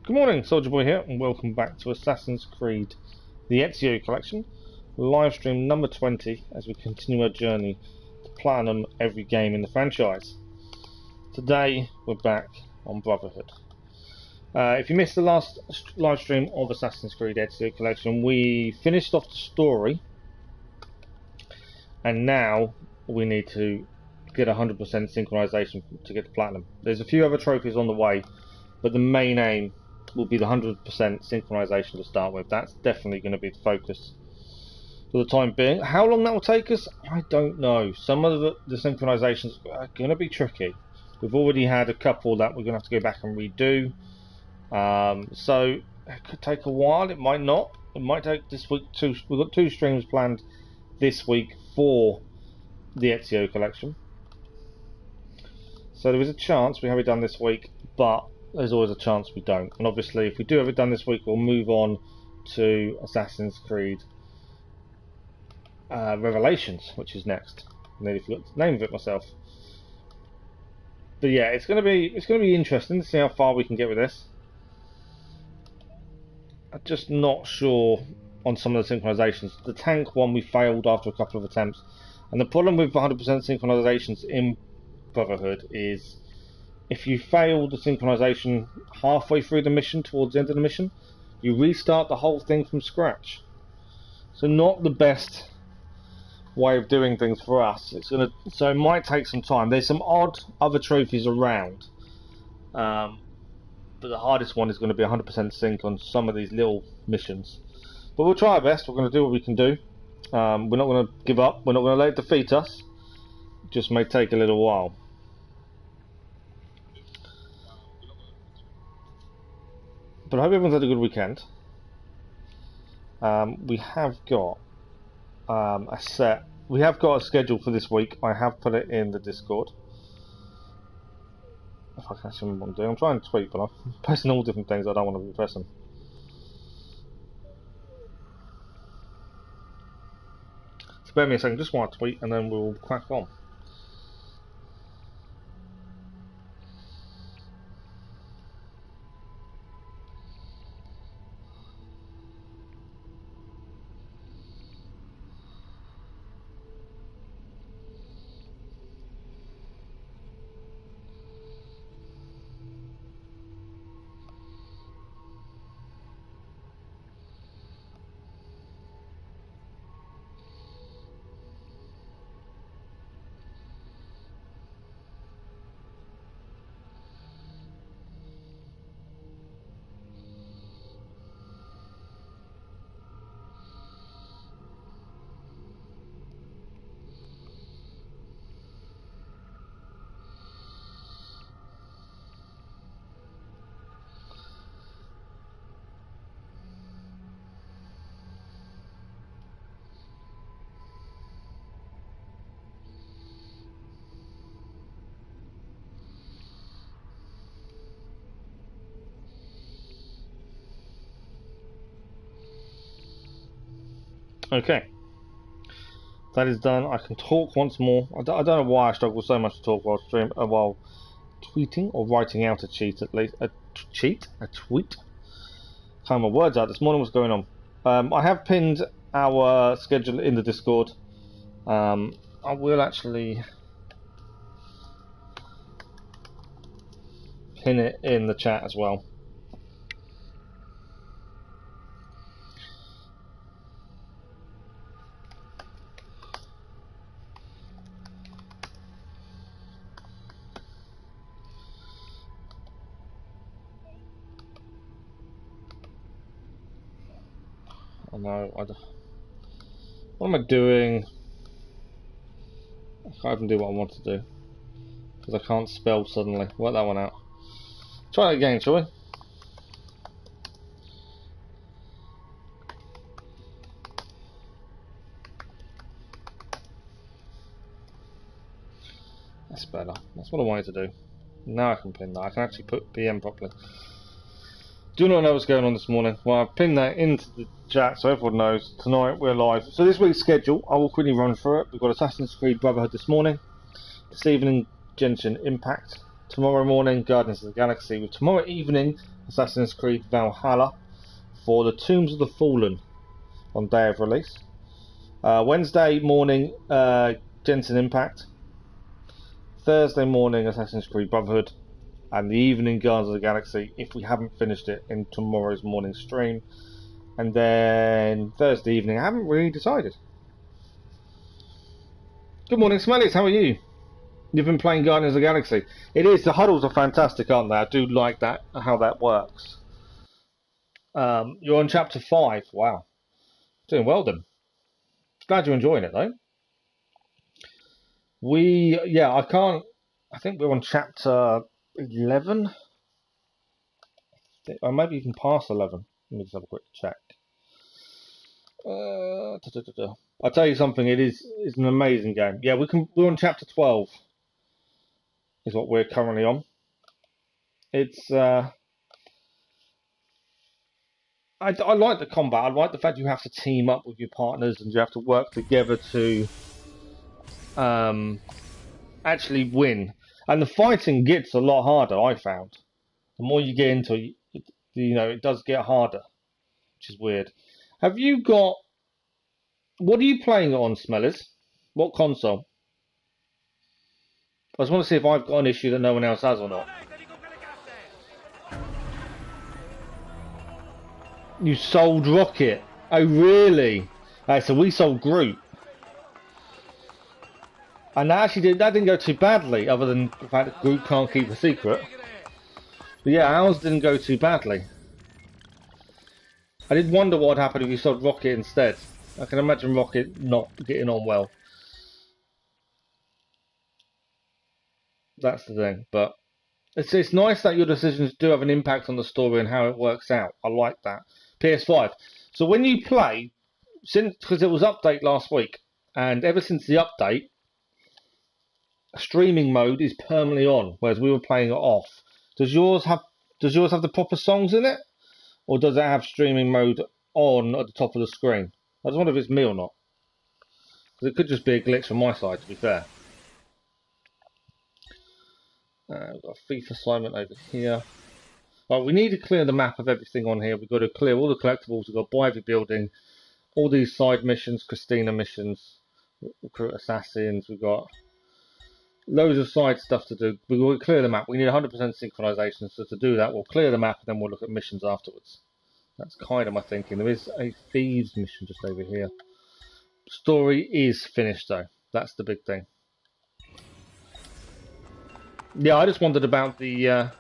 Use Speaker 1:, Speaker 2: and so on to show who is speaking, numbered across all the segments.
Speaker 1: Good morning, Soldier Boy here, and welcome back to Assassin's Creed, the Ezio collection, live stream number 20, as we continue our journey to platinum every game in the franchise. Today, we're back on Brotherhood. If you missed the last live stream of Assassin's Creed Ezio collection, we finished off the story, and now we need to get 100% synchronization to get the platinum. There's a few other trophies on the way, but the main aim will be the 100% synchronization to start with. That's definitely going to be the focus for the time being. How long that will take us, I don't know. Some of the synchronizations are going to be tricky. We've already had a couple that we're going to have to go back and redo. So it could take a while. It might not. It might take this week. We've got 2 streams planned this week for the Ezio collection. So there is a chance we have it done this week, but there's always a chance we don't. And obviously, if we do have it done this week, we'll move on to Assassin's Creed Revelations, which is next. I nearly forgot the name of it myself. But yeah, it's gonna be interesting to see how far we can get with this. I'm just not sure on some of the synchronizations. The tank one we failed after a couple of attempts, and the problem with 100% synchronizations in Brotherhood is if you fail the synchronization halfway through the mission, towards the end of the mission, you restart the whole thing from scratch. So not the best way of doing things for us. So it might take some time. There's some odd other trophies around, but the hardest one is going to be 100% sync on some of these little missions. But we'll try our best. We're going to do what we can do. We're not going to give up. We're not going to let it defeat us. It just may take a little while. But I hope everyone's had a good weekend. We have got we have got a schedule for this week. I have put it in the Discord. If I can actually remember what I'm doing. I'm trying to tweet, but I'm pressing all different things I don't want to be pressing. So bear me a second, just want to tweet and then we'll crack on. Okay, that is done. I can talk once more. I don't know why I struggle so much to talk while tweeting or writing out a cheat. At least a tweet. Can't get my words out this morning. What's going on? I have pinned our schedule in the Discord. I will actually pin it in the chat as well. No, what am I doing? I can't even do what I want to do because I can't spell suddenly. Work that one out. Try it again, shall we? That's better. That's what I wanted to do. Now I can pin that. I can actually put PM properly. Do not know what's going on this morning. Well, I've pinned that into the chat so everyone knows. Tonight we're live. So this week's schedule, I will quickly run through it. We've got Assassin's Creed Brotherhood this morning. This evening, Genshin Impact. Tomorrow morning, Guardians of the Galaxy. With tomorrow evening, Assassin's Creed Valhalla for the Tombs of the Fallen on day of release. Wednesday morning, Genshin Impact. Thursday morning, Assassin's Creed Brotherhood. And the evening, Guardians of the Galaxy, if we haven't finished it in tomorrow's morning stream. And then Thursday evening, I haven't really decided. Good morning, Smellies, how are you? You've been playing Guardians of the Galaxy. It is, the huddles are fantastic, aren't they? I do like that, how that works. You're on chapter 5, wow. Doing well then. Glad you're enjoying it though. I think we're on chapter 11. Or maybe even past 11. Let me just have a quick check. I'll tell you something, it's an amazing game. Yeah, we're on chapter 12. Is what we're currently on. It's I like the combat. I like the fact you have to team up with your partners and you have to work together to actually win. And the fighting gets a lot harder, I found. The more you get into it, it does get harder, which is weird. Have you got... What are you playing it on, Smellers? What console? I just want to see if I've got an issue that no one else has or not. You sold Rocket? Oh, really? So we sold Groot. And that didn't go too badly, other than the fact that Groot can't keep a secret. But yeah, ours didn't go too badly. I did wonder what would happen if you sold Rocket instead. I can imagine Rocket not getting on well. That's the thing, but it's nice that your decisions do have an impact on the story and how it works out. I like that. PS5. So when you play, because it was update last week, and ever since the update, streaming mode is permanently on, whereas we were playing it off. Does yours have the proper songs in it, or does it have streaming mode on at the top of the screen? I just wonder if it's me or not, because it could just be a glitch from my side, to be fair. We've got a thief assignment over here. Right, we need to clear the map of everything on here. We've got to clear all the collectibles. We've got to buy every building, all these side missions, Christina missions, recruit assassins. We've got loads of side stuff to do. We've got to clear the map. We need 100% synchronization. So to do that, we'll clear the map and then we'll look at missions afterwards. That's kind of my thinking. There is a thieves mission just over here. Story is finished though. That's the big thing. Yeah, I just wondered about the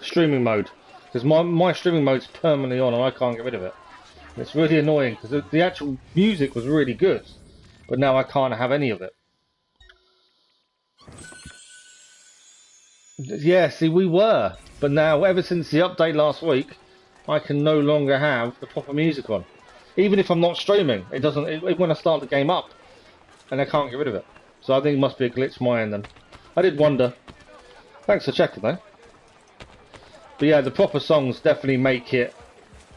Speaker 1: streaming mode, because my streaming mode's permanently on and I can't get rid of it. It's really annoying because the actual music was really good, but now I can't have any of it. Yeah, see, we were, but now ever since the update last week, I can no longer have the proper music on. Even if I'm not streaming, it doesn't. When I start the game up, and I can't get rid of it. So I think it must be a glitch my end then. I did wonder. Thanks for checking though. But yeah, the proper songs definitely make it.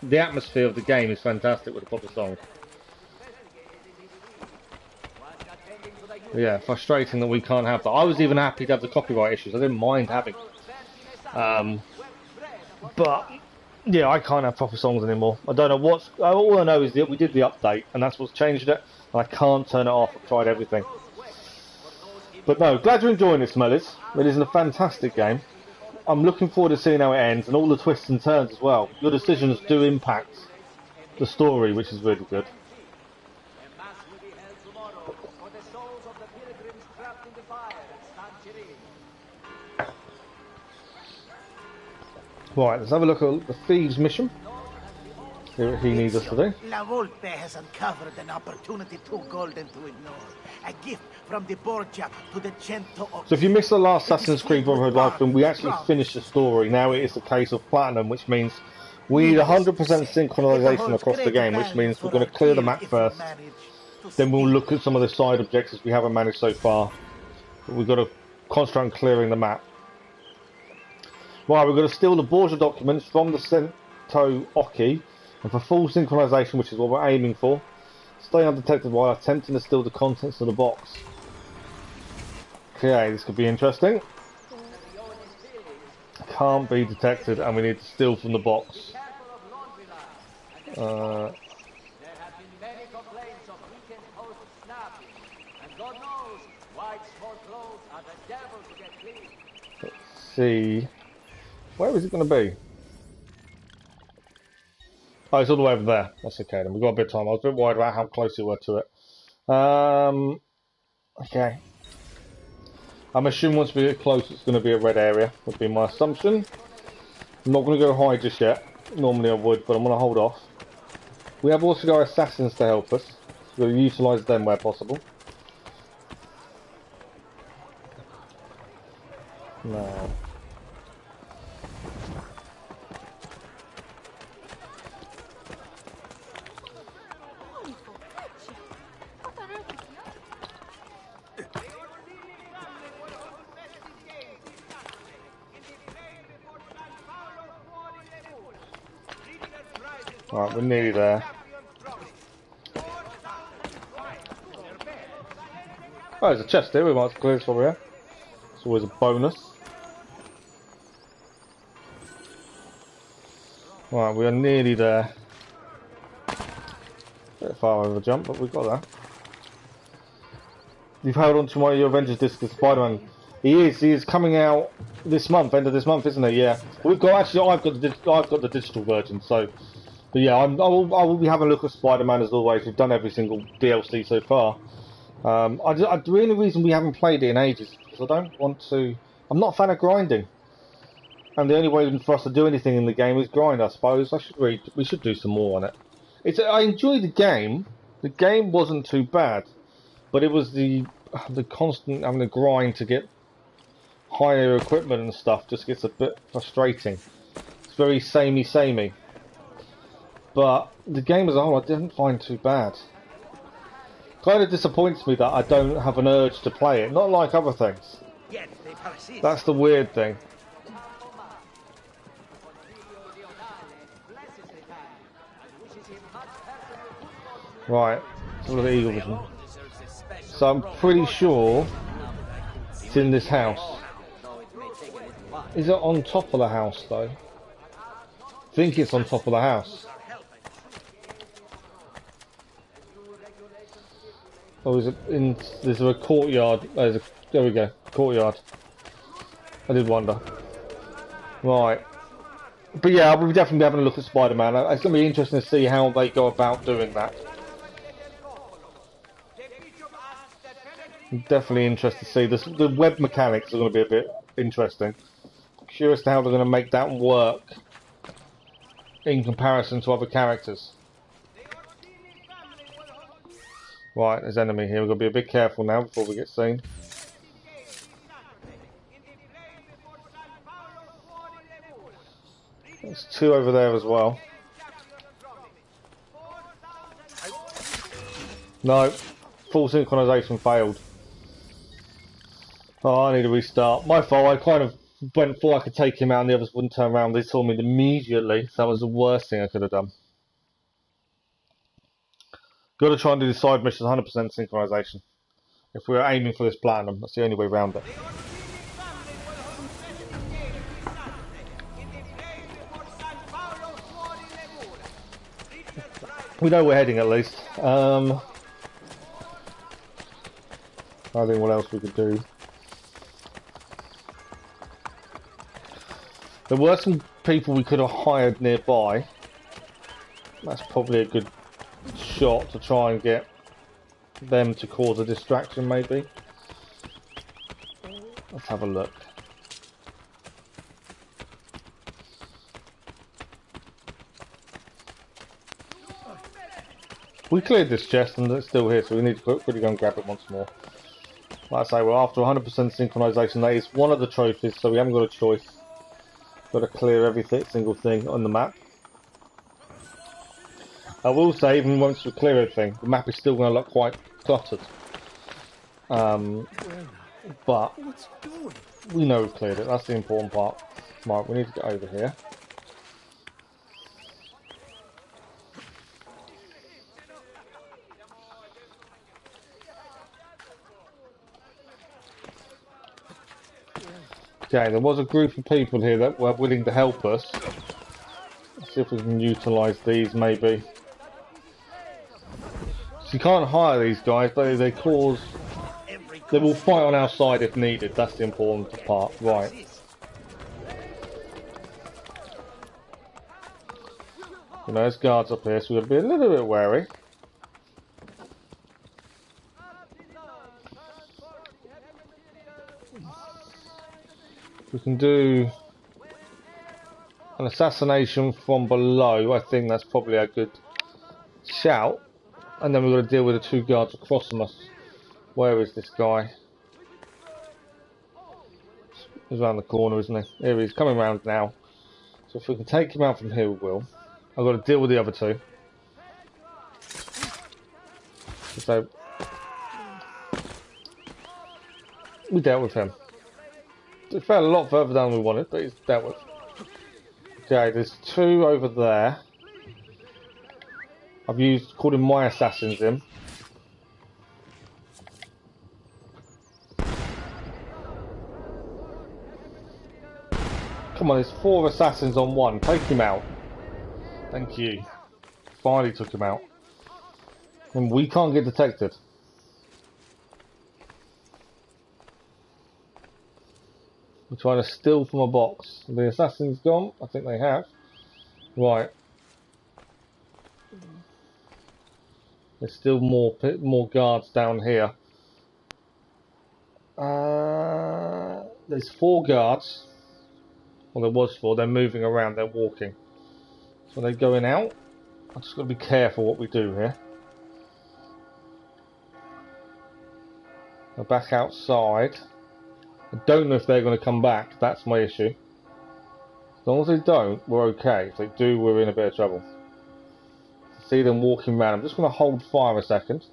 Speaker 1: The atmosphere of the game is fantastic with the proper songs. But yeah, frustrating that we can't have that. I was even happy to have the copyright issues. I didn't mind having. But. Yeah, I can't have proper songs anymore. I don't know what's... All I know is that we did the update, and that's what's changed it, and I can't turn it off. I've tried everything. But no, glad you're enjoying it, Smellies. It is a fantastic game. I'm looking forward to seeing how it ends, and all the twists and turns as well. Your decisions do impact the story, which is really good. Right, let's have a look at the thieves mission. See what he needs us to do.
Speaker 2: La Volpe has uncovered an opportunity too golden to ignore. A gift from the Borgia to the Cento.
Speaker 1: So if you missed the last Assassin's Creed Brotherhood live stream, we actually finished the story. Now it is the case of Platinum, which means we need 100% synchronization across the game, which means we're going to clear the map first. Then we'll look at some of the side objectives we haven't managed so far. But we've got to concentrate on clearing the map. Right, we're going to steal the Borgia documents from the Cento Occhi, and for full synchronization, which is what we're aiming for, stay undetected while attempting to steal the contents of the box. Okay, this could be interesting. Can't be detected, and we need to steal from the box.
Speaker 3: There have been many complaints of weekend host snapping, and God knows white sport clothes are the devil to get clean.
Speaker 1: Let's see. Where is it going to be? Oh, it's all the way over there. That's okay then. We've got a bit of time. I was a bit worried about how close we were to it. Okay. I'm assuming once we get close it's going to be a red area, would be my assumption. I'm not going to go high just yet. Normally I would, but I'm going to hold off. We have also got assassins to help us. So we'll utilise them where possible. No. Right, we're nearly there. Oh, there's a chest here. We might clear this over here. It's always a bonus. Right, we are nearly there. Bit far over the jump, but we've got that. You've held on to one of your Avengers discs of Spider-Man. He is coming out this month, end of this month, isn't he? Yeah. We've got I've got the digital version, so. But yeah, I will be having a look at Spider-Man as always. We've done every single DLC so far. The only reason we haven't played it in ages is because I don't want to. I'm not a fan of grinding, and the only way for us to do anything in the game is grind. I suppose we should do some more on it. I enjoyed the game. The game wasn't too bad, but it was the constant having to grind to get higher equipment and stuff just gets a bit frustrating. It's very samey. But the game as a whole I didn't find too bad. Kind of disappoints me that I don't have an urge to play it, not like other things. That's the weird thing. Right, so look at the Eagle Vision. So I'm pretty sure it's in this house. Is it on top of the house though? I think it's on top of the house. Oh, is it in? There's a courtyard. There we go, courtyard. I did wonder. Right, but yeah, we'll definitely be having a look at Spider-Man. It's going to be interesting to see how they go about doing that. I'm definitely interested to see this. The web mechanics are going to be a bit interesting. Curious to how they're going to make that work in comparison to other characters. Right, there's enemy here. We've got to be a bit careful now before we get seen. There's two over there as well. No, full synchronization failed. Oh, I need to restart. My fault. I kind of went for I could take him out and the others wouldn't turn around. They saw me immediately. So that was the worst thing I could have done. Got to try and do the side missions 100% synchronization. If we're aiming for this platinum, that's the only way around it. We know we're heading at least. I think what else we could do. There were some people we could have hired nearby. That's probably a good shot to try and get them to cause a distraction, maybe. Let's have a look. We cleared this chest and it's still here, so we need to quickly go and grab it once more. Like I say, we're after 100% synchronization. That is one of the trophies, so we haven't got a choice. Got to clear every single thing on the map. I will say, even once we clear everything, the map is still going to look quite cluttered. But we know we've cleared it. That's the important part. Right, we need to get over here. Okay, there was a group of people here that were willing to help us. Let's see if we can utilise these, maybe. So you can't hire these guys, but they cause... They will fight on our side if needed. That's the important part. Right. You know, there's guards up here, so we've got to be a little bit wary. We can do an assassination from below. I think that's probably a good shout. And then we've got to deal with the two guards across from us. Where is this guy? He's around the corner, isn't he? Here he is, coming round now. So if we can take him out from here, we will. I've got to deal with the other two. So we dealt with him. It fell a lot further down than we wanted, but he's dealt with. Okay, there's two over there. I've called in my assassins in. Come on, there's 4 assassins on one. Take him out. Thank you. Finally took him out. And we can't get detected. We're trying to steal from a box. The assassin's gone. I think they have. Right. There's still more guards down here. There's 4 guards. Well, there was 4. They're moving around. They're walking. So they're going out. I've just got to be careful what we do here. They're back outside. I don't know if they're going to come back. That's my issue. As long as they don't, we're okay. If they do, we're in a bit of trouble. See them walking around. I'm just going to hold fire a second.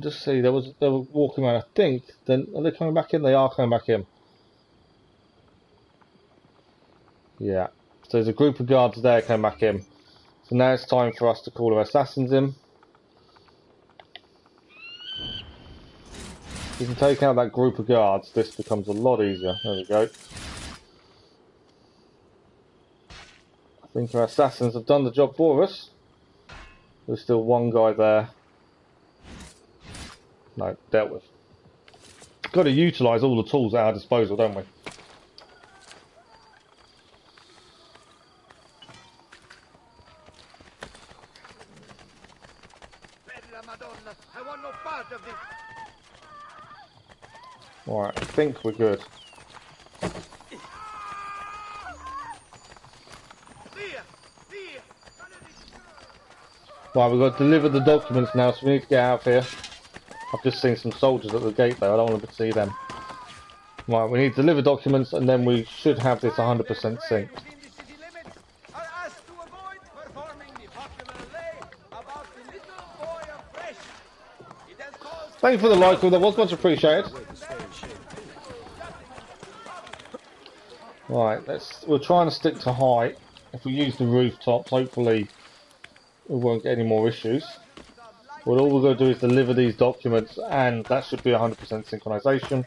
Speaker 1: Just see, they were walking around. I think. Then are they coming back in? They are coming back in. Yeah. So there's a group of guards there coming back in. So now it's time for us to call our assassins in. If we can take out that group of guards, this becomes a lot easier. There we go. I think our assassins have done the job for us. There's still one guy there. No, dealt with. Got to utilise all the tools at our disposal, don't we? Alright, I think we're good. Right, we've got to deliver the documents now, so we need to get out of here. I've just seen some soldiers at the gate though, I don't want to see them. Right, we need to deliver documents and then we should have this 100% synced. Thank you for the like, that was much appreciated. Right, we're trying to stick to height. If we use the rooftops, hopefully we won't get any more issues. Well, all we're going to do is deliver these documents, and that should be 100% synchronization.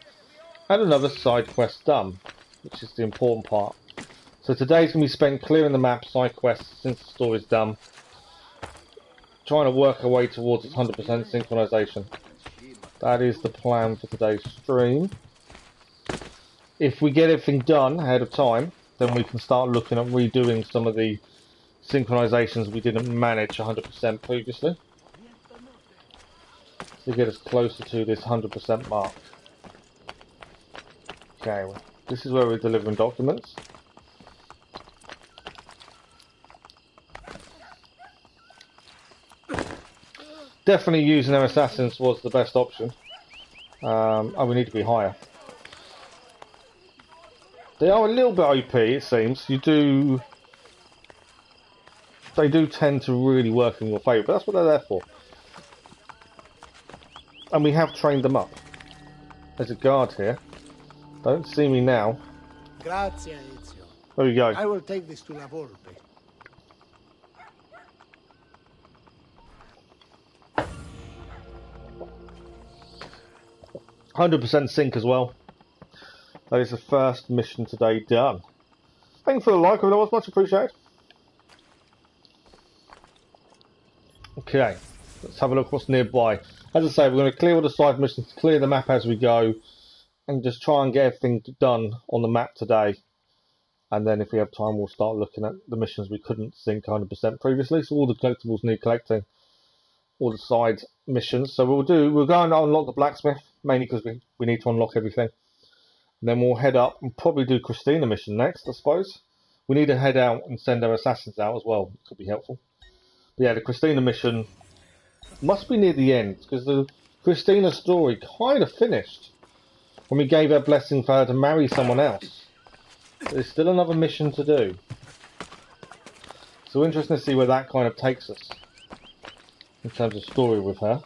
Speaker 1: And another side quest done, which is the important part. So today's going to be spent clearing the map, side quests, since the story's done. Trying to work our way towards its 100% synchronization. That is the plan for today's stream. If we get everything done ahead of time, then we can start looking at redoing some of the synchronizations we didn't manage 100% previously. To get us closer to this 100% mark. Okay, well, this is where we're delivering documents. Definitely using our assassins was the best option. Oh, we need to be higher. They are a little bit OP, it seems. They do tend to really work in your favour, but that's what they're there for. And we have trained them up. There's a guard here. Don't see me now.
Speaker 2: Grazie, Ezio.
Speaker 1: There we go.
Speaker 2: I will take this to La Volpe.
Speaker 1: 100% sync as well. That is the first mission today done. Thanks for the like, it was much appreciated. Okay, let's have a look what's nearby. As I say, we're going to clear all the side missions, clear the map as we go, and just try and get everything done on the map today. And then if we have time, we'll start looking at the missions we couldn't sync 100% previously. So all the collectibles need collecting, all the side missions. So we'll go and unlock the blacksmith, mainly because we need to unlock everything. And then we'll head up and probably do Christina mission next, I suppose. We need to head out and send our assassins out as well. It could be helpful. But yeah, the Christina mission must be near the end, because the Christina story kind of finished when we gave her blessing for her to marry someone else. There's still another mission to do. So interesting to see where that kind of takes us in terms of story with her.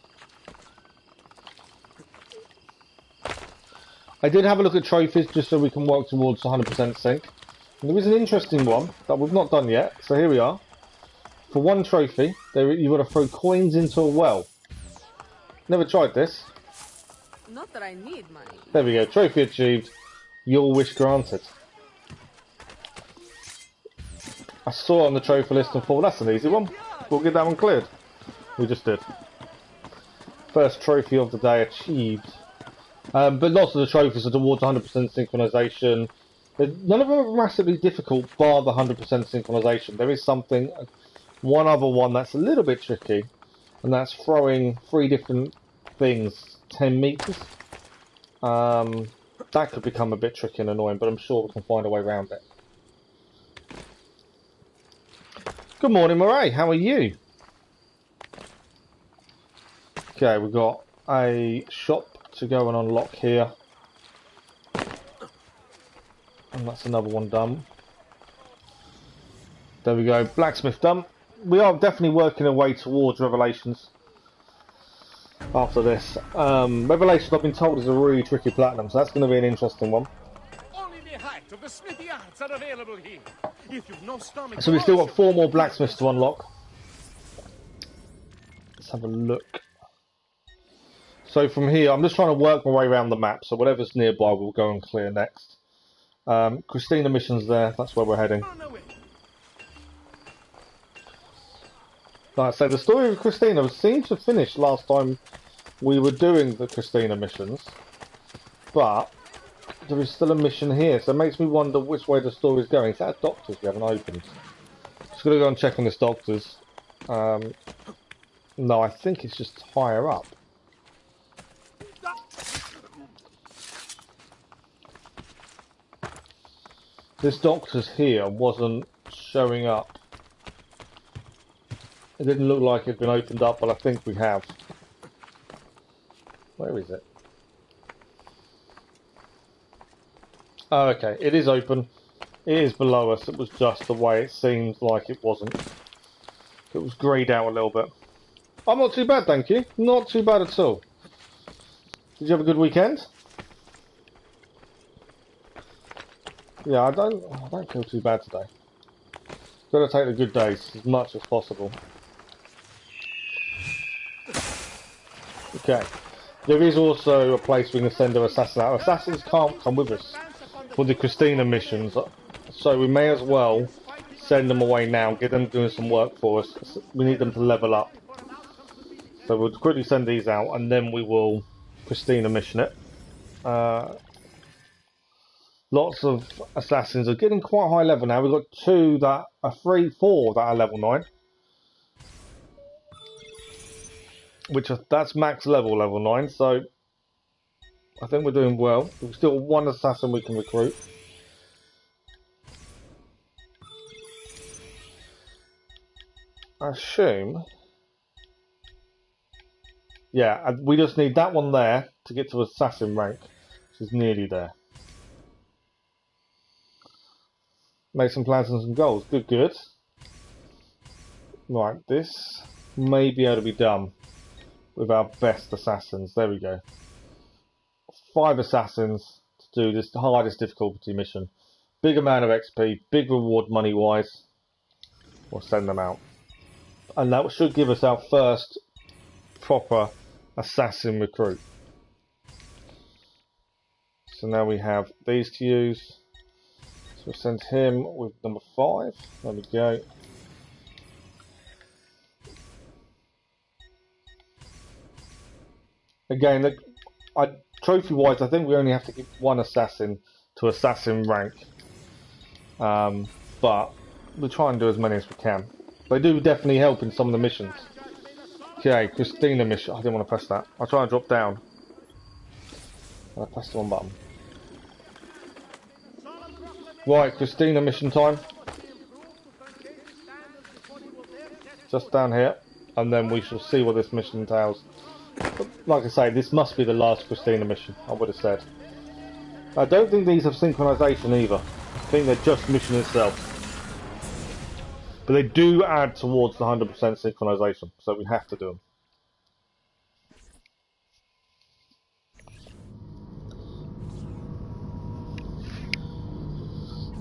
Speaker 1: I did have a look at trophies just so we can work towards 100% sync. And there is an interesting one that we've not done yet. So here we are. For one trophy, you've got to throw coins into a well. Never tried this.
Speaker 4: Not that I need money.
Speaker 1: There we go. Trophy achieved. Your wish granted. I saw it on the trophy list and thought, that's an easy one. We'll get that one cleared. We just did. First trophy of the day achieved. But lots of the trophies are towards 100% synchronization. None of them are massively difficult, bar the 100% synchronization. There is one other one that's a little bit tricky, and that's throwing 3 different things 10 meters. That could become a bit tricky and annoying, but I'm sure we can find a way around it. Good morning, Murray. How are you? Okay, we've got a shop to go and unlock here. And that's another one done. There we go. Blacksmith done. We are definitely working our way towards Revelations after this. Revelations, I've been told, is a really tricky platinum, so that's going to be an interesting one.
Speaker 5: Only the height of the smithy arts are available here. If you've no stomach,
Speaker 1: So we've still got 4 more blacksmiths to unlock. Let's have a look. So from here, I'm just trying to work my way around the map, so whatever's nearby we'll go and clear next. Christina mission's there, that's where we're heading. Like I say, the story of Christina seemed to finish last time we were doing the Christina missions, but there is still a mission here, so it makes me wonder which way the story is going. Is that a doctor's we haven't opened? Just gonna go and check on this doctor's. No, I think it's just higher up. This doctor's here wasn't showing up. It didn't look like it'd been opened up, but I think we have. Where is it? Oh, okay, it is open. It is below us. It was just the way it seemed like it wasn't. It was greyed out a little bit. I'm not too bad, thank you. Not too bad at all. Did you have a good weekend? Yeah, I don't feel too bad today. Gotta take the good days as much as possible. Okay. There is also a place we can send our assassins out. Assassins can't come with us for the Christina missions, so we may as well send them away now, get them doing some work for us. We need them to level up. So we'll quickly send these out and then we will Christina mission it. Lots of assassins are getting quite high level now. We've got 4 that are level 9. That's max level 9, so I think we're doing well. We've still got 1 assassin we can recruit. I assume. Yeah, we just need that one there to get to assassin rank, which is nearly there. Make some plans and some goals. Good, good. Right, this may be able to be done with our best assassins. There we go. 5 assassins to do this hardest difficulty mission. big amount of XP, big reward money-wise. We'll send them out. And that should give us our first proper assassin recruit. So now we have these to use. So we'll send him with number 5. There we go. Again, trophy-wise, I think we only have to give 1 assassin to assassin rank. But we'll try and do as many as we can. They do definitely help in some of the missions. Okay, Christina mission. I didn't want to press that. I'll try and drop down. I pressed the wrong button. Right, Christina mission time. Just down here. And then we shall see what this mission entails. But like I say, this must be the last Christina mission, I would have said. I don't think these have synchronization either. I think they're just mission itself. But they do add towards the 100% synchronization, so we have to do them.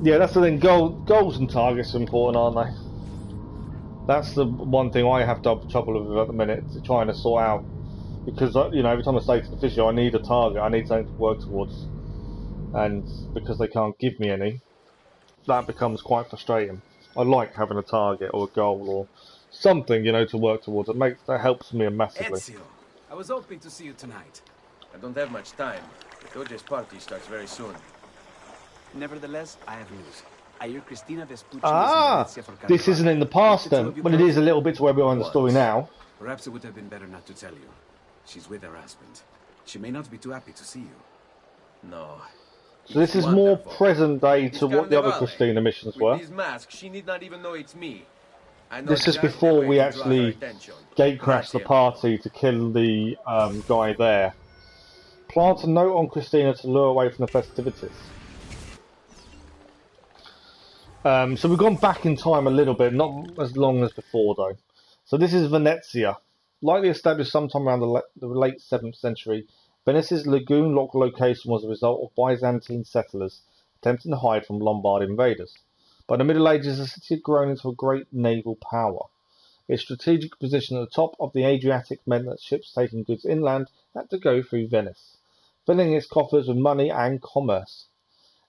Speaker 1: Yeah, that's the thing. Goals and targets are important, aren't they? That's the one thing I have trouble with at the minute, trying to sort out. Because, you know, every time I say to the physio, I need a target, I need something to work towards. And because they can't give me any, that becomes quite frustrating. I like having a target or a goal or something, you know, to work towards. That helps me massively.
Speaker 6: Ezio, I was hoping to see you tonight.
Speaker 7: I don't have much time. The Doge's party starts very soon.
Speaker 6: Nevertheless, I have news. I hear Cristina Vespucci
Speaker 1: this isn't in the past then, but it is a little bit to where we are in the story now.
Speaker 6: Perhaps it would have been better not to tell you. She's with her husband. She may not be too happy to see you.
Speaker 7: No.
Speaker 1: So this is more present day to what the other Christina missions were.
Speaker 7: With this mask, she need not even know it's me.
Speaker 1: This is before we actually gatecrashed the party to kill the guy there. Plant a note on Christina to lure away from the festivities. So we've gone back in time a little bit, not as long as before though. So this is Venezia. Likely established sometime around the late 7th century, Venice's lagoon lock location was a result of Byzantine settlers attempting to hide from Lombard invaders. By the Middle Ages, the city had grown into a great naval power. Its strategic position at the top of the Adriatic meant that ships taking goods inland had to go through Venice, filling its coffers with money and commerce.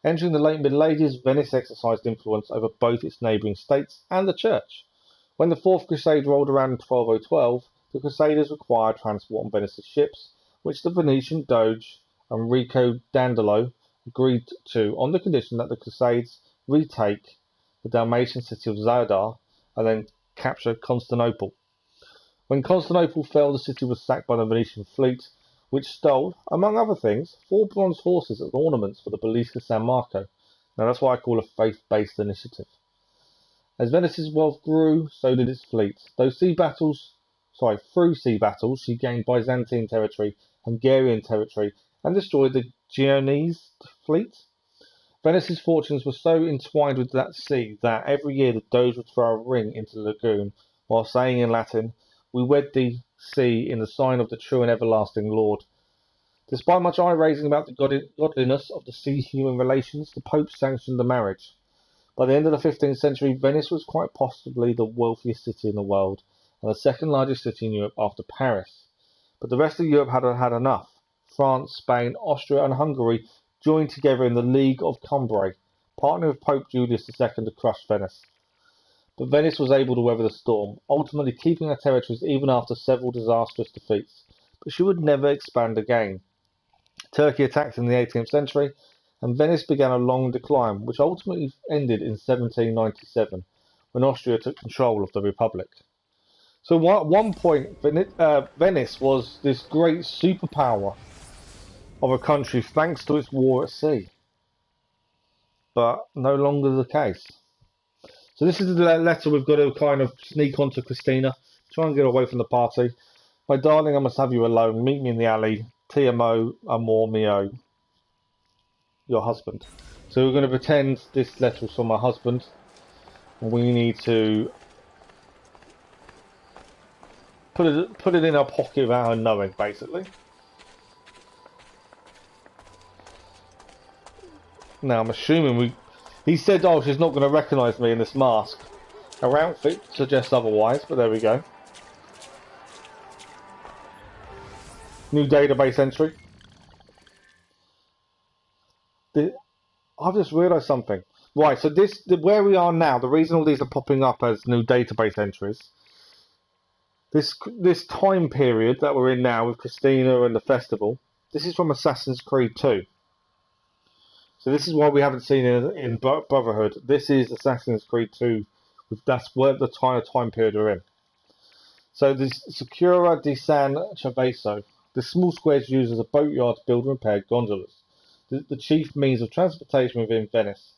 Speaker 1: Entering the late Middle Ages, Venice exercised influence over both its neighbouring states and the Church. When the Fourth Crusade rolled around in 1212, the Crusaders required transport on Venice's ships, which the Venetian Doge Enrico Dandolo agreed to on the condition that the Crusades retake the Dalmatian city of Zadar and then capture Constantinople. When Constantinople fell, the city was sacked by the Venetian fleet, which stole, among other things, 4 bronze horses as ornaments for the Basilica San Marco. Now that's what I call a faith-based initiative. As Venice's wealth grew, so did its fleet. Through sea battles, she gained Byzantine territory, Hungarian territory, and destroyed the Genoese fleet. Venice's fortunes were so entwined with that sea that every year the Doge would throw a ring into the lagoon, while saying in Latin, "We wed thee, sea, in the sign of the true and everlasting Lord." Despite much eye-raising about the godliness of the sea-human relations, the Pope sanctioned the marriage. By the end of the 15th century, Venice was quite possibly the wealthiest city in the world, and the second largest city in Europe after Paris. But the rest of Europe had enough. France, Spain, Austria and Hungary joined together in the League of Cambrai, partnering with Pope Julius II to crush Venice. But Venice was able to weather the storm, ultimately keeping her territories even after several disastrous defeats. But she would never expand again. Turkey attacked in the 18th century, and Venice began a long decline, which ultimately ended in 1797, when Austria took control of the Republic. So at one point, Venice was this great superpower of a country thanks to its war at sea. But no longer the case. So this is the letter we've got to kind of sneak onto Christina. Try and get away from the party. My darling, I must have you alone. Meet me in the alley. TMO, amor mio. Your husband. So we're going to pretend this letter is from my husband. And we need to put it in our pocket without her knowing, basically. Now I'm assuming He said, oh, she's not going to recognise me in this mask. Her outfit suggests otherwise, but there we go. New database entry. I've just realised something. Right, so where we are now, the reason all these are popping up as new database entries, this time period that we're in now with Christina and the festival, this is from Assassin's Creed 2. So this is why we haven't seen it in Brotherhood. This is Assassin's Creed 2. That's where the time period we're in. So this Secura di San Chaveso. The small square is used as a boatyard to build and repair gondolas. The chief means of transportation within Venice.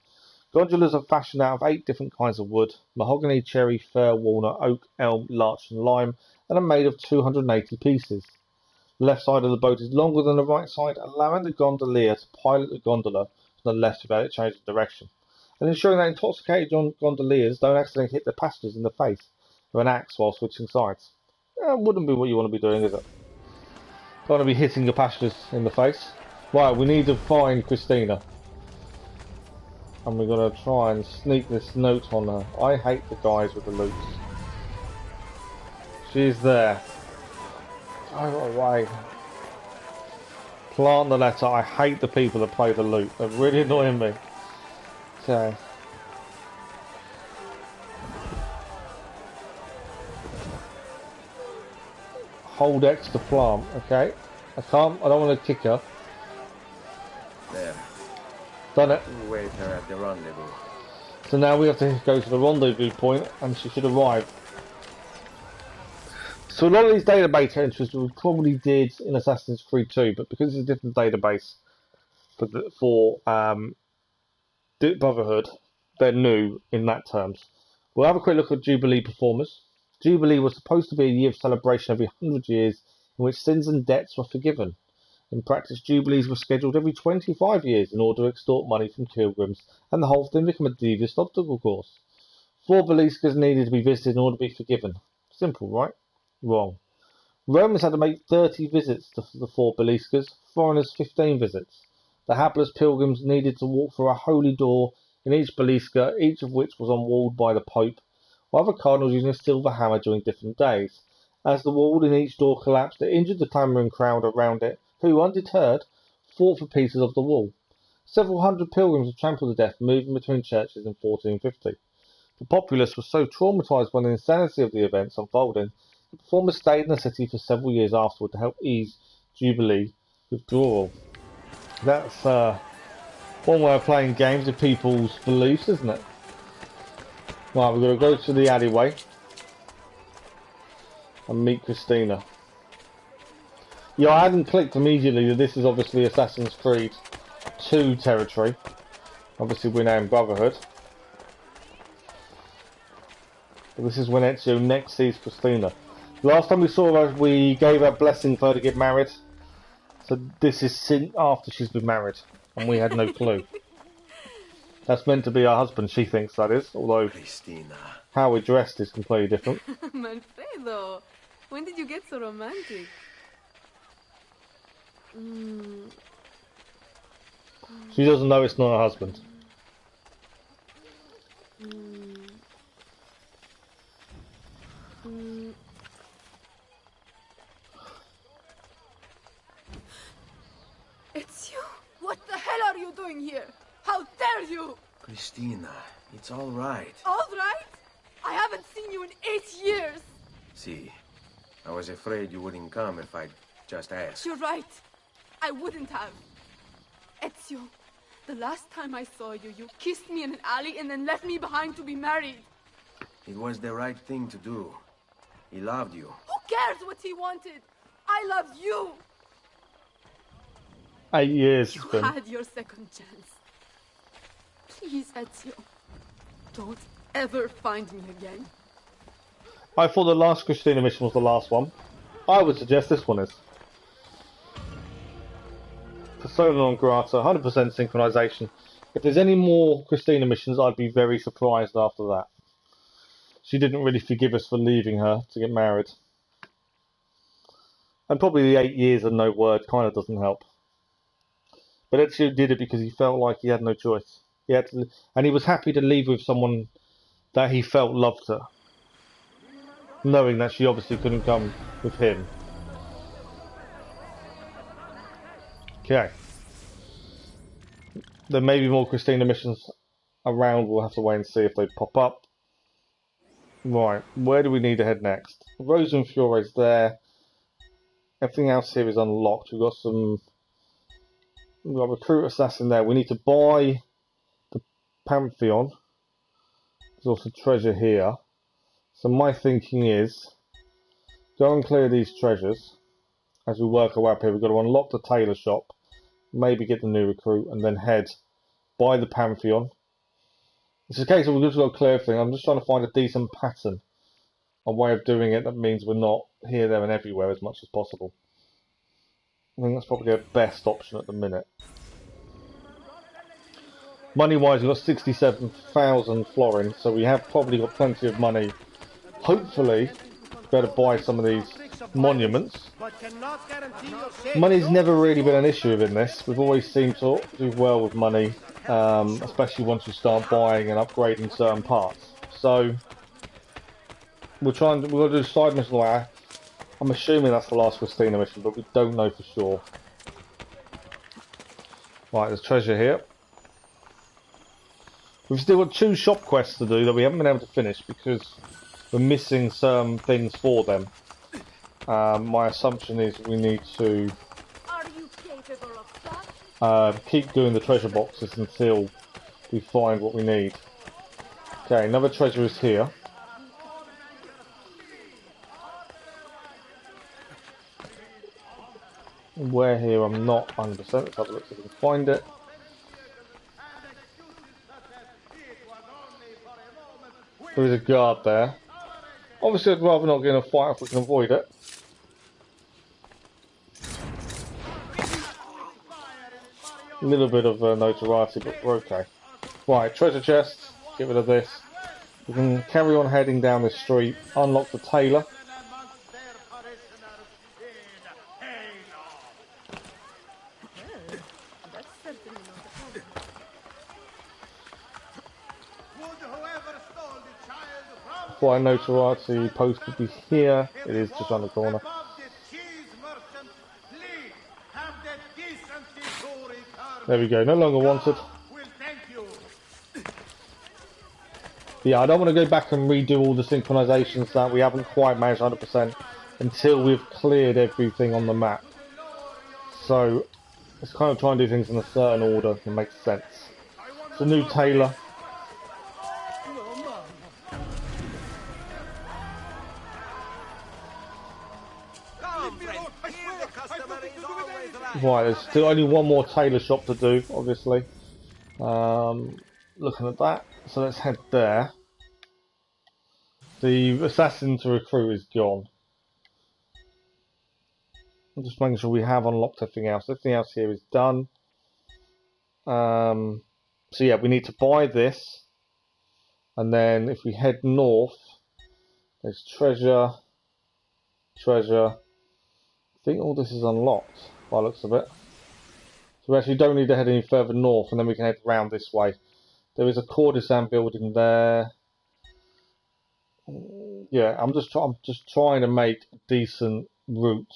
Speaker 1: Gondolas are fashioned out of 8 different kinds of wood: mahogany, cherry, fir, walnut, oak, elm, larch and lime, and are made of 280 pieces. The left side of the boat is longer than the right side, allowing the gondolier to pilot the gondola from the left without it changing direction, and ensuring that intoxicated gondoliers don't accidentally hit the passengers in the face with an axe while switching sides. Wouldn't be what you want to be doing, is it? Don't want to be hitting the passengers in the face. Right, we need to find Christina. And we're going to try and sneak this note on her. I hate the guys with the loots. She's there. Go away. Plant the letter. I hate the people that play the loot. They're really annoying me. Okay. Hold X to plant. Okay. I don't want to kick her.
Speaker 7: There.
Speaker 1: Done it.
Speaker 7: Wait her at the rendezvous.
Speaker 1: So now we have to go to the rendezvous point, and she should arrive. So a lot of these database entries we probably did in Assassin's Creed 2, but because it's a different database for Brotherhood, they're new in that terms. We'll have a quick look at Jubilee performers. Jubilee was supposed to be a year of celebration every 100 years in which sins and debts were forgiven. In practice, Jubilees were scheduled every 25 years in order to extort money from pilgrims, and the whole thing became a devious obstacle course. 4 Beliscas needed to be visited in order to be forgiven. Simple, right? Wrong. Romans had to make 30 visits to the 4 Beliscas, foreigners 15 visits. The hapless pilgrims needed to walk through a holy door in each Belisca, each of which was unwalled by the Pope, while other cardinals using a silver hammer during different days. As the wall in each door collapsed, it injured the clamouring crowd around it, who, undeterred, fought for pieces of the wall. Several hundred pilgrims were trampled to death moving between churches in 1450. The populace was so traumatised by the insanity of the events unfolding, the performers stayed in the city for several years afterward to help ease Jubilee withdrawal. That's one way of playing games with people's beliefs, isn't it? Right, we're going to go to the alleyway and meet Christina. Yeah, I hadn't clicked immediately that this is obviously Assassin's Creed 2 territory. Obviously we're now in Brotherhood. But this is when Ezio next sees Christina. Last time we saw her, we gave her a blessing for her to get married. So this is after she's been married, and we had no clue. That's meant to be her husband, she thinks that is, although
Speaker 6: Christina.
Speaker 1: how we're dressed is completely different.
Speaker 4: Manfredo, when did you get so romantic?
Speaker 1: She doesn't know it's not her husband.
Speaker 4: Ezio, what the hell are you doing here? How dare you?
Speaker 6: Christina, it's all right.
Speaker 4: All right? I haven't seen you in 8 years.
Speaker 7: See, I was afraid you wouldn't come if I'd just asked.
Speaker 4: You're right. I wouldn't have. Ezio, the last time I saw you, you kissed me in an alley and then left me behind to be married.
Speaker 7: It was the right thing to do. He loved you.
Speaker 4: Who cares what he wanted? I love you.
Speaker 1: 8 years it's
Speaker 4: You
Speaker 1: been.
Speaker 4: had your second chance. Please, Ezio, don't ever find me again.
Speaker 1: I thought the last Christina mission was the last one. I would suggest this one is. Persona non grata, 100% synchronization. If there's any more Christina missions, I'd be very surprised after that. She didn't really forgive us for leaving her to get married. And probably the 8 years and no word kind of doesn't help. But Ezio did it because he felt like he had no choice. He had to, and he was happy to leave with someone that he felt loved her, knowing that she obviously couldn't come with him. Okay. There may be more Christina missions around. We'll have to wait and see if they pop up. Right, where do we need to head next? Rose and Fiore's there. Everything else here is unlocked. We've got Recruit Assassin there. We need to buy the Pantheon. There's also treasure here. So my thinking is, go and clear these treasures. As we work our way up here, we've got to unlock the tailor shop, maybe get the new recruit, and then head by the Pantheon. It's a case of we've just got to clear everything. I'm just trying to find a decent pattern, a way of doing it that means we're not here, there, and everywhere as much as possible. I think that's probably the best option at the minute. Money-wise, we've got 67,000 florins, so we have probably got plenty of money. Hopefully, better buy some of these monuments. Money's never really been an issue in this. We've always seemed to do well with money, especially once you start buying and upgrading certain parts. So we're going to do side mission away. I'm assuming that's the last Christina mission, but we don't know for sure. Right, there's treasure here. We've still got 2 shop quests to do that we haven't been able to finish because we're missing some things for them. My assumption is we need to keep doing the treasure boxes until we find what we need. Okay, another treasure is here. Where here, I'm not 100%. Let's have a look if we can find it. There is a guard there. Obviously, I'd rather not get in a fight if we can avoid it. A little bit of notoriety, but we're okay. Right, treasure chest. Get rid of this. We can carry on heading down this street. Unlock the tailor. By notoriety post would be here. It is just on the corner. There we go, no longer wanted. Yeah, I don't want to go back and redo all the synchronizations that we haven't quite managed 100% until we've cleared everything on the map. So let's kind of try and do things in a certain order that makes sense. It's a new tailor. Right, there's still only one more tailor shop to do, obviously. Looking at that, so let's head there. The assassin to recruit is gone. I'm just making sure we have unlocked everything else. Everything else here is done. So yeah, we need to buy this. And then if we head north, there's treasure. I think all this is unlocked by the looks of it. So we actually don't need to head any further north, and then we can head round this way. There is a courtesan building there. Yeah, I'm just trying to make a decent route,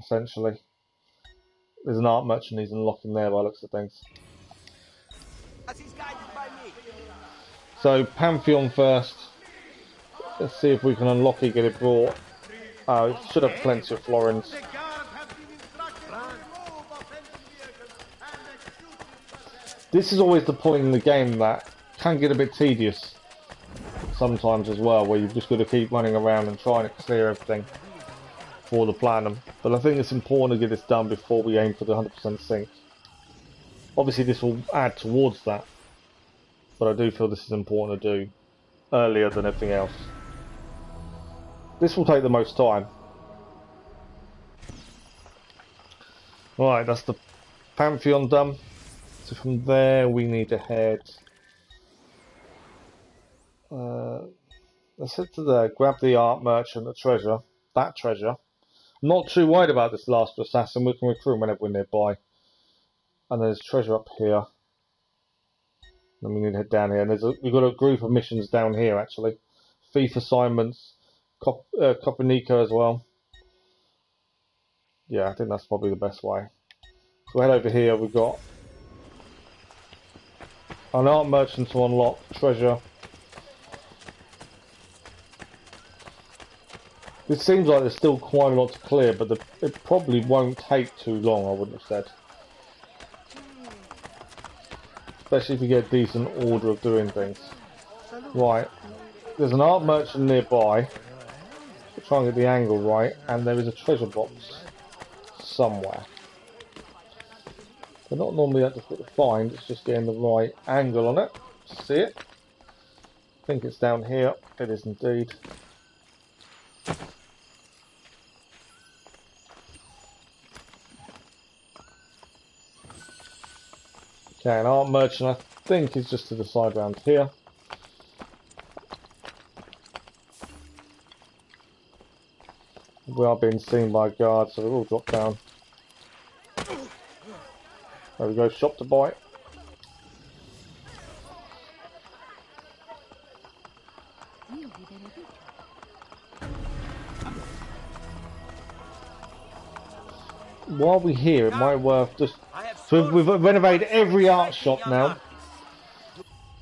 Speaker 1: essentially. There's an art merchant he's unlocking there by the looks of things. So Pantheon first. Let's see if we can unlock it, get it brought. It should have plenty of florins. This is always the point in the game that can get a bit tedious sometimes as well, where you've just got to keep running around and trying to clear everything for the platinum. But I think it's important to get this done before we aim for the 100% sync. Obviously this will add towards that, but I do feel this is important to do earlier than everything else. This will take the most time. Right, that's the Pantheon done. So from there we need to head. Let's head to there, grab the art merchant, the treasure, that treasure. I'm not too worried about this last assassin, we can recruit whenever we're nearby. And there's treasure up here. Then we need to head down here. And we've got a group of missions down here, actually. Thief assignments, Copernica as well. Yeah, I think that's probably the best way. So we'll head over here. We've got an art merchant to unlock, treasure. It seems like there's still quite a lot to clear, but it probably won't take too long, I wouldn't have said. Especially if you get a decent order of doing things. Right, there's an art merchant nearby. We'll try and get the angle right, and there is a treasure box somewhere. They're not normally that difficult to find, it's just getting the right angle on it. See it? I think it's down here. It is indeed. Okay, an art merchant I think is just to the side round here. We are being seen by guards, so we'll all drop down. There we go, shop to buy. While we're here, it might be worth just... So we've renovated every art shop now.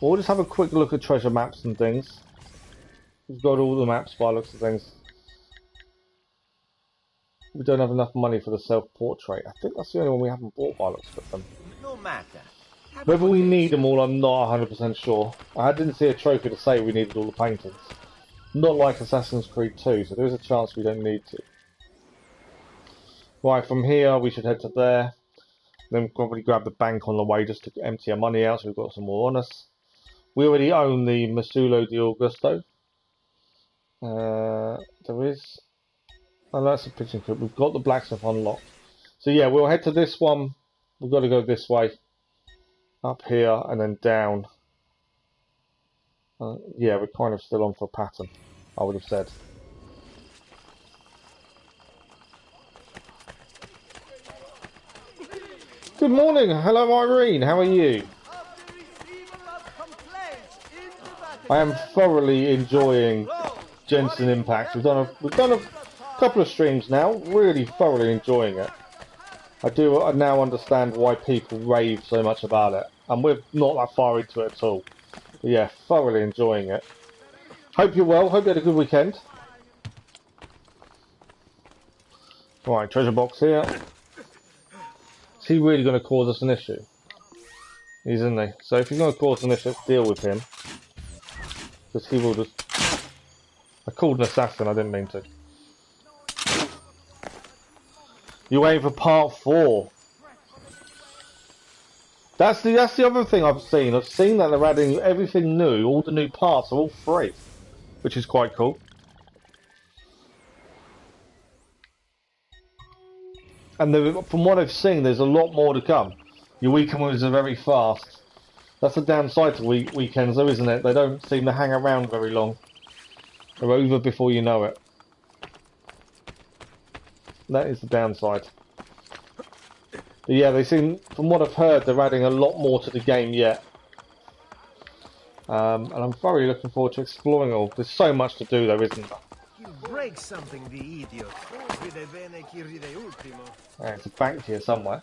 Speaker 1: We'll just have a quick look at treasure maps and things. We've got all the maps by looks of things. We don't have enough money for the self-portrait. I think that's the only one we haven't bought by looks of them.
Speaker 2: No matter.
Speaker 1: Whether we need them all, I'm not 100% sure. I didn't see a trophy to say we needed all the paintings. Not like Assassin's Creed 2, so there is a chance we don't need to. Right, from here we should head to there. Then probably grab the bank on the way just to empty our money out, so we've got some more on us. We already own the Masulo di Augusto. There is... Oh, that's a pigeon coop. We've got the blacksmith unlocked. So yeah, we'll head to this one. We've got to go this way. Up here and then down. Yeah, we're kind of still on for a pattern, I would have said. Good morning. Hello, Irene. How are you? I am thoroughly enjoying Genshin Impact. We've done a couple of streams now. Really thoroughly enjoying it. I now understand why people rave so much about it, and we're not that far into it at all. But yeah, thoroughly enjoying it. Hope you're well. Hope you had a good weekend. Right, treasure box here. Is he really going to cause us an issue? He's in there. So if he's going to cause an issue, let's deal with him. Because he will just... I called an assassin, I didn't mean to. You waiting for part 4? That's the other thing I've seen. I've seen that they're adding everything new. All the new parts are all free, which is quite cool. And from what I've seen, there's a lot more to come. Your weekends are very fast. That's the downside to weekends, though, isn't it? They don't seem to hang around very long. They're over before you know it. That is the downside. But yeah, they seem, from what I've heard, they're adding a lot more to the game yet. And I'm very looking forward to exploring it all. There's so much to do, though, isn't there?
Speaker 2: Break something, the idiot.
Speaker 1: There's a bank here somewhere.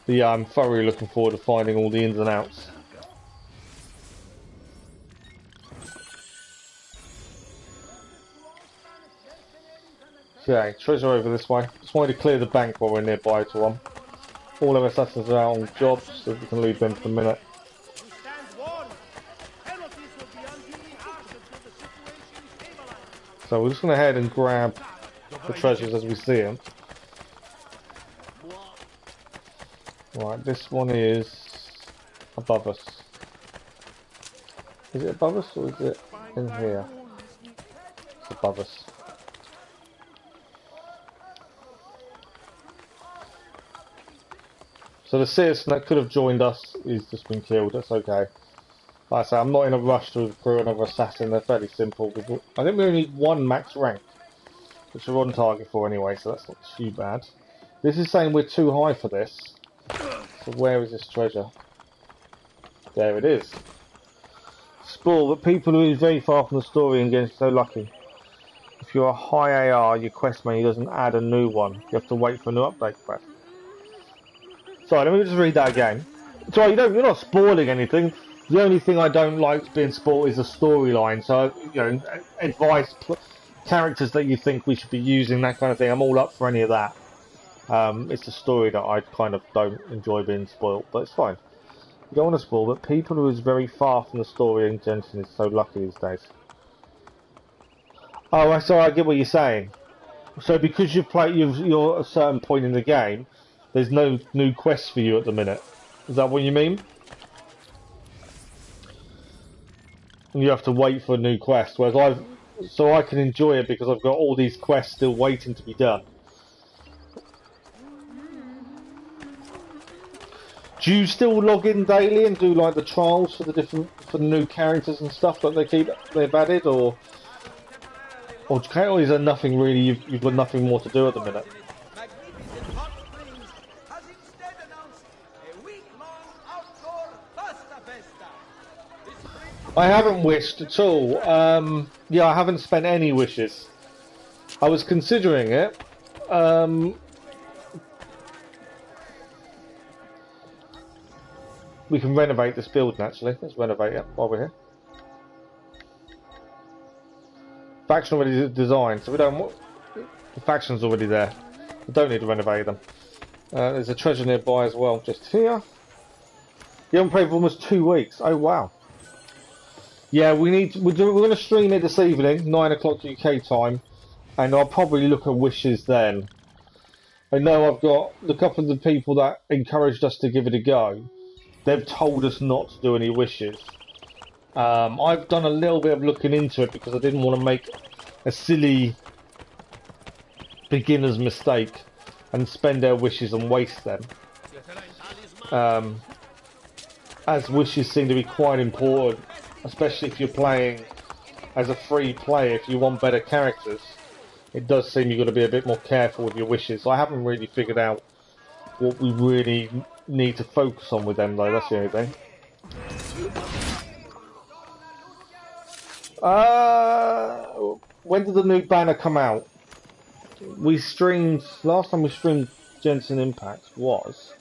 Speaker 1: But yeah, I'm thoroughly looking forward to finding all the ins and outs. Okay, treasure over this way. Just wanted to clear the bank while we're nearby to one. All our assassins are out on jobs, so we can leave them for a minute. So we're just going to head and grab the treasures as we see them. Right, this one is above us. Is it above us or is it in here? It's above us. So the citizen that could have joined us is just been killed. That's okay. Like I say, I'm not in a rush to recruit another assassin. They're fairly simple. I think we only need one max rank, which we're on target for anyway, so that's not too bad. This is saying we're too high for this. So where is this treasure? There it is. Spore, but people who are very far from the story and getting so lucky. If you're a high AR, your quest menu doesn't add a new one. You have to wait for a new update quest. Sorry, let me just read that again. Sorry, you're not spoiling anything. The only thing I don't like being spoiled is the storyline. So, you know, advice, characters that you think we should be using, that kind of thing. I'm all up for any of that. It's the story that I kind of don't enjoy being spoiled, but it's fine. You don't want to spoil, but people who is very far from the story and Jensen is so lucky these days. Oh, sorry, I get what you're saying. So because you're at a certain point in the game, there's no new quests for you at the minute. Is that what you mean? And you have to wait for a new quest, whereas so I can enjoy it because I've got all these quests still waiting to be done. Do you still log in daily and do like the trials for the new characters and stuff that they've added, or is there nothing really? You've got nothing more to do at the minute. I haven't wished at all. Yeah, I haven't spent any wishes. I was considering it. We can renovate this building actually. Let's renovate it while we're here. Faction already designed, so we don't. The faction's already there. We don't need to renovate them. There's a treasure nearby as well, just here. You haven't played for almost 2 weeks. Oh wow. Yeah, we're going to stream it this evening, 9 o'clock UK time, and I'll probably look at wishes then. I know I've got a couple of the people that encouraged us to give it a go. They've told us not to do any wishes. I've done a little bit of looking into it because I didn't want to make a silly beginner's mistake and spend their wishes and waste them. As wishes seem to be quite important, especially if you're playing as a free player. If you want better characters, it does seem you've got to be a bit more careful with your wishes. I haven't really figured out what we really need to focus on with them though, that's the only thing. When did the new banner come out? Last time we streamed Genshin Impact was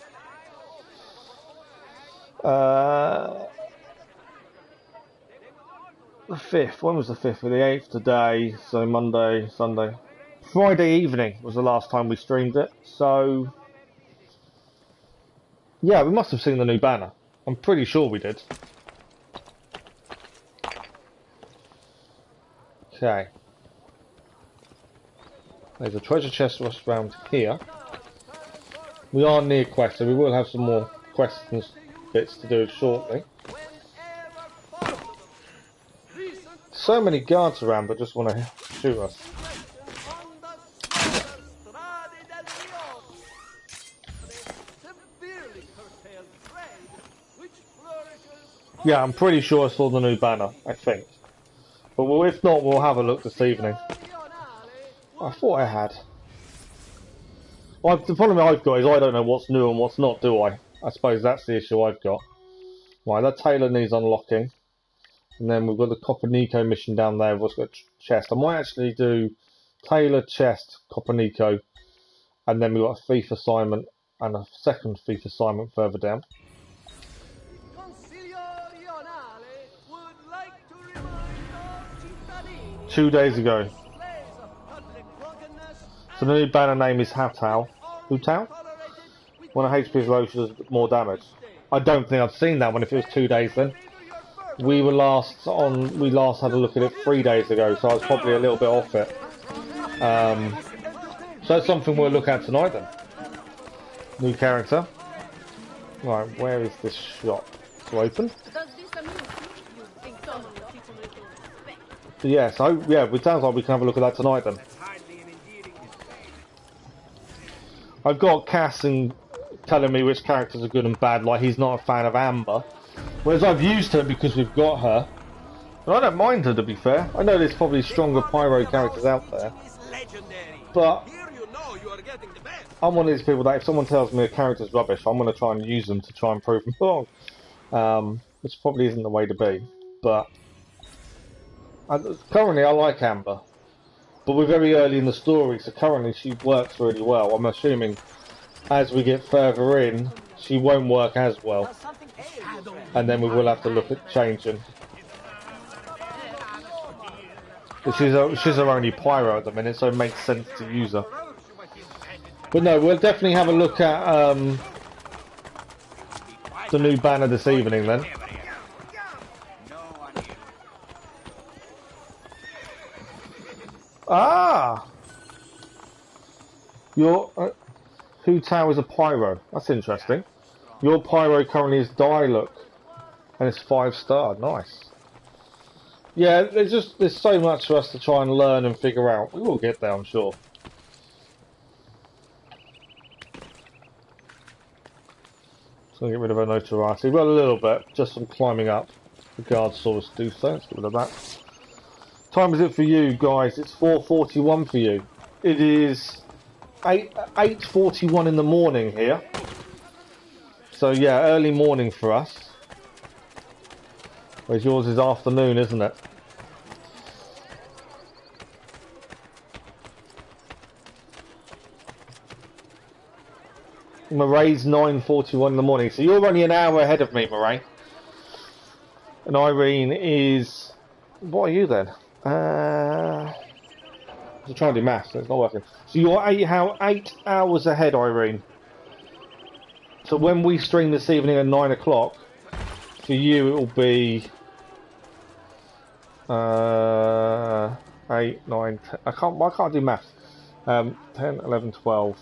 Speaker 1: the 5th. When was the 5th? The 8th today, so Monday, Sunday. Friday evening was the last time we streamed it, so yeah, we must have seen the new banner. I'm pretty sure we did. Okay. There's a treasure chest around here. We are near quest, so we will have some more quests and bits to do shortly. So many guards around that just want to shoot us. Yeah, I'm pretty sure I saw the new banner, I think. But if not, we'll have a look this evening. I thought I had. The problem I've got is I don't know what's new and what's not, do I? I suppose that's the issue I've got. Right, that tailor needs unlocking. And then we've got the Copper Nico mission down there. We've got chest. I might actually do tailor, chest, Copper Nico. And then we've got a thief assignment and a second thief assignment further down. 2 days ago. So the new banner name is Hutao. Hutao? When a HP is low, she does more damage. I don't think I've seen that one if it was 2 days then. We last had a look at it 3 days ago, so I was probably a little bit off it. So that's something we'll look at tonight then. New character. Right, where is this shop? To open? Yeah, so yeah, it sounds like we can have a look at that tonight then. I've got Cass telling me which characters are good and bad, like he's not a fan of Amber. Whereas I've used her because we've got her. And I don't mind her, to be fair. I know there's probably stronger pyro characters out there. But I'm one of these people that if someone tells me a character's rubbish, I'm going to try and use them to try and prove them wrong, which probably isn't the way to be. But currently, I like Amber, but we're very early in the story, so currently she works really well. I'm assuming as we get further in, she won't work as well, and then we will have to look at changing. She's our only pyro at the minute, so it makes sense to use her. But no, we'll definitely have a look at the new banner this evening then. Ah! Your Hu Tao is a pyro. That's interesting. Your pyro currently is Dialog, and it's 5-star. Nice. Yeah, there's so much for us to try and learn and figure out. We will get there, I'm sure. So get rid of our notoriety. Well, a little bit, just from climbing up. The guards saw us do so. Let's get rid of that. Time is it for you guys? It's 4:41 for you. It is 8:41 in the morning here. So yeah, early morning for us. Whereas yours is afternoon, isn't it? Murray's 9:41 in the morning, so you're only an hour ahead of me, Murray. And Irene is... What are you then? I'm trying to do maths, so it's not working. So you're 8 hours ahead, Irene. So when we stream this evening at 9 o'clock, for you it will be... 8, 9, 10... I can't do maths. 10, 11, 12...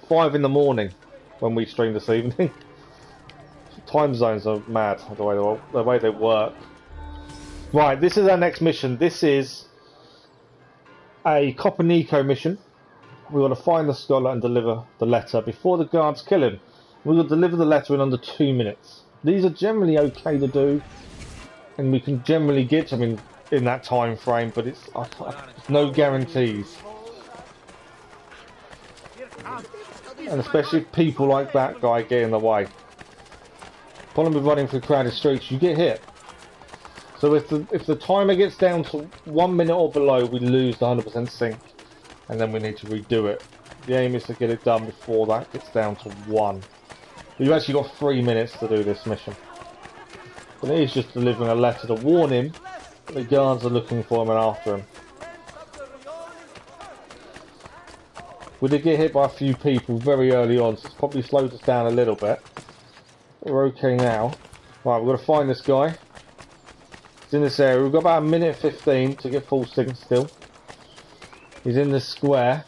Speaker 1: 5 in the morning when we stream this evening. Time zones are mad, the way they work. Right, this is our next mission. This is a Copernico mission. We want to find the scholar and deliver the letter before the guards kill him. We will deliver the letter in under 2 minutes. These are generally okay to do, and we can generally get them in that time frame, but it's no guarantees. And especially if people like that guy get in the way. Problem with running through crowded streets, you get hit. So if the timer gets down to 1 minute or below, we lose the 100% sync, and then we need to redo it. The aim is to get it done before that gets down to 1. But you've actually got 3 minutes to do this mission. But it is just delivering a letter to warn him that the guards are looking for him and after him. We did get hit by a few people very early on, so it's probably slowed us down a little bit. But we're okay now. Right, we've got to find this guy. He's in this area. We've got about 1:15 to get full sync still. He's in this square.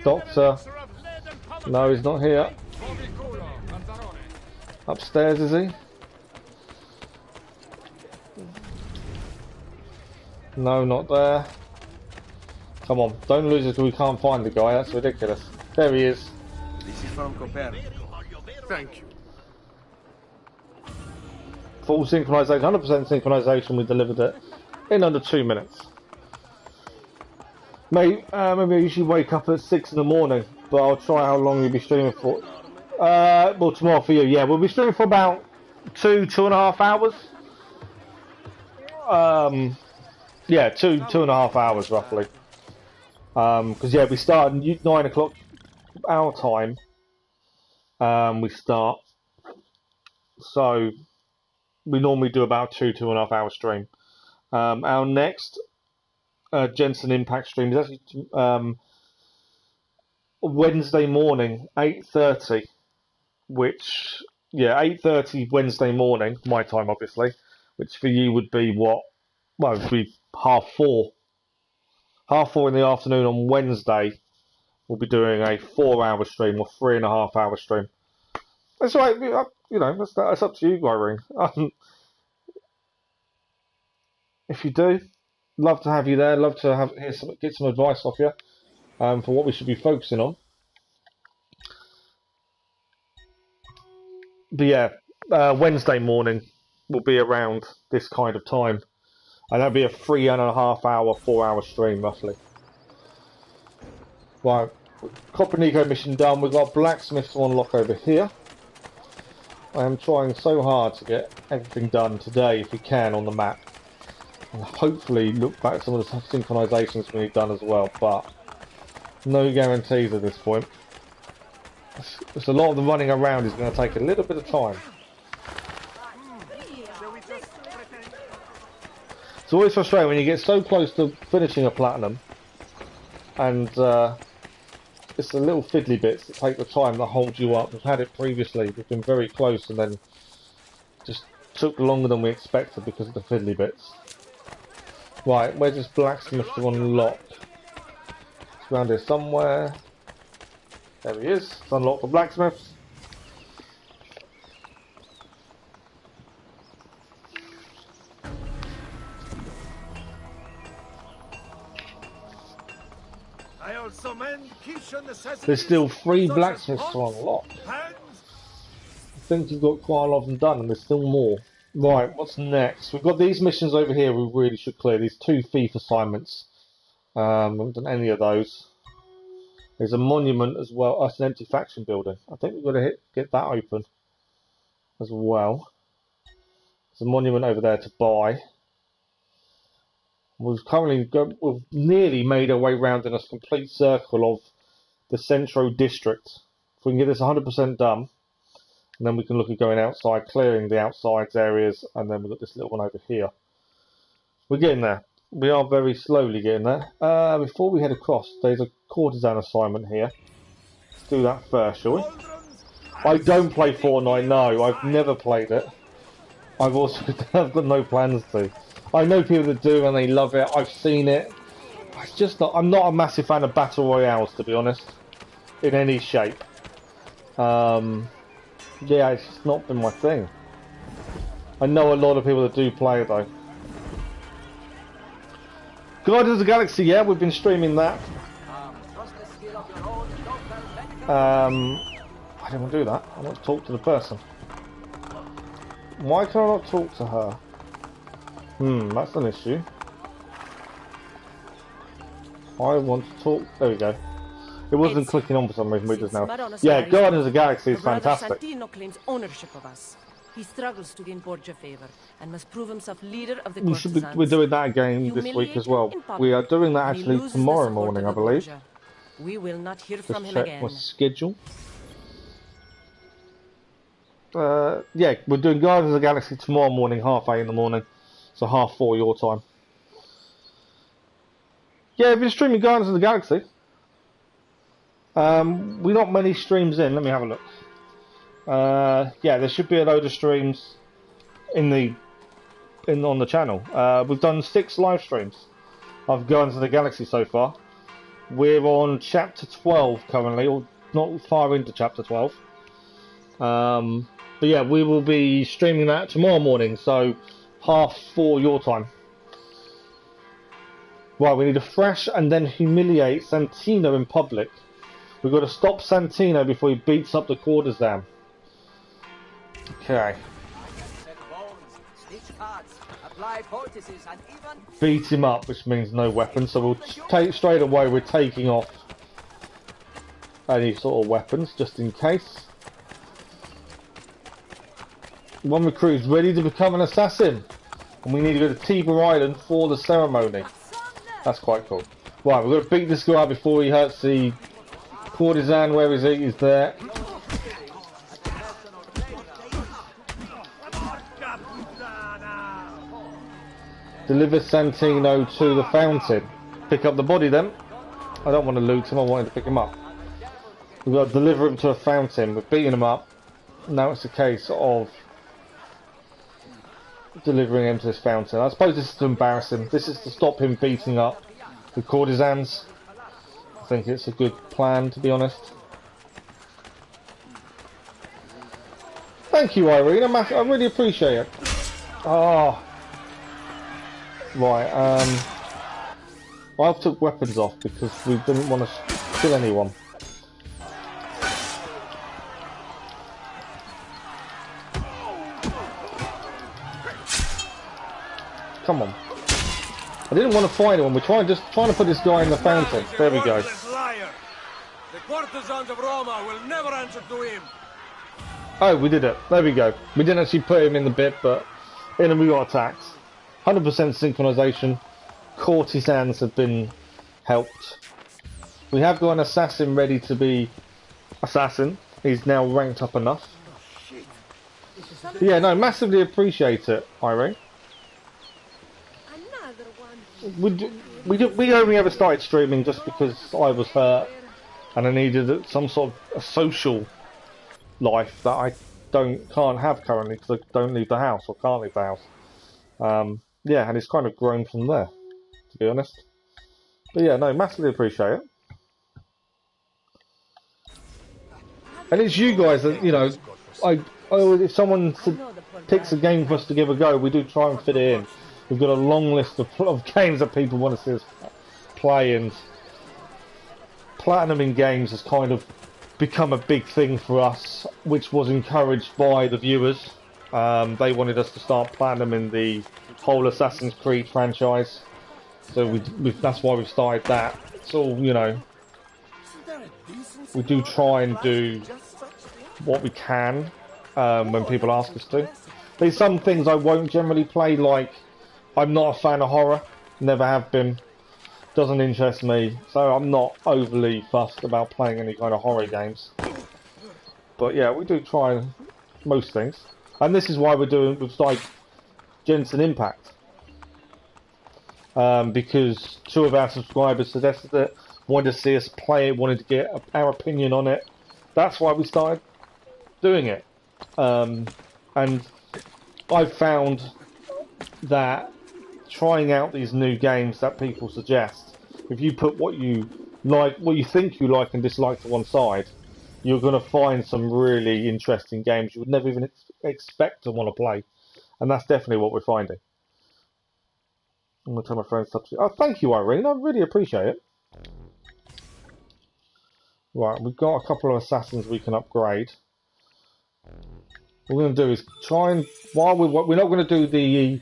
Speaker 1: Doctor. No, he's not here. Upstairs, is he? No, not there. Come on, don't lose us because we can't find the guy. That's ridiculous. There he is.
Speaker 7: This is from Copernic.
Speaker 5: Thank you.
Speaker 1: Full synchronization, 100% synchronization. We delivered it in under 2 minutes. Maybe I usually wake up at 6 in the morning, but I'll try how long you'll be streaming for. Well, tomorrow for you, yeah. We'll be streaming for about 2.5 hours. Yeah, two and a half hours roughly. Because yeah, we start at 9 o'clock our time. We start. So we normally do about 2.5 hour stream. Our next Jensen Impact stream is actually Wednesday morning, 8:30. Which, yeah, 8:30 Wednesday morning, my time obviously. Which for you would be what? Well, it would be 4:30. 4:30 in the afternoon on Wednesday. We'll be doing a 4-hour stream or 3.5 hour stream. That's right, you know, that's up to you, Irene. If you do, love to have you there. Love to get some advice off you for what we should be focusing on. But yeah, Wednesday morning will be around this kind of time. And that'll be a 3.5 hour, 4-hour stream roughly. Right, Copper Nico mission done. We've got blacksmith to unlock over here. I am trying so hard to get everything done today, if we can, on the map. And hopefully look back at some of the synchronizations we need done as well, but no guarantees at this point. It's a lot of the running around is going to take a little bit of time. It's always frustrating when you get so close to finishing a platinum and it's the little fiddly bits that take the time that hold you up. We've had it previously, we've been very close and then just took longer than we expected because of the fiddly bits. Right, where's this blacksmith to unlock? It's around here somewhere. There he is. Let's unlock the blacksmith. There's still 3 blacksmiths to unlock. I think we've got quite a lot of them done and there's still more. Right, what's next? We've got these missions over here we really should clear. These 2 thief assignments. We haven't done any of those. There's a monument as well. Oh, it's an empty faction building. I think we've got to get that open as well. There's a monument over there to buy. We've nearly made our way round in a complete circle of the Centro district. If we can get this 100% done, and then we can look at going outside, clearing the outsides areas, and then we've got this little one over here. We're getting there. We are very slowly getting there. Before we head across, there's a courtesan assignment here. Let's do that first, shall we? I don't play Fortnite, no. I've never played it. I've got no plans to. I know people that do and they love it. I've seen it. It's just not. I'm not a massive fan of battle royales, to be honest, in any shape. Yeah, it's just not been my thing. I know a lot of people that do play it though. Guardians of the Galaxy, yeah, we've been streaming that. I don't want to do that. I want to talk to the person. Why can I not talk to her? That's an issue. I want to talk. There we go. It wasn't clicking on for some reason. We just now. Yeah, Guardians of the Galaxy is fantastic.
Speaker 8: Claims ownership of us. He struggles to gain Borgia favor and must prove himself leader of the
Speaker 1: We're doing that again this week as well. We are doing that actually tomorrow morning, I believe.
Speaker 8: We will not hear from him
Speaker 1: check
Speaker 8: again.
Speaker 1: my schedule. Yeah, we're doing Guardians of the Galaxy tomorrow morning, 8:30 in the morning. So 4:30 your time. Yeah, we've been streaming Guardians of the Galaxy. We're not many streams in. Let me have a look. Yeah, there should be a load of streams on the channel. We've done 6 live streams of Guardians of the Galaxy so far. We're on chapter 12 currently, or not far into chapter 12. But yeah, we will be streaming that tomorrow morning, so 4:30 your time. Right, we need to thrash and then humiliate Santino in public. We've got to stop Santino before he beats up the courtesan. Okay. Beat him up, which means no weapons, so we'll take straight away. We're taking off any sort of weapons just in case. One recruit is ready to become an assassin, and we need to go to Tiber Island for the ceremony. That's quite cool. Right, we're going to beat this guy up before he hurts the courtesan. Where is he? He's there. Deliver Santino to the fountain. Pick up the body then. I don't want to loot him, I wanted to pick him up. We've got to deliver him to a fountain. We're beating him up. Now it's a case of delivering him to this fountain. I suppose this is to embarrass him. This is to stop him beating up the courtesans. I think it's a good plan, to be honest. Thank you, Irene. I really appreciate it. Oh. Right, I've took weapons off because we didn't want to kill anyone. Come on. I didn't want to fight anyone. We're just trying to put this guy in the fountain. There we go.
Speaker 7: The courtesans of Roma will never answer to him.
Speaker 1: Oh, we did it. There we go. We didn't actually put him in the bit, but in him we got attacked. 100% synchronization. Courtesans have been helped. We have got an assassin ready to be assassin. He's now ranked up enough. But yeah, no, massively appreciate it, Irene. We only ever started streaming just because I was hurt and I needed some sort of a social life that I can't have currently because I don't leave the house or can't leave the house. Yeah, and it's kind of grown from there, to be honest. But yeah, no, massively appreciate it. And it's you guys that, you know, if someone picks a game for us to give a go, we do try and fit it in. We've got a long list of games that people want to see us play, and platinum in games has kind of become a big thing for us, which was encouraged by the viewers. They wanted us to start platinum in the whole Assassin's Creed franchise, so that's why we've started that. It's all, you know, we do try and do what we can when people ask us to. There's some things I won't generally play, like I'm not a fan of horror, never have been, doesn't interest me, so I'm not overly fussed about playing any kind of horror games. But yeah, we do try most things, and this is why we've started Genshin Impact, because 2 of our subscribers suggested it, wanted to see us play it, wanted to get our opinion on it. That's why we started doing it, and I've found that trying out these new games that people suggest, if you put what you like, what you think you like and dislike to one side, you're going to find some really interesting games you would never even expect to want to play, and that's definitely what we're finding. I'm going to tell my friends to... Oh, thank you, Irene. I really appreciate it. Right, we've got a couple of assassins we can upgrade. What we're going to do is try and... While we're not going to do the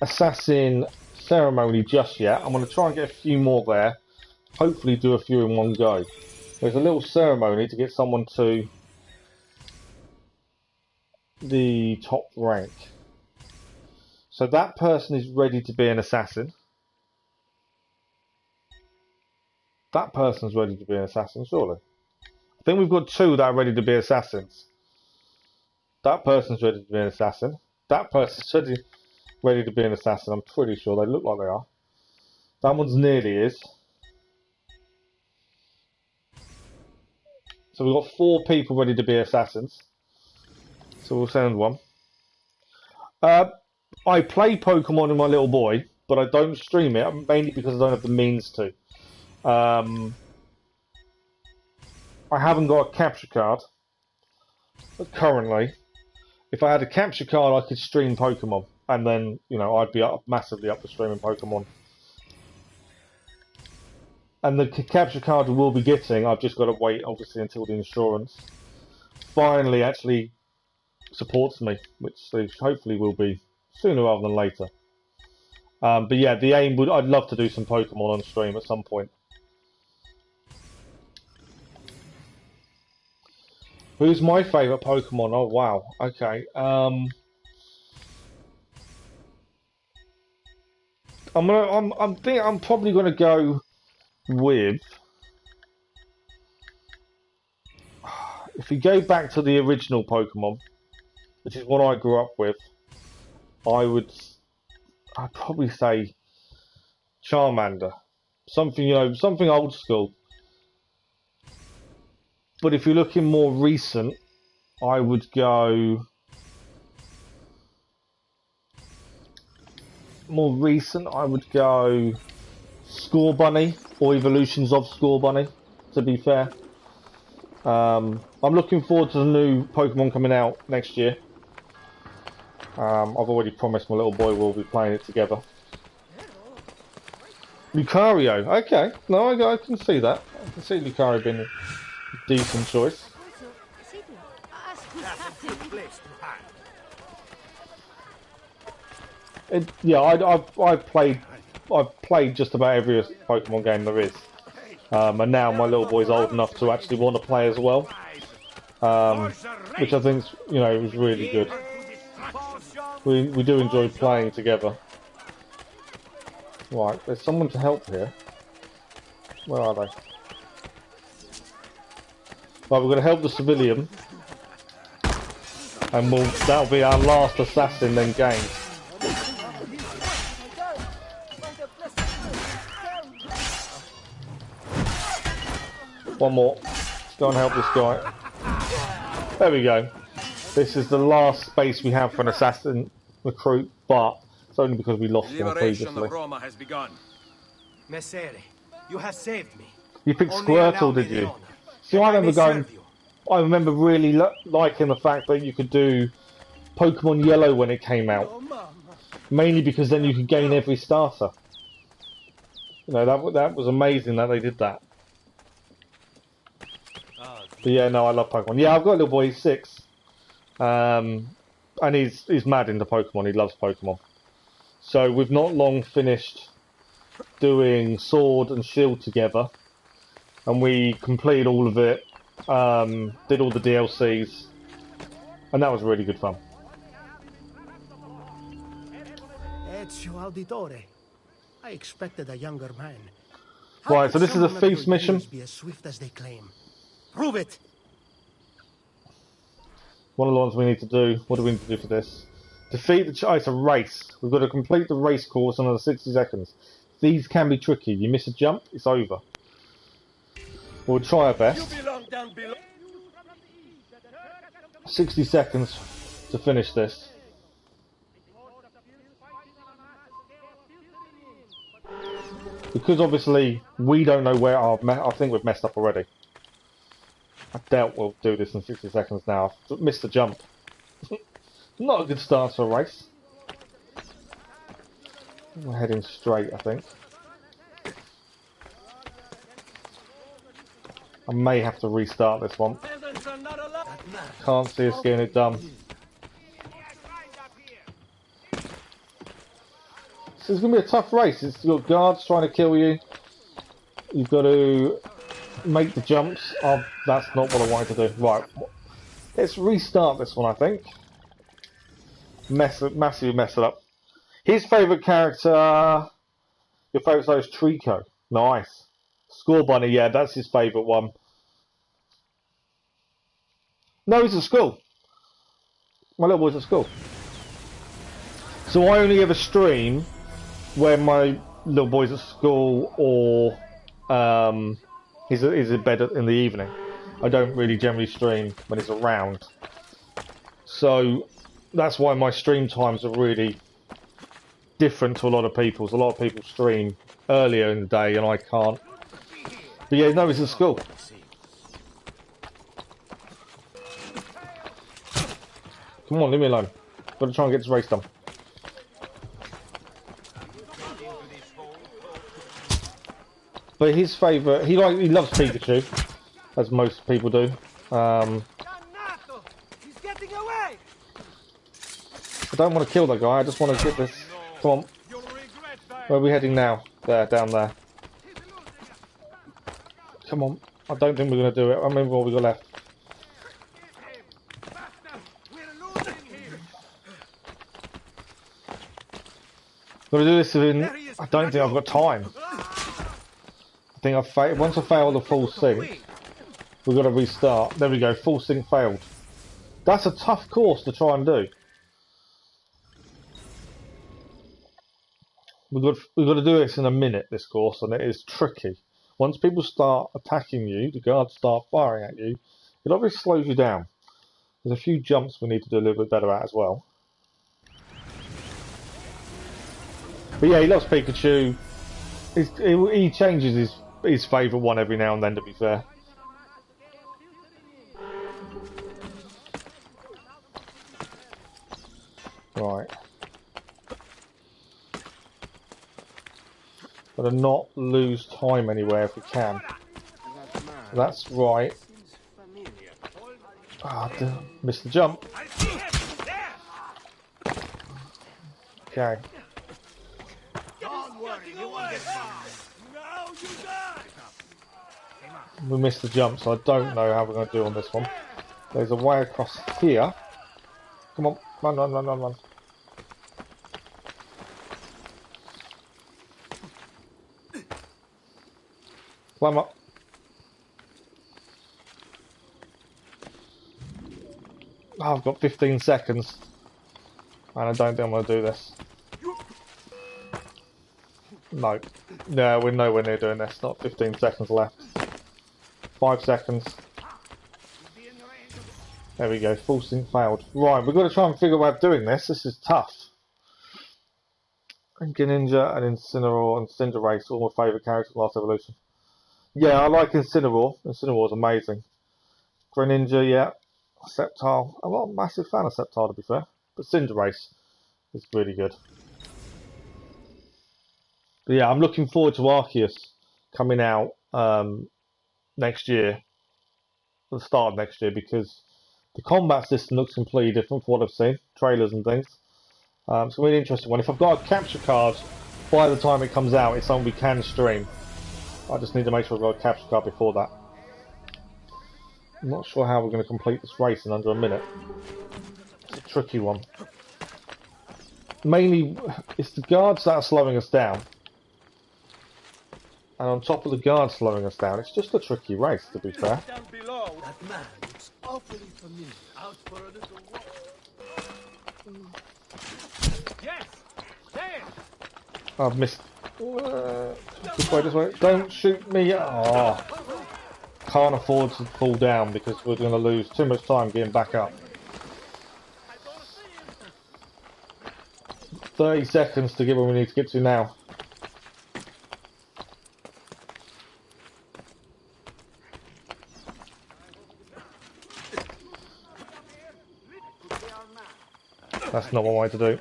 Speaker 1: assassin ceremony just yet, I'm going to try and get a few more there. Hopefully do a few in one go. There's a little ceremony to get someone to the top rank. So that person is ready to be an assassin. That person's ready to be an assassin, surely. I think we've got 2 that are ready to be assassins. That person's ready to be an assassin. That person's ready to be an assassin. I'm pretty sure they look like they are. That one's nearly is. So we've got 4 people ready to be assassins. So we'll send one. I play Pokemon with my little boy, but I don't stream it, mainly because I don't have the means to. I haven't got a capture card currently. If I had a capture card, I could stream Pokemon, and then, you know, I'd be massively up for streaming Pokemon. And the capture card we will be getting, I've just got to wait, obviously, until the insurance finally actually supports me, which hopefully will be sooner rather than later. But yeah, the aim would... I'd love to do some Pokemon on stream at some point. Who's my favourite Pokemon? Oh wow, okay. I'm probably gonna go with... If we go back to the original Pokemon, which is what I grew up with, I'd probably say Charmander. Something, you know, something old school. But if you're looking more recent, I would go... More recent, I would go Scorbunny, or Evolutions of Scorbunny, to be fair. I'm looking forward to the new Pokemon coming out next year. I've already promised my little boy we'll be playing it together. Lucario, okay. No, I can see that. I can see Lucario being a decent choice. Yeah, I've played just about every Pokemon game there is. And now my little boy's old enough to actually want to play as well, which I think, you know, is really good. We do enjoy playing together. Right, there's someone to help here. Where are they? Right, we're going to help the civilian, and that'll be our last assassin then gained. One more. Let's go and help this guy. There we go. This is the last space we have for an assassin recruit, but it's only because we lost one previously.
Speaker 6: Of Roma has begun.
Speaker 2: Messere, you have saved me.
Speaker 1: You picked Squirtle, did you? See, I remember really liking the fact that you could do Pokemon Yellow when it came out. Mainly because then you could gain every starter. You know, that was amazing that they did that. But yeah, no, I love Pokemon. Yeah, I've got a little boy, he's 6. And he's mad into Pokemon, he loves Pokemon. So we've not long finished doing Sword and Shield together. And we completed all of it, did all the DLCs. And that was really good fun.
Speaker 2: Ezio Auditore. I expected a younger man.
Speaker 1: Right, so this is a thief's mission.
Speaker 2: Be as swift as they claim. Prove it.
Speaker 1: One of the ones we need to do. What do we need to do for this? Defeat the... Oh, it's a race. We've got to complete the race course in under 60 seconds. These can be tricky. You miss a jump, it's over. We'll try our best. 60 seconds to finish this. Because obviously we don't know where I think we've messed up already. I doubt we'll do this in 60 seconds now. I've missed the jump. Not a good start to a race. We're heading straight, I think. I may have to restart this one. Can't see us getting it done. So it's going to be a tough race. You've got guards trying to kill you. You've got to make the jumps. Oh, that's not what I wanted to do. Right. Let's restart this one, I think. Massively mess it up. His favourite character... Your favourite star is Trico. Nice. Score Bunny, yeah, that's his favourite one. No, he's at school. My little boy's at school. So I only ever stream when my little boy's at school or he's in bed in the evening. I don't really generally stream when he's around. So that's why my stream times are really different to a lot of people's. A lot of people stream earlier in the day and I can't. But yeah, no, he's at school. Come on, leave me alone. Got to try and get this race done. But his favourite, he loves Pikachu, as most people do. I don't want to kill that guy. I just want to get this. Come on. Where are we heading now? There, down there. Come on. I don't think we're going to do it. I remember what we got left. Got to do this within... I don't think I've got time. I think I've failed. Once I fail the full sync, we've got to restart. There we go. Full sync failed. That's a tough course to try and do. We've got to do this in a minute, this course, and it is tricky. Once people start attacking you, the guards start firing at you, it obviously slows you down. There's a few jumps we need to do a little bit better at as well. But yeah, he loves Pikachu. He changes his favourite one every now and then, to be fair. Right. Got to not lose time anywhere if we can. That's right. Ah, oh, missed the jump. Okay. We missed the jump, so I don't know how we're going to do on this one. There's a way across here. Come on, run, run, run, run, run. Climb up. Oh, I've got 15 seconds. And I don't think I'm going to do this. No. No, we're nowhere near doing this. Not 15 seconds left. 5 seconds. There we go. Full sync failed. Right, we've got to try and figure out doing this. This is tough. And Greninja and Incineroar and Cinderace, all my favourite characters in Last Evolution. Yeah, I like Incineroar. Incineroar is amazing. Greninja, yeah. Sceptile. I'm not a massive fan of Sceptile, to be fair. But Cinderace is really good. But yeah, I'm looking forward to Arceus coming out next year. At the start of next year, because the combat system looks completely different from what I've seen. Trailers and things. It's going to be an interesting one. If I've got a capture card by the time it comes out, it's something we can stream. I just need to make sure I've got a capture card before that. I'm not sure how we're going to complete this race in under a minute. It's a tricky one. Mainly, it's the guards that are slowing us down. And on top of the guards slowing us down, it's just a tricky race, to be fair.
Speaker 2: Down below, that man looks awfully familiar. Out for a little walk.
Speaker 5: Yes! There!
Speaker 1: I've missed. This way, this way. Don't shoot me. Oh. Can't afford to fall down because we're going to lose too much time getting back up. 30 seconds to get where we need to get to now. That's not one way to do.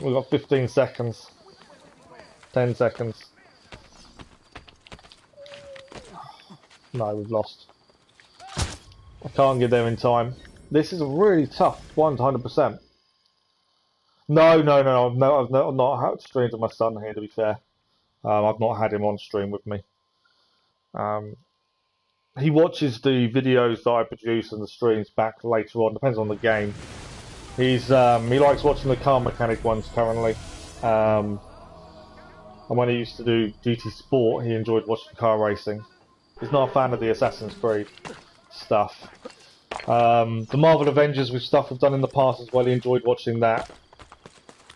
Speaker 1: We've got 15 seconds. 10 seconds. No, we've lost. I can't get there in time. This is a really tough 100%. No. I've not had streamed with my son here, to be fair. I've not had him on stream with me. He watches the videos that I produce and the streams back later on. Depends on the game. He likes watching the car mechanic ones currently. And when he used to do GT Sport, he enjoyed watching car racing. He's not a fan of the Assassin's Creed stuff. The Marvel Avengers with stuff we've done in the past as well, he enjoyed watching that.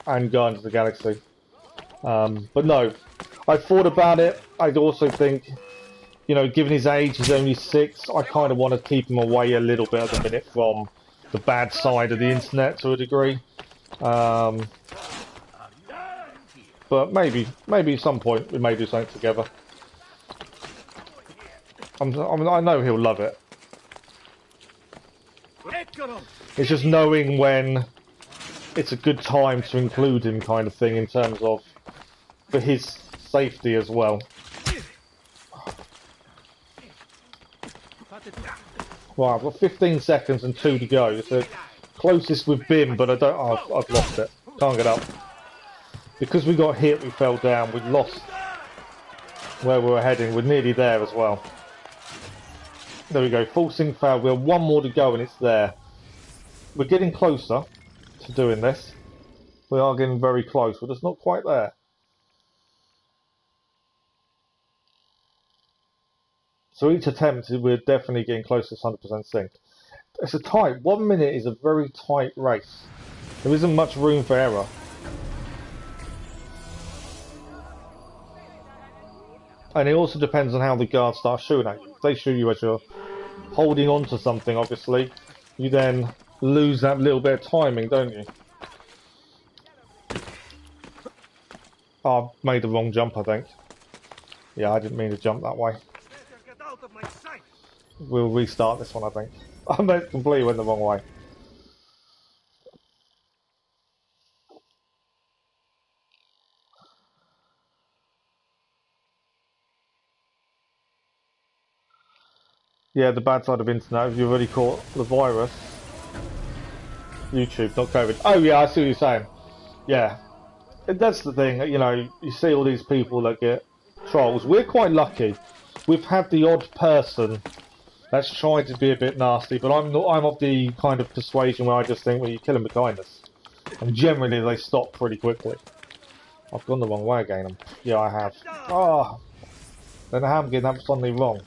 Speaker 1: And Guardians of the Galaxy. But no, I thought about it. I also think, you know, given his age, he's only 6, I kind of want to keep him away a little bit at the minute from the bad side of the internet to a degree. But maybe at some point we may do something together. I know he'll love it. It's just knowing when it's a good time to include him, kind of thing, in terms of for his safety as well. Right, I've got 15 seconds and 2 to go. It's the closest we've been, but I've lost it. Can't get up. Because we got hit, we fell down. We lost where we were heading. We're nearly there as well. There we go. Full sync failed. We have one more to go and it's there. We're getting closer to doing this. We are getting very close. We're just not quite there. So each attempt, we're definitely getting close to 100% synced. It's a tight. 1 minute is a very tight race. There isn't much room for error. And it also depends on how the guards start shooting at you. If they shoot you as you're holding on to something, obviously, you then lose that little bit of timing, don't you? Oh, I made the wrong jump, I think. Yeah, I didn't mean to jump that way. We'll restart this one, I think. I completely went the wrong way. Yeah, the bad side of internet, if you've already caught the virus. YouTube, not COVID. Oh yeah, I see what you're saying. Yeah. That's the thing, you know, you see all these people that get trolls. We're quite lucky. we've had the odd person that's tried to be a bit nasty, but I'm not. I'm of the kind of persuasion where I just think, well, you kill them with kindness, and generally they stop pretty quickly. I've gone the wrong way again. Yeah, I have. Oh, then how I'm getting that suddenly wrong.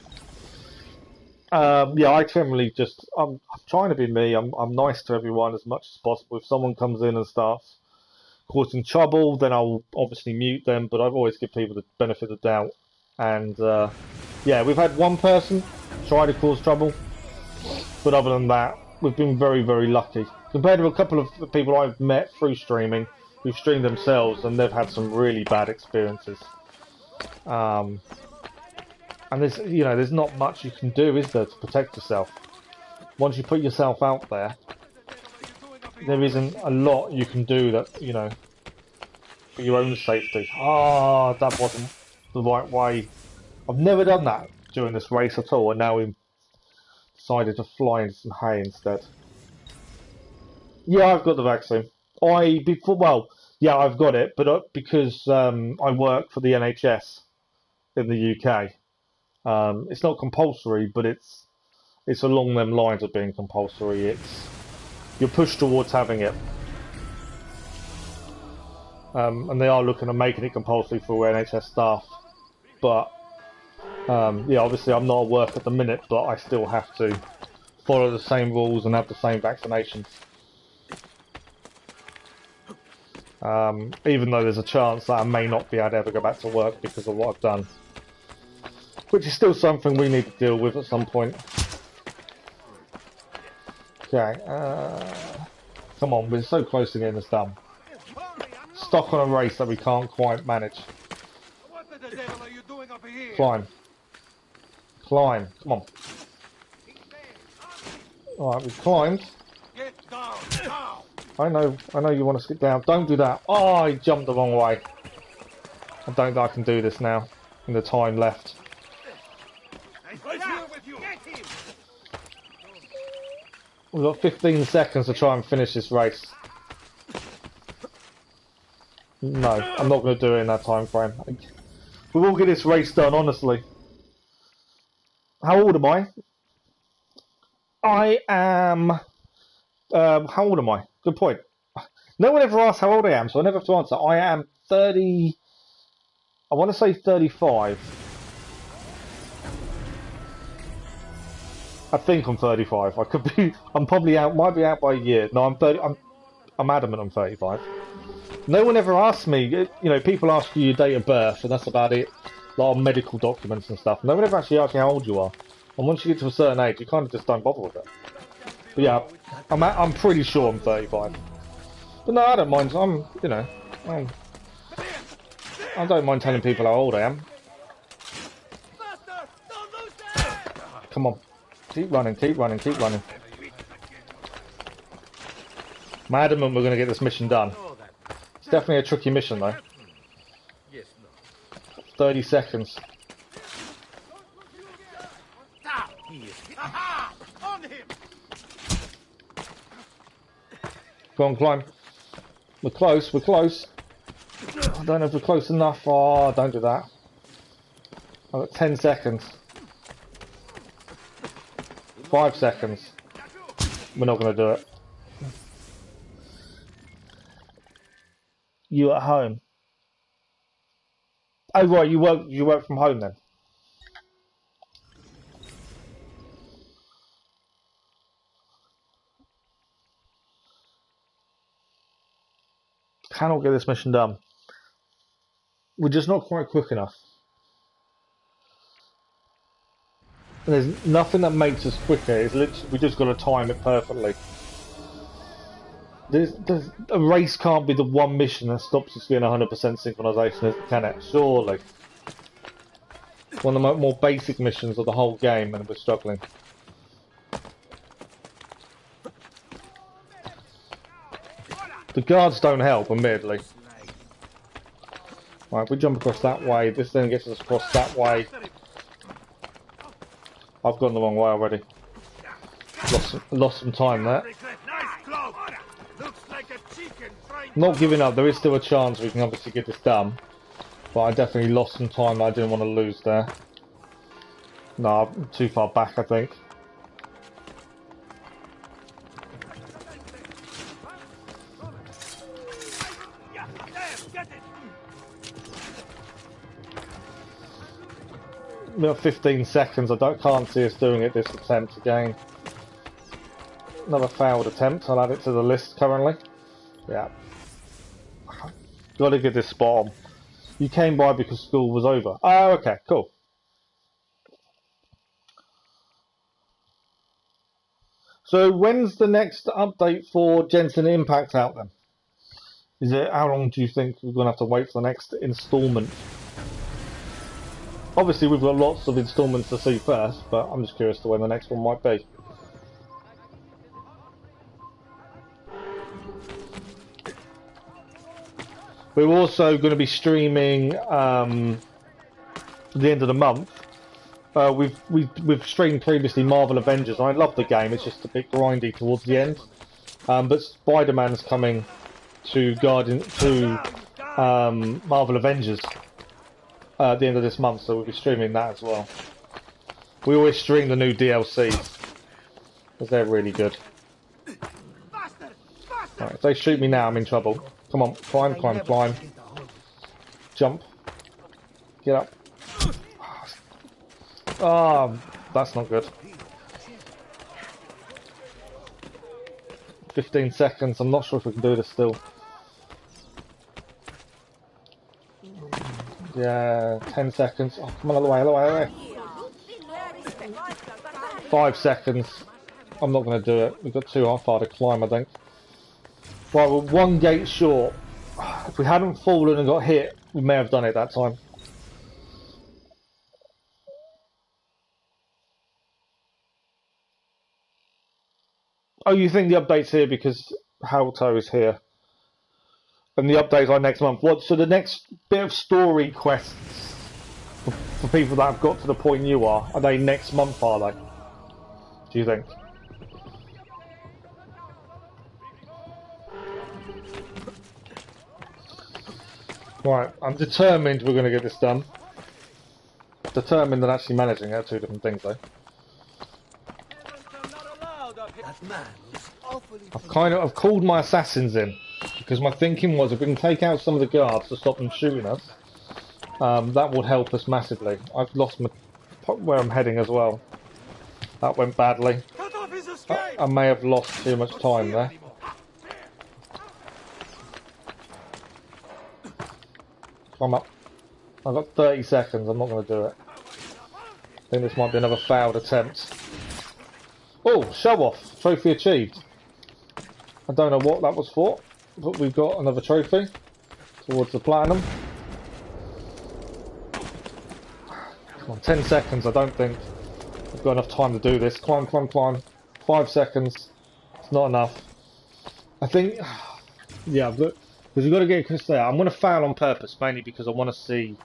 Speaker 1: Yeah, I generally just I'm trying to be me. I'm nice to everyone as much as possible. If someone comes in and starts causing trouble, then I'll obviously mute them. But I've always give people the benefit of the doubt. And yeah, we've had one person try to cause trouble, but other than that, we've been very, very lucky compared to a couple of people I've met through streaming who've streamed themselves, and they've had some really bad experiences. And there's, you know, there's not much you can do, is there, to protect yourself? Once you put yourself out there, there isn't a lot you can do that, you know, for your own safety. Ah, that wasn't the right way. I've never done that during this race at all, and now we've decided to fly into some hay instead. Yeah, I've got the vaccine. Well, yeah, I've got it, but because I work for the NHS in the UK. It's not compulsory, but it's along them lines of being compulsory. You're pushed towards having it, and they are looking at making it compulsory for NHS staff. But yeah, obviously I'm not at work at the minute, but I still have to follow the same rules and have the same vaccinations. Even though there's a chance that I may not be able to ever go back to work because of what I've done. Which is still something we need to deal with at some point. Okay, come on, we're so close to getting this done. Stuck on a race that we can't quite manage. Climb. Climb, come on. Alright, we've climbed. I know you want to skip down. Don't do that. Oh, I jumped the wrong way. I don't think I can do this now, in the time left. We've got 15 seconds to try and finish this race. No, I'm not going to do it in that time frame. We will get this race done, honestly. How old am I? I am... how old am I? Good point. No one ever asks how old I am, so I never have to answer. I am 30... I want to say 35. I think I'm 35. I could be. I'm probably out. Might be out by a year. No, I'm 30. I'm adamant I'm 35. No one ever asks me. You know, people ask you your date of birth, and that's about it. A lot of medical documents and stuff. No one ever actually asks you how old you are. And once you get to a certain age, you kind of just don't bother with it. But yeah, I'm pretty sure I'm 35. But no, I don't mind. You know, I don't mind telling people how old I am. Come on. Keep running, keep running, keep running. I'm adamant we're going to get this mission done. It's definitely a tricky mission though. 30 seconds. Go on, climb. We're close, we're close. I don't know if we're close enough. Oh, don't do that. I've got 10 seconds. 5 seconds. We're not going to do it. You at home? Oh right, you work from home then. Cannot get this mission done. We're just not quite quick enough. There's nothing that makes us quicker. It's literally, we just got to time it perfectly. A race can't be the one mission that stops us getting 100% synchronization, can it? Surely. One of the more basic missions of the whole game, and we're struggling. The guards don't help, admittedly. Right, if we jump across that way, this then gets us across that way. I've gone the wrong way already. Lost some time there. Not giving up, there is still a chance we can obviously get this done. But I definitely lost some time that I didn't want to lose there. No, I'm too far back, I think. We have 15 seconds. Can't see us doing it this attempt again. Another failed attempt. I'll add it to the list currently. Yeah. Got to get this spot on. You came by because school was over. Oh, okay, cool. So when's the next update for Genshin Impact out then? Is it, how long do you think we're going to have to wait for the next instalment? Obviously we've got lots of instalments to see first, but I'm just curious to when the next one might be. We're also going to be streaming at the end of the month. We've streamed previously Marvel Avengers. I love the game. It's just a bit grindy towards the end. But Spider-Man's coming to Marvel Avengers at the end of this month, so we'll be streaming that as well. We always stream the new DLCs because they're really good. Right, if they shoot me now, I'm in trouble. Come on, climb, climb, climb. Jump. Get up. Oh, that's not good. 15 seconds. I'm not sure if we can do this still. Yeah, 10 seconds. Oh, come on, other way, other way, other way. 5 seconds. I'm not going to do it. We've got too far to climb, I think. Right, we're one gate short. If we hadn't fallen and got hit, we may have done it that time. Oh, you think the update's here because Halto is here? And the updates are next month. What? So the next bit of story quests for people that have got to the point you are they next month, are they? Do you think? Right, I'm determined we're going to get this done. Determined and actually managing it are two different things, though. I've called my assassins in because my thinking was if we can take out some of the guards to stop them shooting us, that would help us massively. I've lost where I'm heading as well. That went badly. I may have lost too much time there. Climb up. I've got 30 seconds. I'm not going to do it. I think this might be another failed attempt. Oh, show off. Trophy achieved. I don't know what that was for, but we've got another trophy towards the platinum. Come on, 10 seconds. I don't think I've got enough time to do this. Climb, climb, climb. 5 seconds. It's not enough. I think, yeah, because we've got to get across there. I'm going to fail on purpose, mainly because I want to see.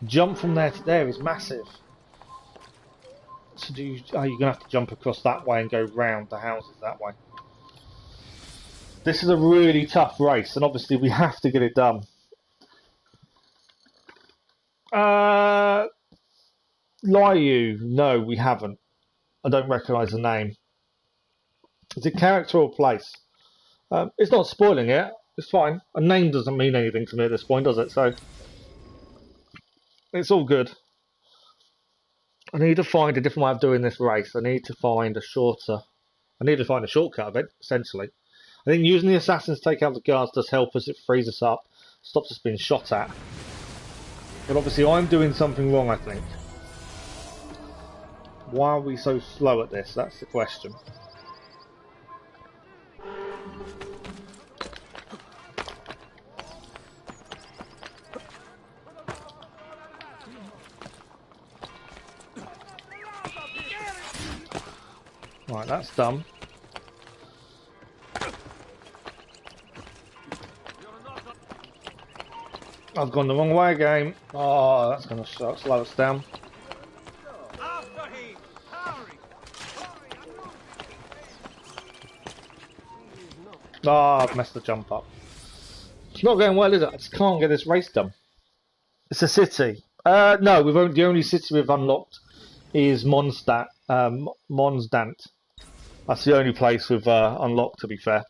Speaker 1: Jump from there to there is massive. So you're going to have to jump across that way and go round the houses that way. This is a really tough race, and obviously we have to get it done. Liu, no, we haven't. I don't recognise the name. It's a character or place. It's not spoiling it. It's fine. A name doesn't mean anything to me at this point, does it? So it's all good. I need to find a different way of doing this race. I need to find a shortcut of it, essentially. I think using the assassins to take out the guards does help us. It frees us up, stops us being shot at. But obviously I'm doing something wrong, I think. Why are we so slow at this? That's the question. Right, that's done. I've gone the wrong way again. Oh, that's going to slow us down. Oh, I've messed the jump up. It's not going well, is it? I just can't get this race done. It's a city. No, the only city we've unlocked is Mondstadt. Monstant. That's the only place we've unlocked, to be fair.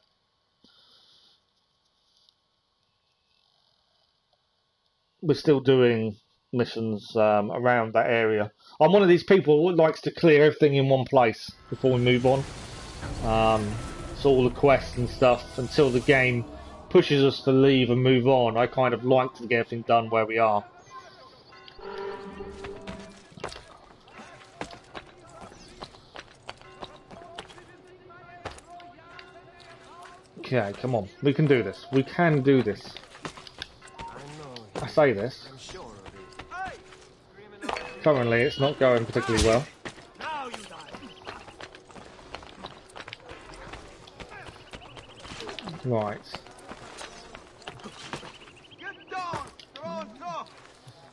Speaker 1: We're still doing missions around that area. I'm one of these people who likes to clear everything in one place before we move on. So all the quests and stuff, until the game pushes us to leave and move on, I kind of like to get everything done where we are. Okay, come on. We can do this. We can do this. I say this. Currently, it's not going particularly well. Right.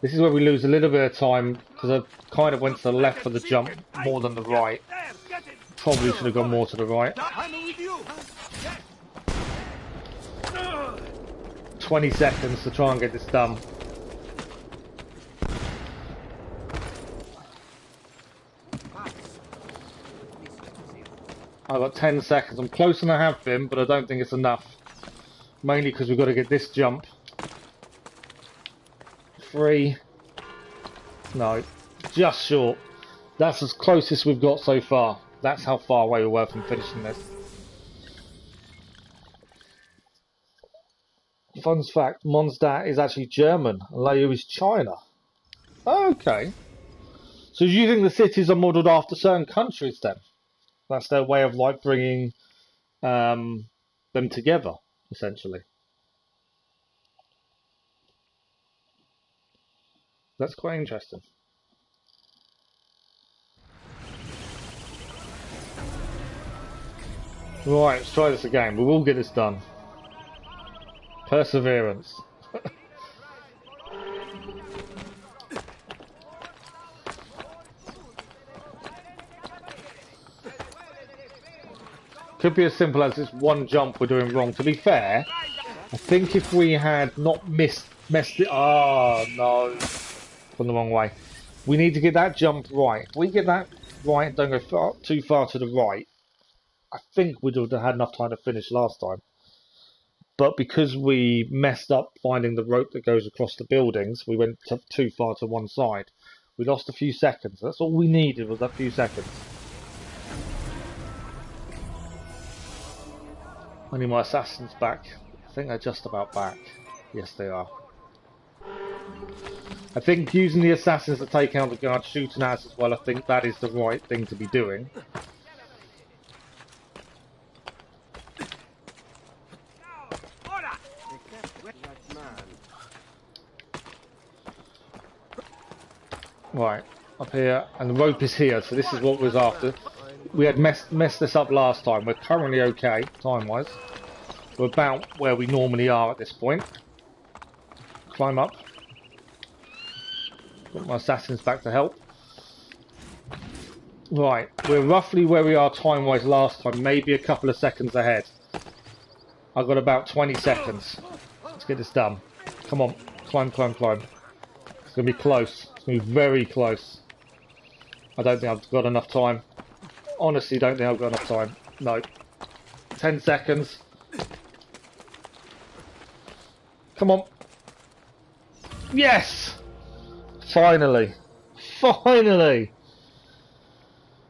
Speaker 1: This is where we lose a little bit of time, because I kind of went to the left for the jump more than the right. Probably should have gone more to the right. 20 seconds to try and get this done. I've got 10 seconds. I'm closer than I have been, but I don't think it's enough. Mainly because we've got to get this jump. 3. No, just short. That's as close as we've got so far. That's how far away we were from finishing this. Fun fact, Mondstadt is actually German, and Leo is China. Okay. So do you think the cities are modelled after certain countries then? That's their way of like bringing them together, essentially. That's quite interesting. Right, let's try this again. We will get this done. Perseverance. Could be as simple as this one jump we're doing wrong. To be fair, I think if we had not messed it... Oh, no. Gone the wrong way. We need to get that jump right. If we get that right, don't go too far to the right, I think we'd have had enough time to finish last time. But because we messed up finding the rope that goes across the buildings, we went too far to one side. We lost a few seconds. That's all we needed, was that few seconds. I need my assassins back. I think they're just about back. Yes, they are. I think using the assassins to take out the guards shooting at us as well, I think that is the right thing to be doing. Right, up here, and the rope is here, so this is what was after. We had messed this up last time. We're currently okay, time-wise. We're about where we normally are at this point. Climb up. Got my assassins back to help. Right, we're roughly where we are time-wise last time, maybe a couple of seconds ahead. I've got about 20 seconds. Let's get this done. Come on, climb, climb, climb. It's going to be close. It's going to be very close. I don't think I've got enough time. Honestly, don't think I've got enough time. No. 10 seconds. Come on. Yes! Finally. Finally!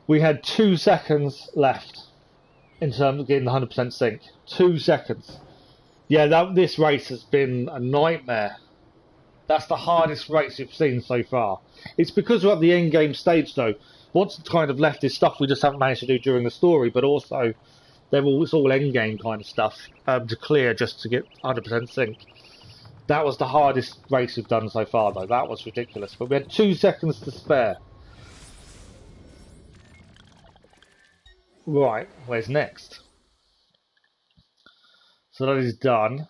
Speaker 1: We had 2 seconds left in terms of getting the 100% sync. 2 seconds. Yeah, this race has been a nightmare. That's the hardest race we've seen so far. It's because we're at the end game stage though. What's kind of left is stuff we just haven't managed to do during the story, but also it's all end game kind of stuff to clear just to get 100% sync. That was the hardest race we've done so far though. That was ridiculous. But we had 2 seconds to spare. Right, where's next? So that is done.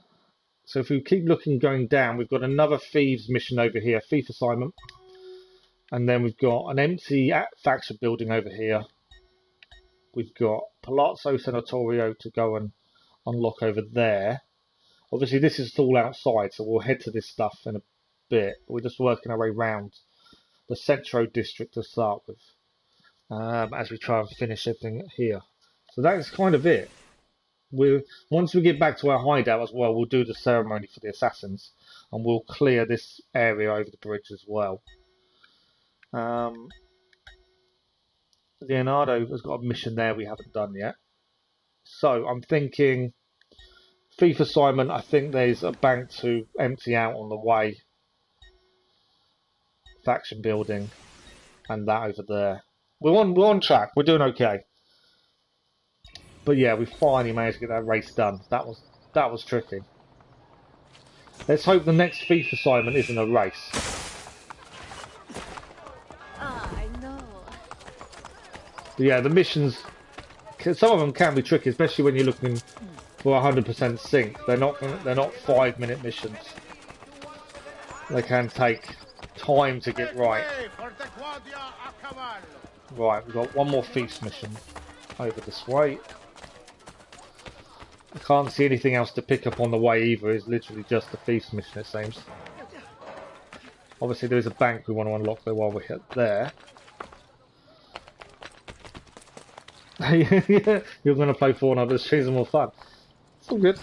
Speaker 1: So if we keep looking going down, we've got another thieves mission over here, thief assignment. And then we've got an empty faction building over here. We've got Palazzo Senatorio to go and unlock over there. Obviously this is all outside, so we'll head to this stuff in a bit. We're just working our way around the Centro district to start with. as we try and finish everything here. So that is kind of it. Once we get back to our hideout as well, we'll do the ceremony for the assassins, and we'll clear this area over the bridge as well. Leonardo has got a mission there we haven't done yet. So I'm thinking Thief assignment. I think there's a bank to empty out on the way. Faction building, and that over there. We're on track. We're doing okay. But yeah, we finally managed to get that race done. That was tricky. Let's hope the next Thief assignment isn't a race.
Speaker 8: I know.
Speaker 1: Yeah, the missions, some of them can be tricky, especially when you're looking for 100% sync. They're not 5-minute missions. They can take time to get right. Right, we've got one more feast mission over this way. I can't see anything else to pick up on the way either. It's literally just the feast mission, it seems. Obviously there is a bank we want to unlock there while we're there. You're going to play Fortnite, but it's more fun. It's all good.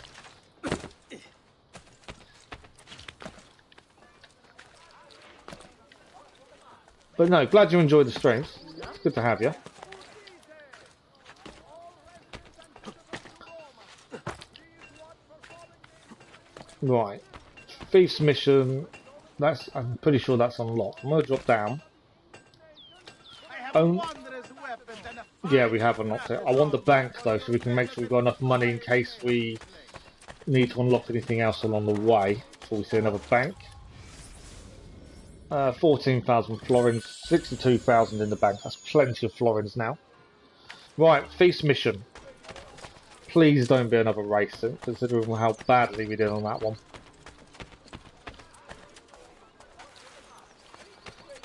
Speaker 1: But no, glad you enjoyed the streams. It's good to have you. Right, Thief's mission. I'm pretty sure that's unlocked. I'm gonna drop down. Yeah, we have unlocked it. I want the bank though, so we can make sure we've got enough money in case we need to unlock anything else along the way before we see another bank. 14,000 florins, 62,000 in the bank. That's plenty of florins now. Right, feast mission. Please don't be another race, considering how badly we did on that one.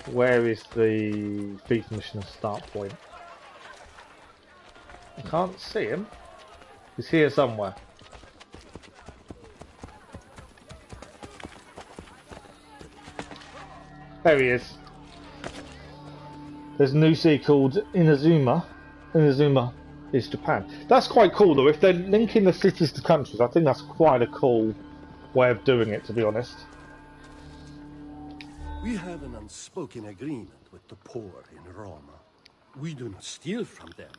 Speaker 1: Where is the feast mission start point? I can't see him. He's here somewhere. There he is. There's a new city called Inazuma. Inazuma is Japan. That's quite cool though. If they're linking the cities to countries, I think that's quite a cool way of doing it, to be honest.
Speaker 9: We have an unspoken agreement with the poor in Roma. We do not steal from them,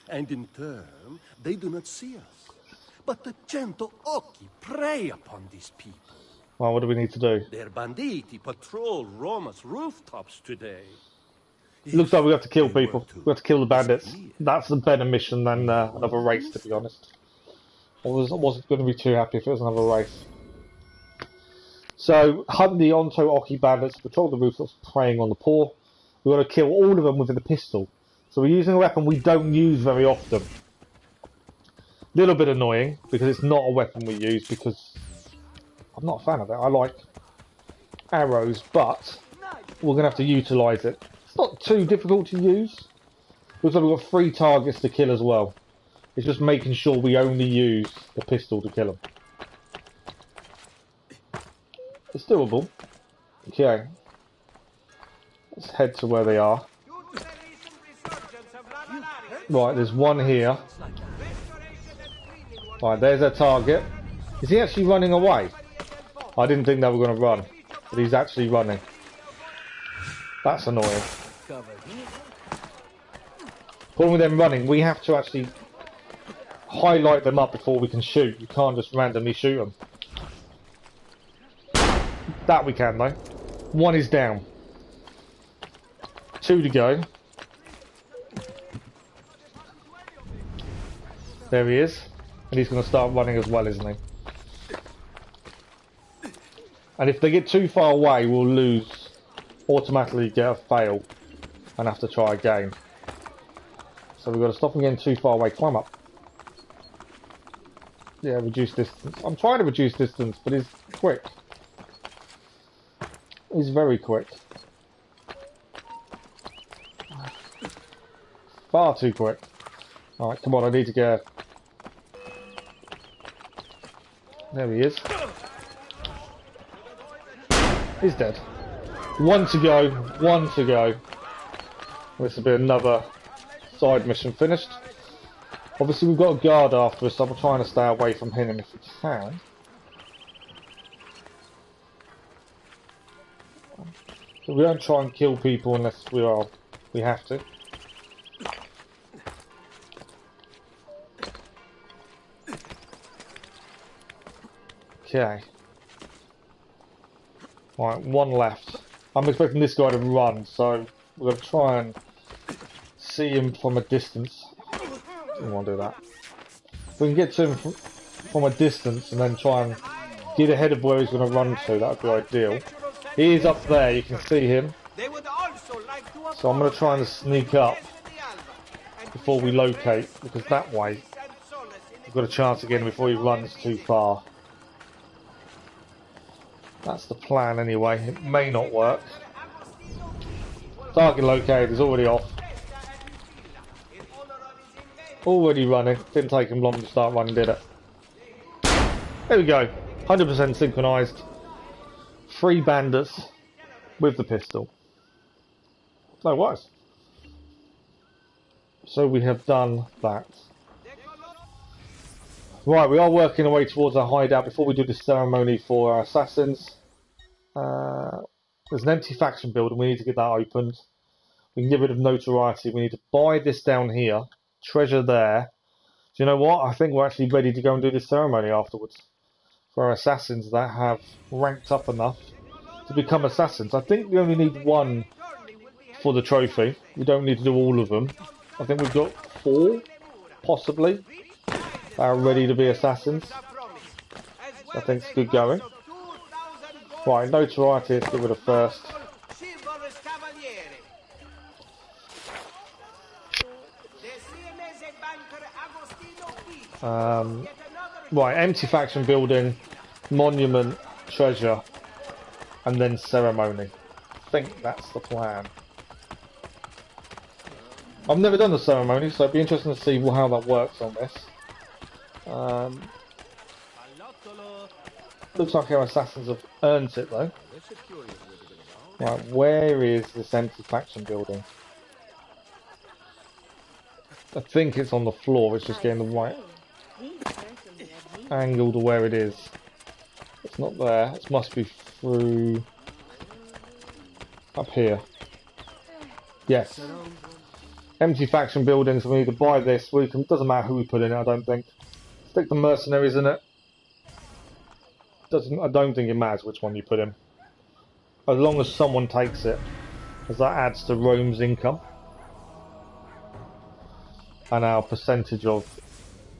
Speaker 9: and in turn, they do not see us. But the gentle occhi prey upon these people.
Speaker 1: Well, what do we need to do?
Speaker 9: Their banditti patrol Roma's rooftops today.
Speaker 1: It looks like we have to kill people. We have to kill the bandits. That's a better mission than another race, to be honest. I wasn't going to be too happy if it was another race. So, hunt the Onto Oki bandits, patrol the rooftops, preying on the poor. We've got to kill all of them with a pistol. So we're using a weapon we don't use very often. Little bit annoying, because it's not a weapon we use, because I'm not a fan of it. I like arrows, but we're going to have to utilise it. It's not too difficult to use. We've got 3 targets to kill as well. It's just making sure we only use the pistol to kill them. It's doable. Okay. Let's head to where they are. Right, there's one here. Right, there's their target. Is he actually running away? I didn't think they were going to run, but he's actually running. That's annoying. Problem with them running, we have to actually highlight them up before we can shoot. You can't just randomly shoot them. That we can though. 1 is down. 2 to go. There he is. And he's going to start running as well, isn't he? And if they get too far away, we'll lose. Automatically get a fail. And have to try again. So we've got to stop them getting too far away. Climb up. Yeah, reduce distance. I'm trying to reduce distance, but he's quick. He's very quick. Far too quick. Alright, come on, I need to get... There he is. He's dead. 1 to go. 1 to go. This will be another side mission finished. Obviously we've got a guard after us, so I'm trying to stay away from him if we can. So we don't try and kill people unless we have to. Okay. Right, one left. I'm expecting this guy to run, so we're going to try and see him from a distance. Didn't want to do that. If we can get to him from a distance and then try and get ahead of where he's going to run to, that would be ideal. He is up there, you can see him. So I'm going to try and sneak up before we locate, because that way we've got a chance again before he runs too far. That's the plan anyway. It may not work. Target located is already off. Already running. Didn't take him long to start running, did it? There we go. 100% synchronised. 3 bandits with the pistol. No worries. So we have done that. Right, we are working our way towards our hideout before we do the ceremony for our assassins. There's an empty faction building, we need to get that opened. We can get rid of notoriety, we need to buy this down here, treasure there. Do you know what? I think we're actually ready to go and do this ceremony afterwards. For our assassins that have ranked up enough to become assassins. I think we only need 1 for the trophy. We don't need to do all of them. I think we've got 4, possibly, that are ready to be assassins. I think it's good going. Right, notoriety, let's get rid of first. Right, empty faction building, monument, treasure, and then ceremony. I think that's the plan. I've never done the ceremony, so it'd be interesting to see how that works on this. Looks like our assassins have earned it though. Right, where is this empty faction building? I think it's on the floor, it's just getting the right angle to where it is. It's not there, it must be through up here. Yes. Empty faction buildings, so we need to buy this. Doesn't matter who we put in it, I don't think. Stick the mercenaries in it. I don't think it matters which one you put in. As long as someone takes it, as that adds to Rome's income. And our percentage of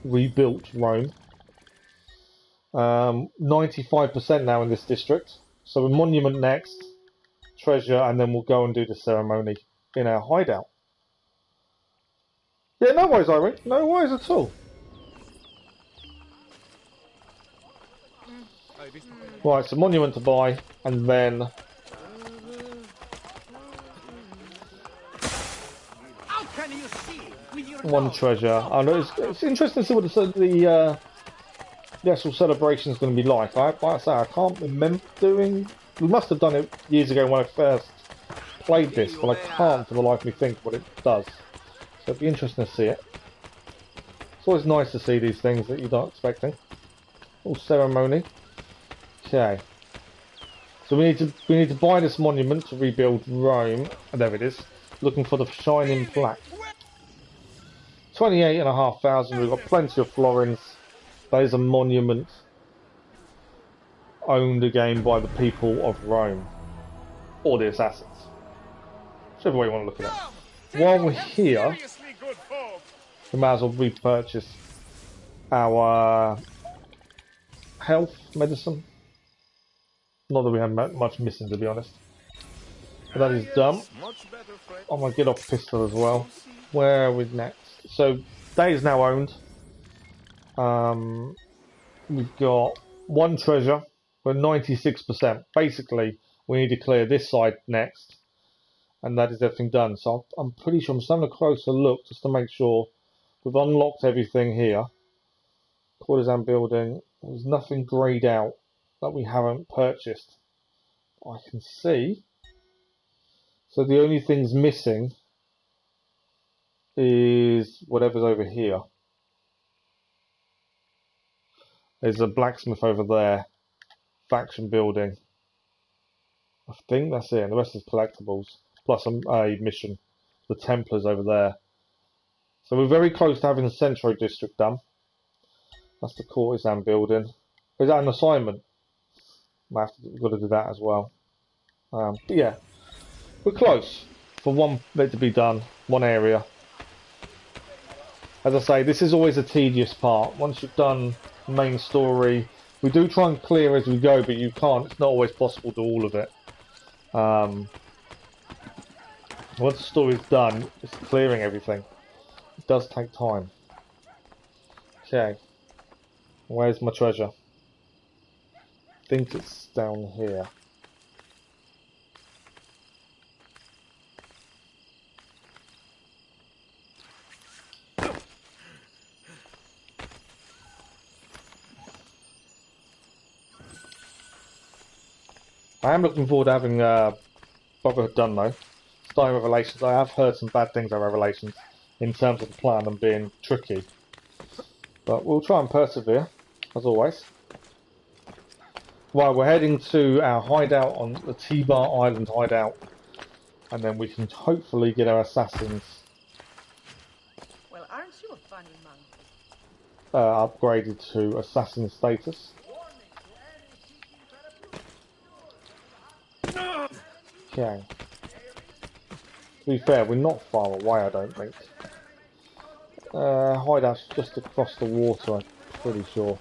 Speaker 1: rebuilt Rome. 95% now in this district. So a monument next, treasure, and then we'll go and do the ceremony in our hideout. Yeah, no worries, Irene. No worries at all. Right, so monument to buy, and then one treasure. I know it's interesting to see what the actual celebration is going to be like. Like I say, I can't remember doing. We must have done it years ago when I first played this, but I can't for the life of me think what it does. So it'd be interesting to see it. It's always nice to see these things that you're not expecting. Little ceremony. Okay. So we need to buy this monument to rebuild Rome. And there it is. Looking for the shining plaque. 28,500. We've got plenty of florins. That is a monument owned again by the people of Rome. Or the assassins. Whichever way you want to look at it. While we're here, we might as well repurchase our health medicine. Not that we have much missing, to be honest. But that is done. I'm going to get off pistol as well. Where are we next? So, that is now owned. We've got 1 treasure. We're 96%. Basically, we need to clear this side next. And that is everything done. So, I'm pretty sure I'm just having a closer look just to make sure we've unlocked everything here. Courtesan building. There's nothing greyed out that we haven't purchased. I can see. So the only things missing is whatever's over here. There's a blacksmith over there. Faction building. I think that's it. And the rest is collectibles. Plus a mission. The Templars over there. So we're very close to having the Centro District done. That's the courtesan building. Is that an assignment? We've got to do that as well. But yeah, we're close for one bit to be done, one area. As I say, this is always a tedious part. Once you've done main story, we do try and clear as we go, but you can't. It's not always possible to do all of it. Once the story's done, it's clearing everything. It does take time. Okay. Where's my treasure? I think it's down here. I am looking forward to having Brotherhood done though. Starting Revelations, I have heard some bad things about Revelations in terms of the plan and being tricky. But we'll try and persevere, as always. Right, we're heading to our hideout on the T-Bar Island hideout. And then we can hopefully get our assassins
Speaker 8: Well, aren't you a funny monkey?
Speaker 1: upgraded to assassin status. Okay. To be fair, we're not far away, I don't think. Hideout's just across the water, I'm pretty sure.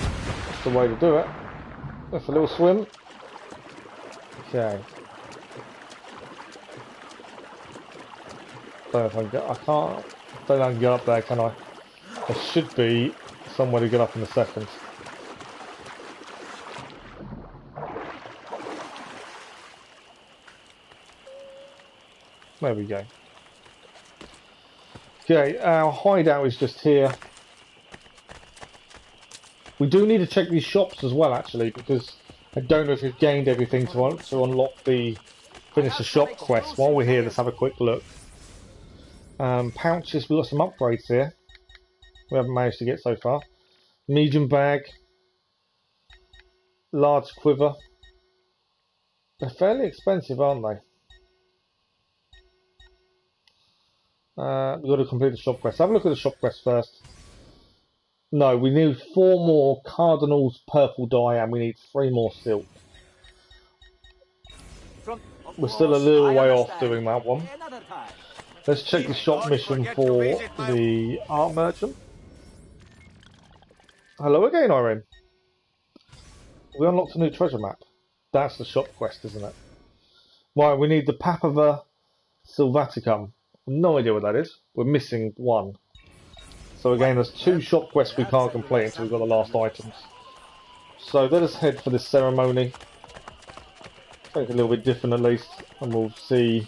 Speaker 1: That's the way to do it. With a little swim. Okay. Don't know if I can get. I can't. Don't know if I can get up there, can I? There should be somewhere to get up in a second. There we go. Okay, our hideout is just here. We do need to check these shops as well, actually, because I don't know if we've gained everything to unlock the finish the shop quest. While we're here, let's have a quick look. Pouches, we've got some upgrades here. We haven't managed to get so far. Medium bag. Large quiver. They're fairly expensive, aren't they? We've got to complete the shop quest. Have a look at the shop quest first. No, we need 4 more Cardinal's purple dye and we need 3 more silk. We're still a little way off doing that one. Let's check the shop mission for the art merchant. Hello again, Irene. We unlocked a new treasure map. That's the shop quest, isn't it? Right, we need the Papava Silvaticum. No idea what that is. We're missing 1. So again, there's 2 shop quests we can't complete until we've got the last items. So let us head for this ceremony. Make it a little bit different at least, and we'll see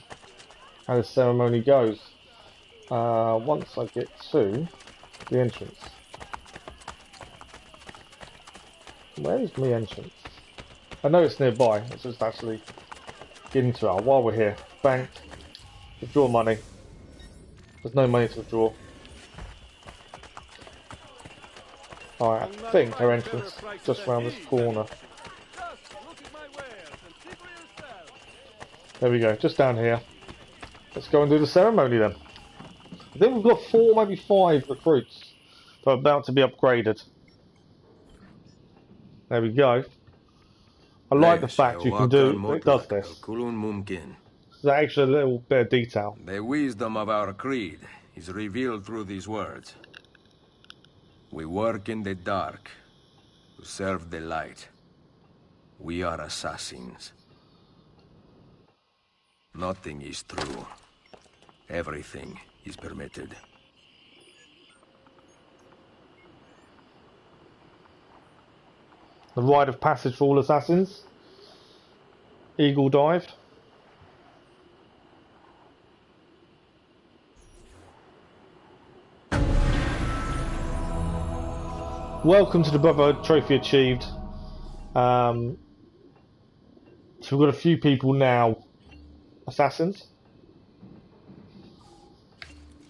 Speaker 1: how the ceremony goes. Once I get to the entrance. Where is my entrance? I know it's nearby. Let's just actually get into it. While we're here, bank, withdraw money. There's no money to withdraw. Alright, I think our entrance is just around this corner. There we go, just down here. Let's go and do the ceremony then. I think we've got 4, maybe 5 recruits that are about to be upgraded. There we go. I like the fact you can do, it does this. There's an extra little bit of detail.
Speaker 7: The wisdom of our creed is revealed through these words. We work in the dark to serve the light. We are assassins. Nothing is true. Everything is permitted.
Speaker 1: The rite of passage for all assassins. Eagle dive. Welcome to the Brotherhood, trophy achieved. So we've got a few people now, assassins.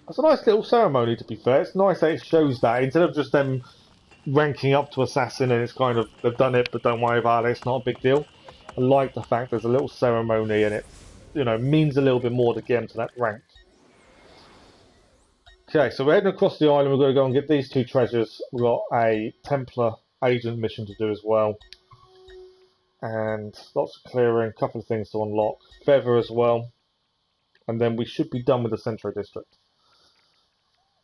Speaker 1: That's a nice little ceremony, to be fair. It's nice that it shows that, instead of just them ranking up to assassin and it's kind of, they've done it, but don't worry about it, it's not a big deal. I like the fact there's a little ceremony and it, you know, means a little bit more to get them to that rank. Okay, so we're heading across the island. We're going to go and get these two treasures. We've got a Templar agent mission to do as well. And lots of clearing, a couple of things to unlock. Feather as well. And then we should be done with the Centro District.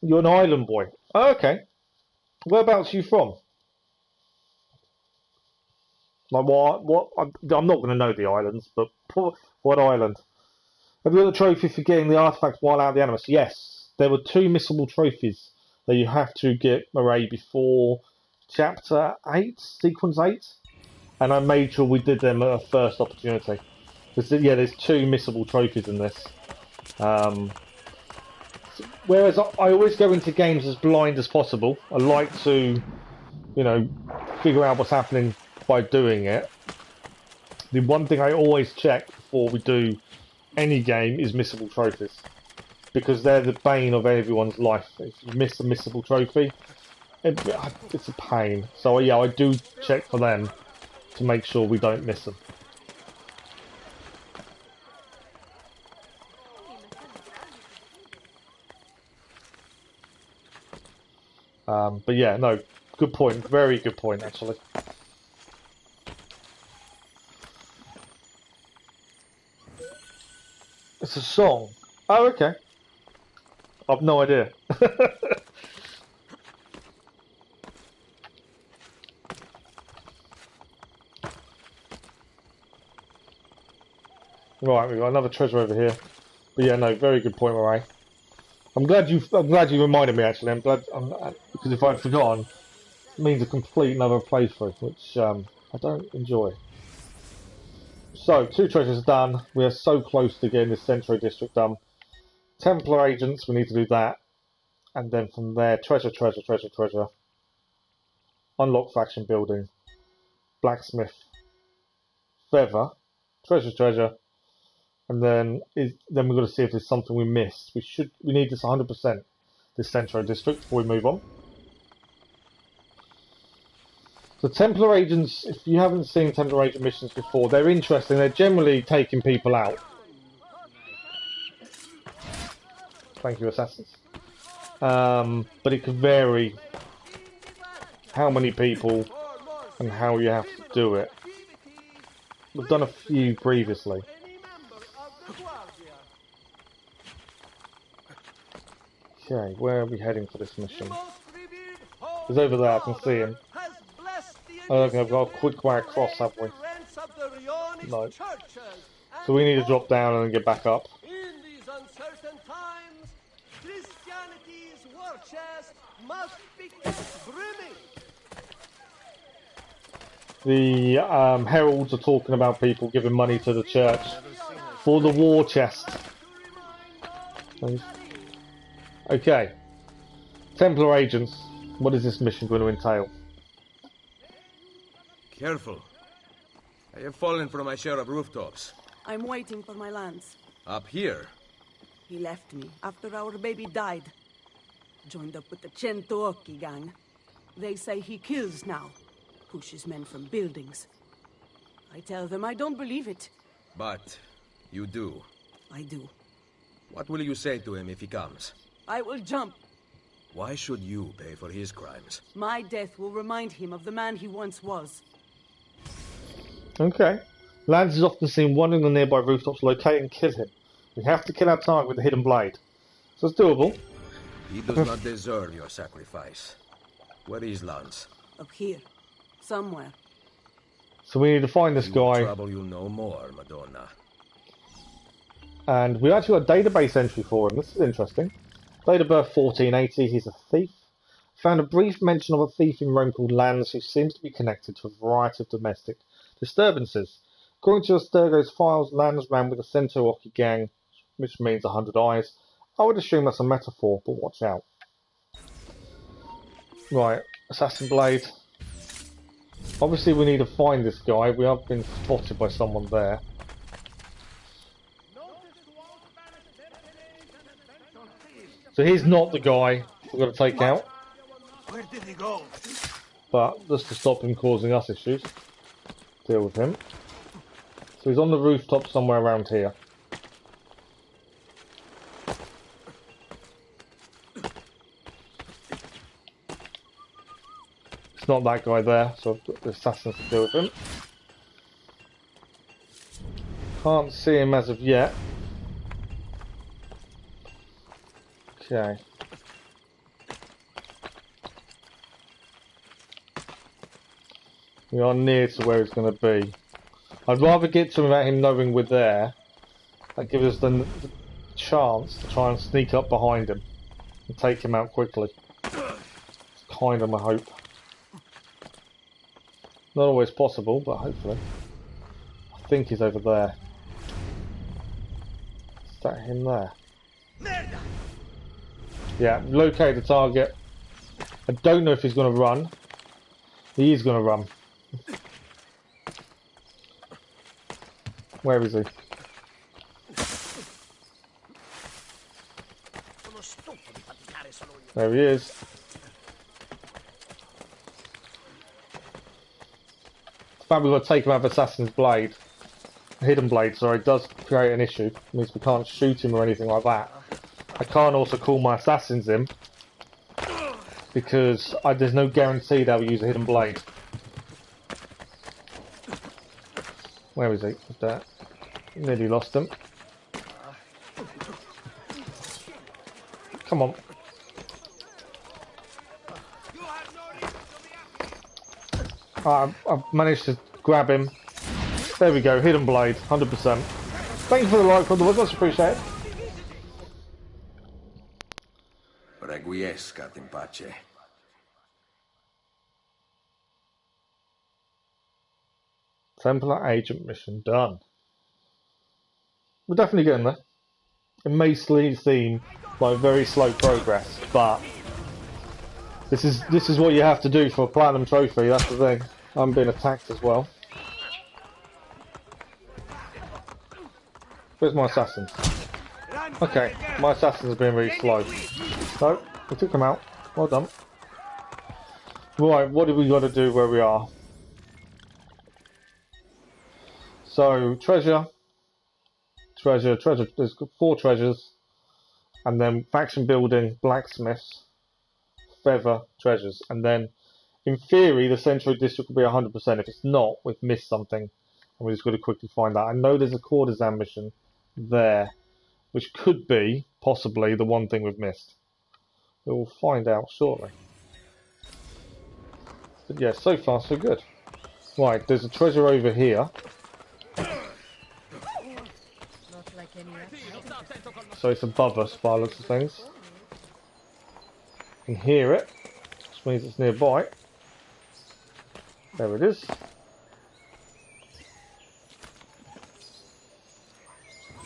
Speaker 1: You're an island boy. Oh, okay. Whereabouts are you from? Like what? I'm not going to know the islands, but what island? Have you got the trophy for getting the artifacts while out of the Animus? Yes. There were 2 missable trophies that you have to get, Murray, before Chapter 8, Sequence 8. And I made sure we did them at a first opportunity. Because, yeah, there's 2 missable trophies in this. Whereas I always go into games as blind as possible. I like to, you know, figure out what's happening by doing it. The one thing I always check before we do any game is missable trophies. Because they're the bane of everyone's life. If you miss a missable trophy, it's a pain. So yeah, I do check for them to make sure we don't miss them. But yeah, no, good point. Very good point, actually. It's a song. Oh, okay. I've no idea. Right, we've got another treasure over here. But yeah, no, very good point, Murray. I'm glad you reminded me. Actually, I'm glad because if I'd forgotten, it means a complete another playthrough, which I don't enjoy. So 2 treasures done. We are so close to getting this Centro District done. Templar agents, we need to do that. And then from there, treasure. Unlock faction building. Blacksmith. Feather. Treasure. And then we've got to see if there's something we missed. We need this 100%, this Centro District, before we move on. The Templar agents, if you haven't seen Templar agent missions before, they're interesting. They're generally taking people out. Thank you, assassins. But it could vary how many people and how you have to do it. We've done a few previously. Okay, where are we heading for this mission? He's over there, I can see him. I don't think I've got a quick way across, have we? No. So we need to drop down and then get back up.
Speaker 9: In these uncertain times, Christianity's war chest must be kept brimming.
Speaker 1: The heralds are talking about people giving money to the church for the war chest. Okay. Templar agents, what is this mission going to entail?
Speaker 7: Careful. I have fallen from my share of rooftops.
Speaker 8: I'm waiting for my lance.
Speaker 7: Up here?
Speaker 8: He left me after our baby died. Joined up with the Centoocchi gang. They say he kills now. Pushes men from buildings. I tell them I don't believe it.
Speaker 7: But you do.
Speaker 8: I do.
Speaker 7: What will you say to him if he comes?
Speaker 8: I will jump.
Speaker 7: Why should you pay for his crimes?
Speaker 8: My death will remind him of the man he once was.
Speaker 1: Okay. Lance is often seen wandering the nearby rooftops, locate and kill him. We have to kill our target with the hidden blade. So it's doable.
Speaker 7: He does not deserve your sacrifice. Where is Lance?
Speaker 8: Up here. Somewhere.
Speaker 1: So we need to find this guy.
Speaker 7: Trouble you no more, Madonna.
Speaker 1: And we actually got a database entry for him. This is interesting. Date of birth 1480. He's a thief. Found a brief mention of a thief in Rome called Lance who seems to be connected to a variety of domestic disturbances. According to Sturgo's files, Lance ran with a Centoocchi gang, which means 100 eyes. I would assume that's a metaphor, but watch out. Right, Assassin Blade. Obviously we need to find this guy. We have been spotted by someone there. So he's not the guy we've got to take out.
Speaker 2: Where did he go?
Speaker 1: But just to stop him causing us issues, deal with him. So he's on the rooftop somewhere around here. It's not that guy there, so I've got the assassins to deal with him. Can't see him as of yet. Okay. We are near to where he's going to be. I'd rather get to him without him knowing we're there. That gives us the chance to try and sneak up behind him and take him out quickly. It's kind of my hope. Not always possible, but hopefully. I think he's over there. Is that him there? Yeah, locate the target. I don't know if he's going to run. He is going to run. Where is he? There he is. The fact we've got to take him out of Assassin's Blade, Hidden Blade, sorry, does create an issue. It means we can't shoot him or anything like that. I can't also call my assassins in because there's no guarantee they'll use a Hidden Blade. Where is he? That nearly lost him. Come on. I've managed to grab him. There we go, Hidden Blade, 100%. Thank you for the like, for the words, much appreciated.
Speaker 7: Requiescat in pace.
Speaker 1: Templar agent mission done. We're definitely getting there. It may seem like very slow progress, but this is what you have to do for a platinum trophy. That's the thing. I'm being attacked as well. Where's my assassins? Okay, my assassins are being really slow. No, we took them out. Well done. Right, what do we got to do where we are? So, treasure. There's 4 treasures. And then faction building, blacksmiths, feather, treasures. And then, in theory, the central district will be 100%. If it's not, we've missed something. And we just got to quickly find that. I know there's a courtesan mission there, which could be, possibly, the one thing we've missed. We'll find out shortly. But yeah, so far so good. Right, there's a treasure over here. So it's above us by the looks of things. You can hear it, which means it's nearby. There it is.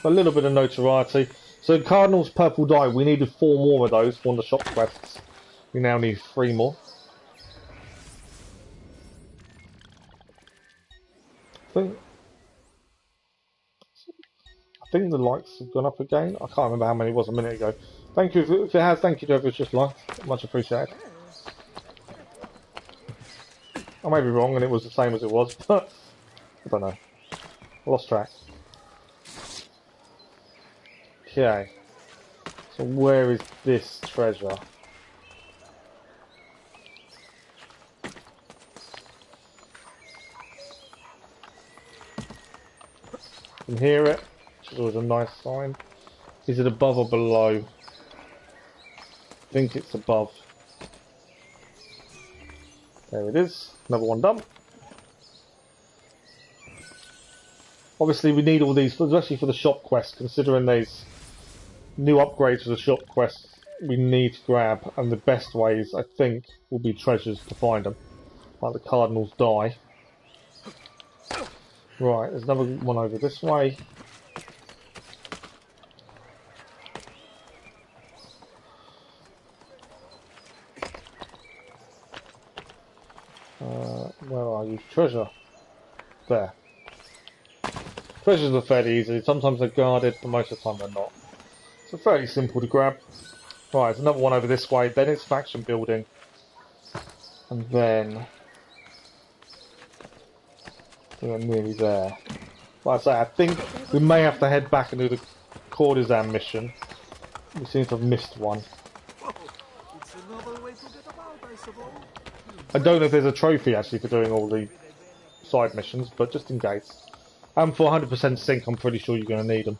Speaker 1: A little bit of notoriety. So Cardinal's Purple Dye, we needed 4 more of those for the shop quests. We now need 3 more. I think the likes have gone up again. I can't remember how many it was a minute ago. Thank you if it has. Thank you to whoever's just liked. Much appreciated. I may be wrong and it was the same as it was, but I don't know. I lost track. Okay. So where is this treasure? You can hear it, which is always a nice sign. Is it above or below? I think it's above. There it is. Another one done. Obviously we need all these, especially for the shop quests, considering there's new upgrades to the shop quests we need to grab, and the best ways, I think, will be treasures to find them. Like the Cardinal's Die. Right, there's another one over this way. Where are you? Treasure. There. Treasures are fairly easy. Sometimes they're guarded, but most of the time they're not. So fairly simple to grab. Right, there's another one over this way. Then it's faction building. And then we're nearly there. Like I say, I think we may have to head back and do the courtesan mission. We seem to have missed one. I don't know if there's a trophy actually for doing all the side missions, but just in case. And for 100% sync, I'm pretty sure you're going to need them.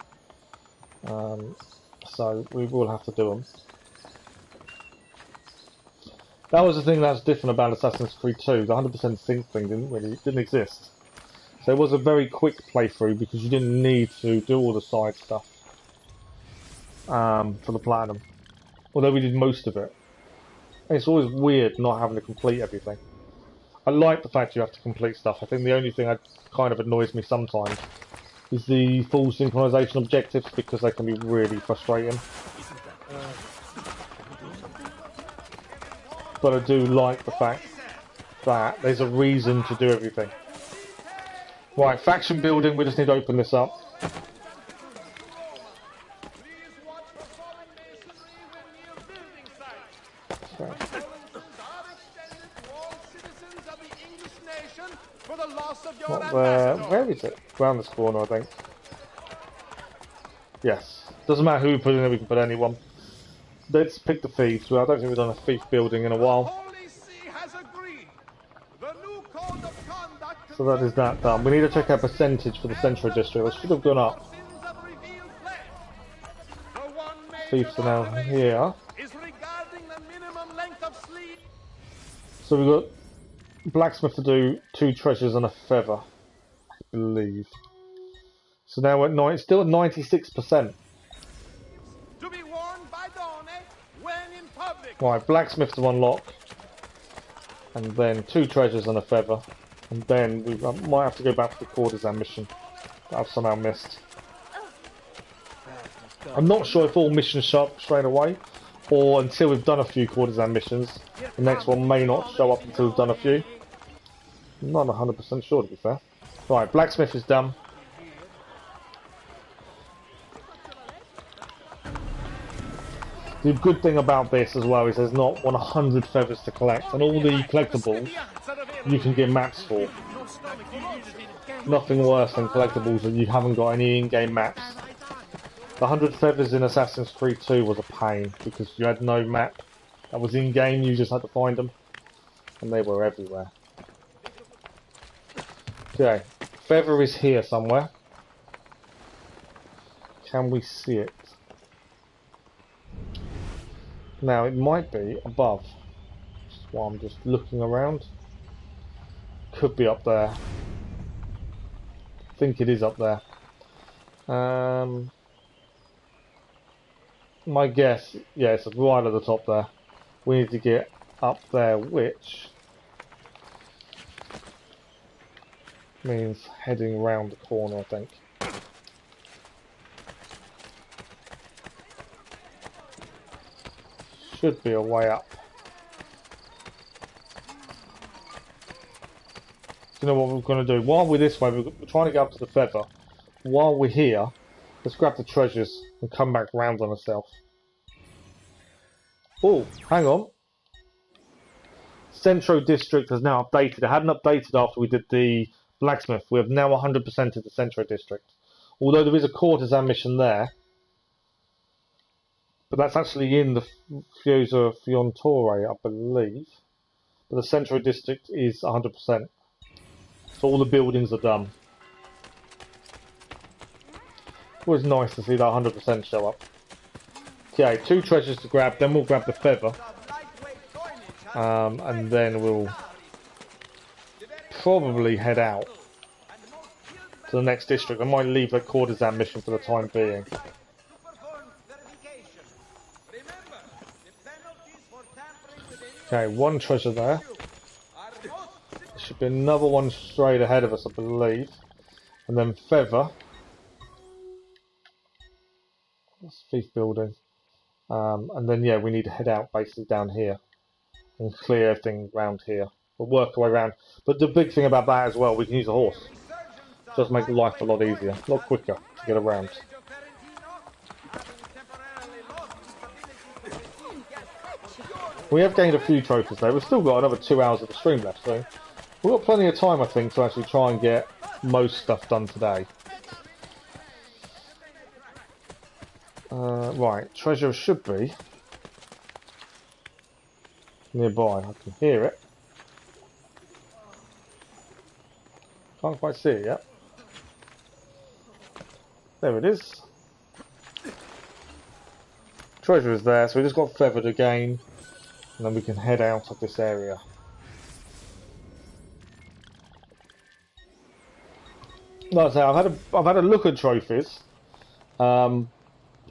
Speaker 1: So we will have to do them. That was the thing that's different about Assassin's Creed 2. The 100% sync thing didn't exist. So it was a very quick playthrough because you didn't need to do all the side stuff for the platinum. Although we did most of it. And it's always weird not having to complete everything. I like the fact you have to complete stuff. I think the only thing that kind of annoys me sometimes is the full synchronization objectives because they can be really frustrating. But I do like the fact that there's a reason to do everything. Right, faction building, we just need to open this up. Where is it? Around this corner, I think. Yes. Doesn't matter who we put in there, we can put anyone. Let's pick the thieves. Well, I don't think we've done a thief building in a while. So that is that done. We need to check our percentage for the Central District. It should have gone up. Thieves are now here. So we've got blacksmith to do 2 treasures and a feather, I believe. So now we're still at 96%. Right, blacksmith to unlock, and then 2 treasures and a feather, and then we might have to go back to the courtesan mission that I've somehow missed. I'm not sure if all missions show up straight away, or until we've done a few courtesan missions. The next one may not show up until we've done a few. I'm not 100% sure, to be fair. Right, blacksmith is done. The good thing about this as well is there's not 100 feathers to collect, and all the collectables you can get maps for. Nothing worse than collectables that you haven't got any in-game maps. The 100 feathers in Assassin's Creed 2 was a pain because you had no map that was in-game, you just had to find them, and they were everywhere. Okay, feather is here somewhere. Can we see it? Now it might be above. That's why I'm just looking around. Could be up there. I think it is up there. My guess, yeah, it's right at the top there. We need to get up there, which means heading round the corner, I think. Should be a way up. You know what we're going to do? While we're this way, we're trying to get up to the feather. While we're here, let's grab the treasures and come back round on ourselves. Oh, hang on. Centro District has now updated. It hadn't updated after we did the blacksmith. We have now 100% of the Centro District. Although there is a courtesan mission there. But that's actually in the Fiosa Fiontore, I believe. But the Centro District is 100%. So all the buildings are done. It's always nice to see that 100% show up. Okay, 2 treasures to grab, then we'll grab the feather. And then we'll probably head out to the next district. I might leave the courtesan mission for the time being. Okay, 1 treasure there. There should be another one straight ahead of us, I believe. And then feather. That's thief building. And then, yeah, we need to head out basically down here and clear everything around here. We'll work our way around. But the big thing about that as well, we can use a horse. It does make life a lot easier, a lot quicker to get around. We have gained a few trophies though. We've still got another 2 hours of the stream left, so we've got plenty of time, I think, to actually try and get most stuff done today. Right, treasure should be nearby. I can hear it. Can't quite see it yet. There it is. Treasure is there, so we just got feathered again, and then we can head out of this area. Like I say, I've had a look at trophies.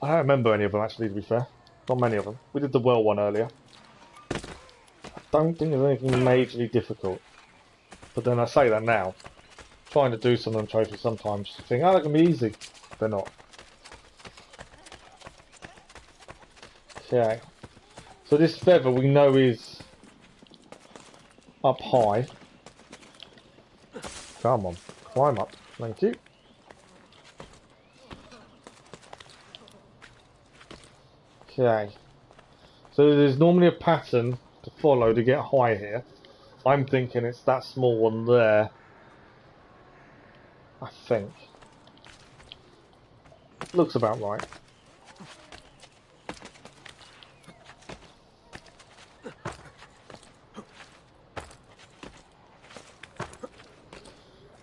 Speaker 1: I don't remember any of them actually, to be fair. Not many of them. We did the well one earlier. I don't think there's anything majorly difficult. But then I say that now. Trying to do some of them trophies sometimes. You think, oh, they can be easy. They're not. Okay. So this feather we know is up high. Come on. Climb up. Thank you. Okay, so there's normally a pattern to follow to get high here. I'm thinking it's that small one there. I think. Looks about right.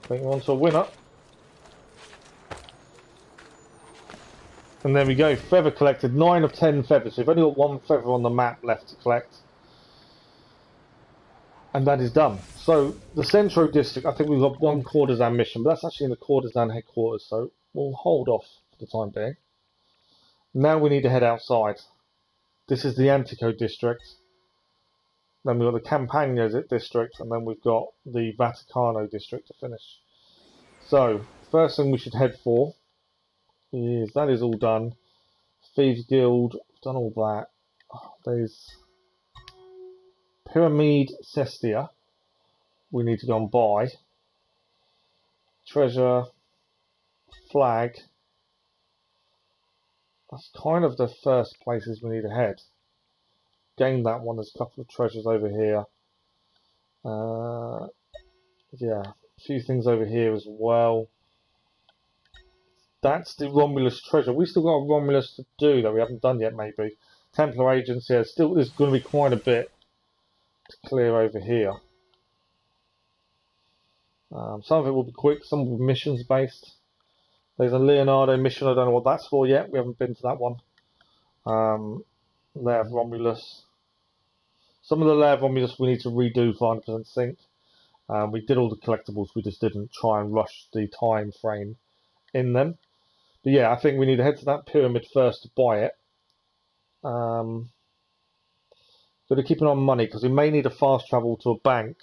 Speaker 1: I think we're on to a winner. And there we go, feather collected, 9 of 10 feathers. So we've only got 1 feather on the map left to collect. And that is done. So, the Centro District, I think we've got 1 courtesan mission, but that's actually in the courtesan headquarters, so we'll hold off for the time being. Now we need to head outside. This is the Antico District. Then we've got the Campagna District, and then we've got the Vaticano District to finish. So, first thing we should head for is, that is all done. Thieves Guild, done all that. There's Pyramid Cestia. We need to go and buy. Treasure. Flag. That's kind of the first places we need to head. Gain that one. There's a couple of treasures over here. Yeah, a few things over here as well. That's the Romulus treasure. We still got a Romulus to do that we haven't done yet, maybe. Templar agents, yeah, still there's going to be quite a bit to clear over here. Some of it will be quick, some will be missions based. There's a Leonardo mission, I don't know what that's for yet, we haven't been to that one. Lair of Romulus. Some of the Lair of Romulus we need to redo for 100% sync. We did all the collectibles, we just didn't try and rush the time frame in them. But yeah, I think we need to head to that pyramid first to buy it. Got to keep an eye on money because we may need to fast travel to a bank.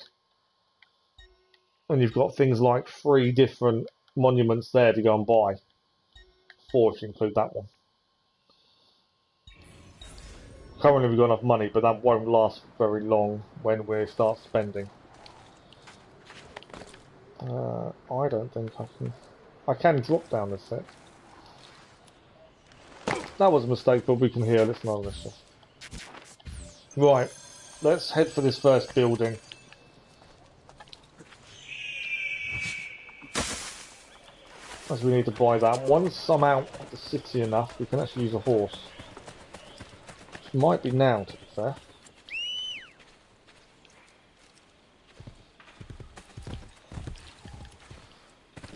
Speaker 1: And you've got things like 3 different monuments there to go and buy. 4 if you include that one. Currently we've got enough money, but that won't last very long when we start spending. I don't think I can drop down this set. That was a mistake, but we can hear. Let's not listen. Right, let's head for this first building. As we need to buy that. Once I'm out of the city enough, we can actually use a horse. Which might be now, to be fair.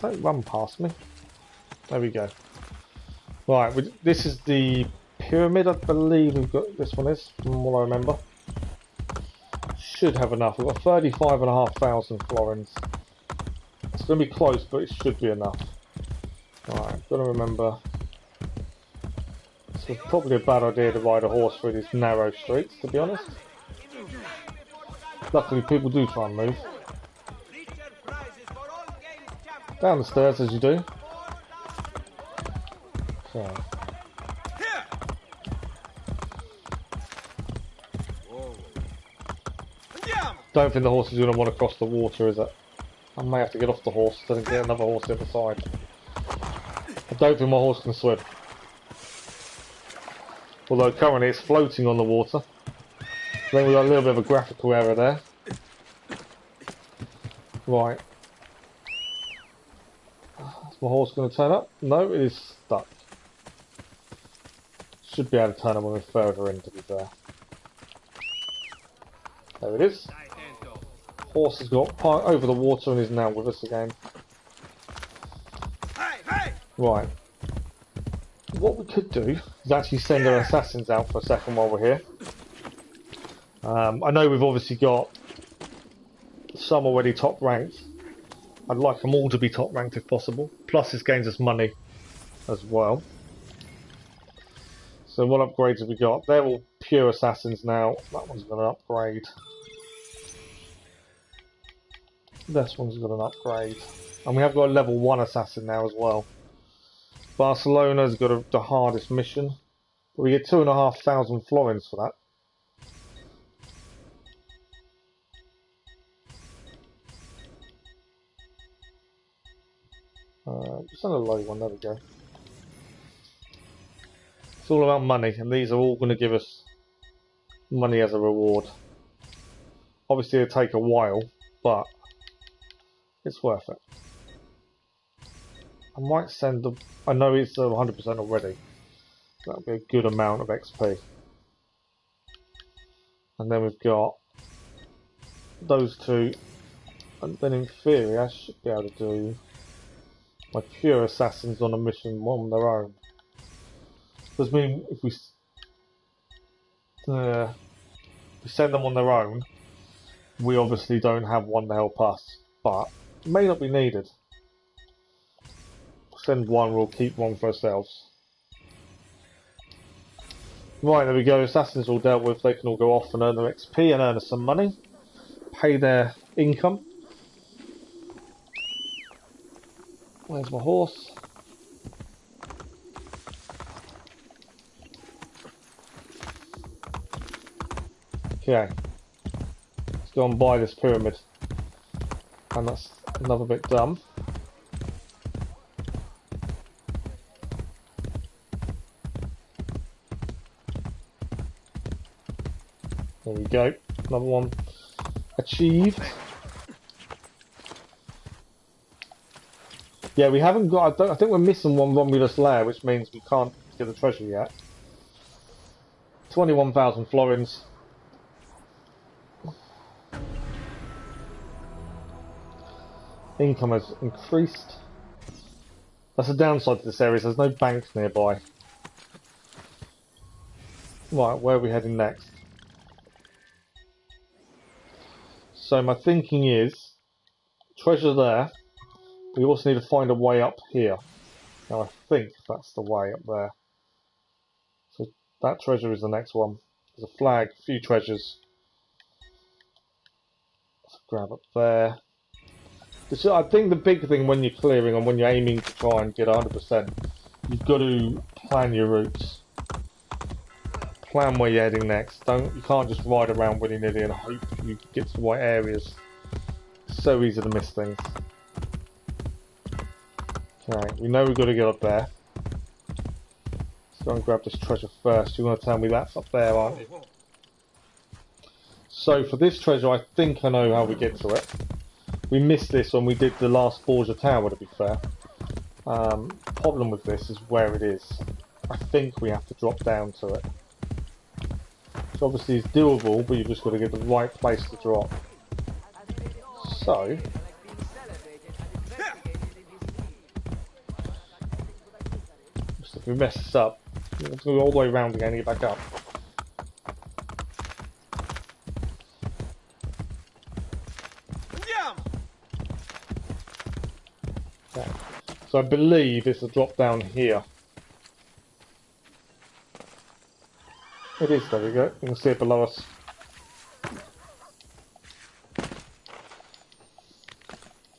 Speaker 1: Don't run past me. There we go. Right, this is the pyramid, I believe we've got. This one is, from what I remember. Should have enough. We've got 35,500 florins. It's going to be close, but it should be enough. Right, got to remember. It's probably a bad idea to ride a horse through these narrow streets, to be honest. Luckily, people do try and move. Down the stairs as you do. Okay. Don't think the horse is going to want to cross the water, is it? I may have to get off the horse and get another horse the other side. I don't think my horse can swim. Although currently it's floating on the water. I think we've got a little bit of a graphical error there. Right. Is my horse going to turn up? No, it is stuck. Should be able to turn him a bit further in, to be fair. There it is. Horse has got over the water and is now with us again. Right. What we could do is actually send our assassins out for a second while we're here. I know we've obviously got some already top ranked. I'd like them all to be top ranked if possible. Plus this gains us money as well. So what upgrades have we got? They're all pure assassins now. That one's got an upgrade. This one's got an upgrade. And we have got a level 1 assassin now as well. Barcelona's got the hardest mission. We get 2,500 florins for that. Just on a low one, there we go. It's all about money, and these are all going to give us money as a reward. Obviously it'll take a while, but it's worth it. I might send them. I know it's 100% already. That'll be a good amount of XP. And then we've got those two. And then in theory I should be able to do my pure assassins on a mission on their own. Does mean if we send them on their own, we obviously don't have one to help us, but it may not be needed. Send one, we'll keep one for ourselves. Right, there we go. Assassins all dealt with. They can all go off and earn their XP and earn us some money. Pay their income. Where's my horse? Okay. Let's go and buy this pyramid. And that's another bit dumb. There we go. Another one achieved. Yeah, we haven't got. I think we're missing one Romulus lair, which means we can't get the treasure yet. 21,000 florins. Income has increased. That's the downside to this area. There's no banks nearby. Right, where are we heading next? So my thinking is, treasure there. We also need to find a way up here. Now I think that's the way up there. So that treasure is the next one. There's a flag, a few treasures. Let's grab up there. So I think the big thing when you're clearing and when you're aiming to try and get 100%, you've got to plan your routes. Plan where you're heading next. You can't just ride around willy-nilly and hope you get to the right areas. It's so easy to miss things. Okay, we know we've got to get up there. Let's go and grab this treasure first. You're going to tell me that's up there, aren't you? So for this treasure, I think I know how we get to it. We missed this when we did the last Borgia Tower, to be fair. Problem with this is where it is. I think we have to drop down to it. So obviously it's doable, but you've just got to get the right place to drop. So if we mess this up, we have to go all the way around again and get back up. Okay. So I believe it's a drop down here. It is, there we go. You can see it below us.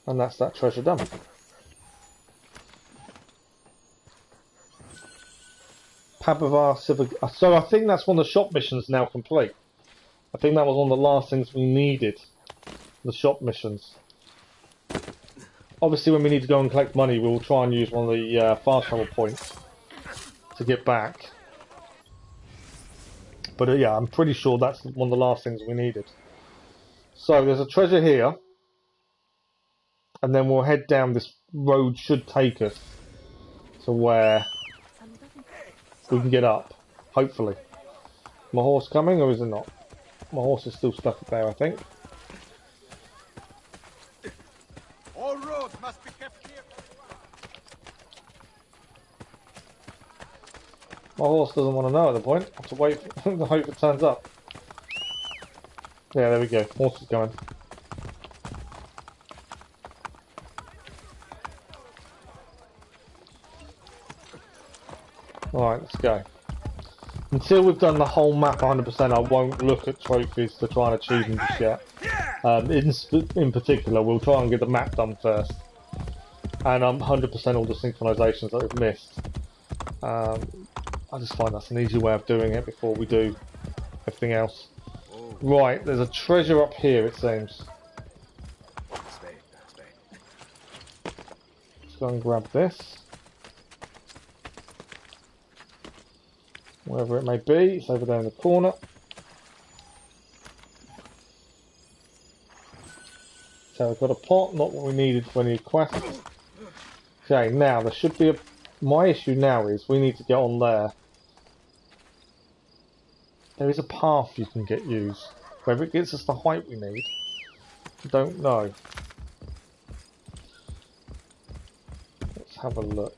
Speaker 1: And that's that treasure done. Pabavar Civic. So I think that's one of the shop missions now complete. I think that was one of the last things we needed the shop missions. Obviously, when we need to go and collect money, we'll try and use one of the fast travel points to get back. But yeah, I'm pretty sure that's one of the last things we needed. So there's a treasure here, and then we'll head down. This road should take us to where we can get up, hopefully. My horse coming, or is it not? My horse is still stuck up there, I think.
Speaker 5: All roads must be kept clear.
Speaker 1: My horse doesn't want to know at the point. I have to wait to hope it turns up. Yeah, there we go. Horse is going. Alright, let's go. Until we've done the whole map 100%, I won't look at trophies to try and achieve them just yet. In particular, we'll try and get the map done first. And 100% all the synchronizations that we've missed. I just find that's an easy way of doing it before we do everything else. Right, there's a treasure up here, it seems. Let's go and grab this. Wherever it may be, it's over there in the corner. So I've got a pot, not what we needed for any quests. Okay, now there should be a... My issue now is we need to get on there. There is a path you can get used. Whether it gets us the height we need, I don't know. Let's have a look.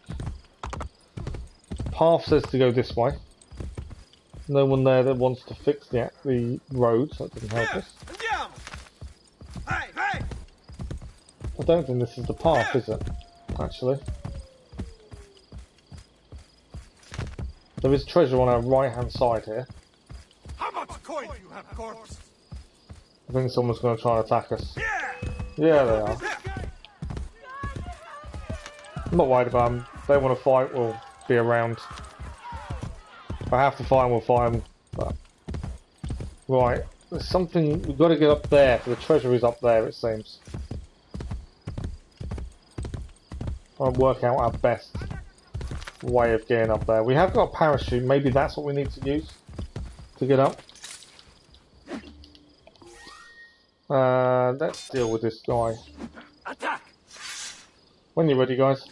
Speaker 1: Path says to go this way. No one there that wants to fix the road, so that doesn't help us. I don't think this is the path, is it? Actually. There is treasure on our right hand side here.
Speaker 5: How much coin do you have, corpse?
Speaker 1: I think someone's going to try and attack us. Yeah, they are. I'm not worried about them. If they want to fight, we'll be around. If I have to fight, we'll fight them. But... Right, there's something... We've got to get up there, for the treasure is up there, it seems. Try and work out our best way of getting up there. We have got a parachute, maybe that's what we need to use to get up. Let's deal with this guy.
Speaker 5: Attack!
Speaker 1: When you're ready, guys.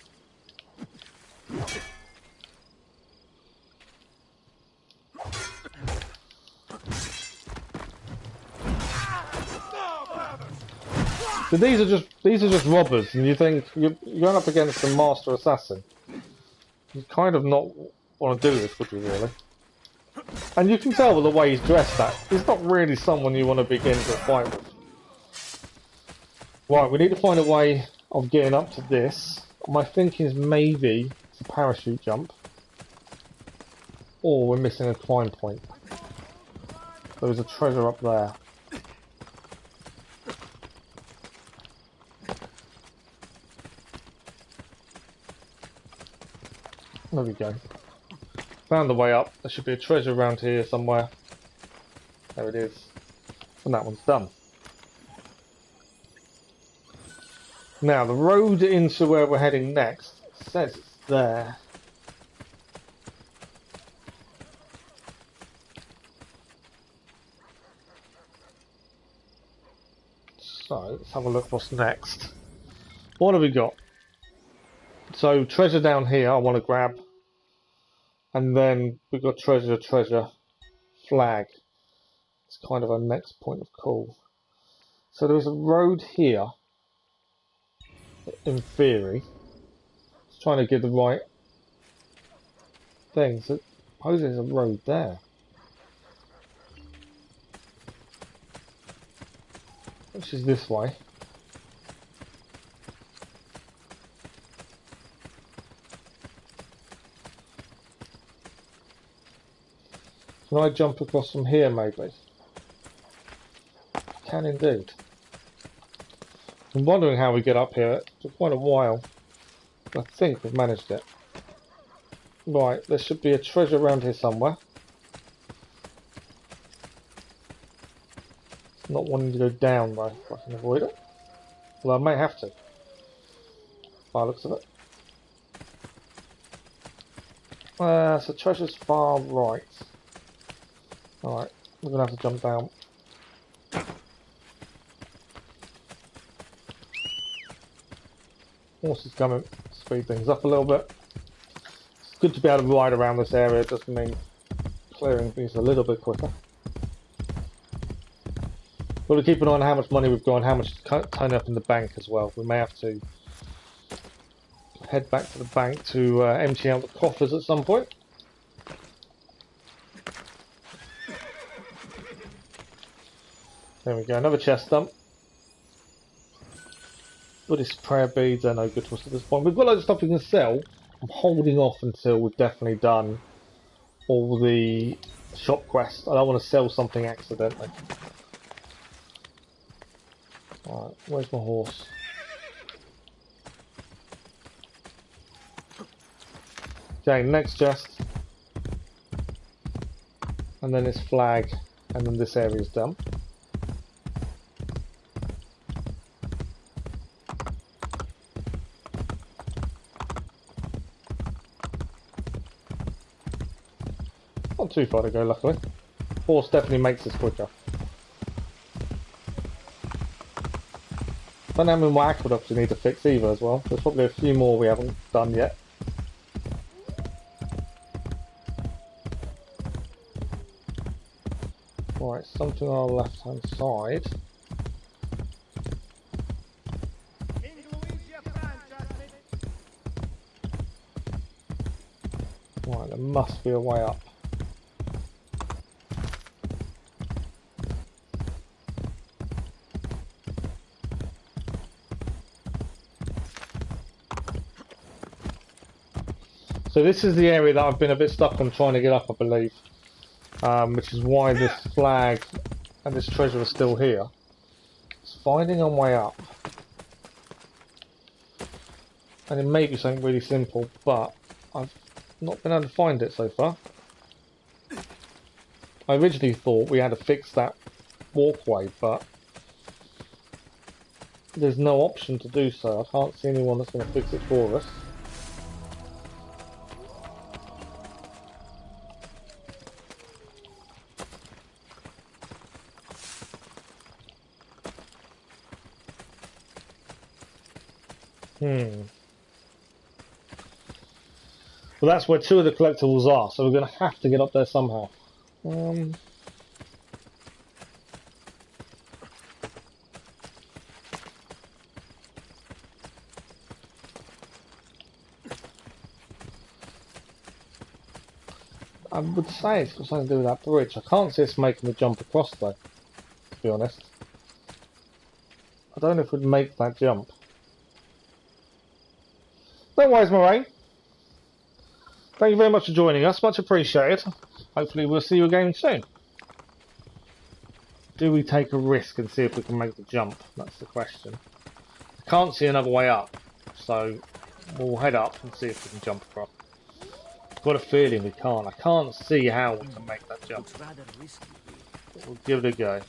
Speaker 1: So these are just robbers, and you think you're going up against the master assassin. You kind of not want to do this, would you really? And you can tell by the way he's dressed that he's not really someone you want to begin to fight with. Right, we need to find a way of getting up to this. My thinking is maybe it's a parachute jump. Or we're missing a climb point. There's a treasure up there. There we go. Found the way up. There should be a treasure around here somewhere. There it is. And that one's done. Now, the road into where we're heading next says it's there. So, let's have a look what's next. What have we got? So, treasure down here I want to grab. And then we've got treasure, flag. It's kind of our next point of call. So there's a road here. In theory. It's trying to get the right thing. So suppose there's a road there. Which is this way. Can I jump across from here, maybe? I can indeed. I'm wondering how we get up here. It took quite a while. I think we've managed it. Right, there should be a treasure around here somewhere. Not wanting to go down though, if I can avoid it. Well, I may have to, by the looks of it. So treasure's far right. Alright, we're going to have to jump down. Horse is coming, speed things up a little bit. It's good to be able to ride around this area, it does mean clearing things a little bit quicker. Got to keep an eye on how much money we've got and how much is turning up in the bank as well. We may have to head back to the bank to empty out the coffers at some point. There we go, another chest dump. Buddhist prayer beads are no good to us at this point. We've got loads of stuff we can sell. I'm holding off until we've definitely done all the shop quests. I don't want to sell something accidentally. Alright, where's my horse? Okay, next chest. And then this flag. And then this area is done. Not too far to go, luckily. Horse definitely makes this quicker. Don't know how many more aqueducts we need to fix either as well. There's probably a few more we haven't done yet. Right, something on our left hand side. Right, there must be a way up. So this is the area that I've been a bit stuck on trying to get up, I believe. Which is why this flag and this treasure are still here. It's finding our way up. And it may be something really simple, but I've not been able to find it so far. I originally thought we had to fix that walkway, but there's no option to do so. I can't see anyone that's going to fix it for us. Well, that's where two of the collectibles are, so we're going to have to get up there somehow. I would say it's got something to do with that bridge. I can't see us making the jump across though, to be honest. I don't know if we'd make that jump. No worries, Moraine. Thank you very much for joining us, much appreciated. Hopefully we'll see you again soon. Do we take a risk and see if we can make the jump? That's the question. I can't see another way up, so we'll head up and see if we can jump across. I've got a feeling we can't. I can't see how we can make that jump. We'll give it a go.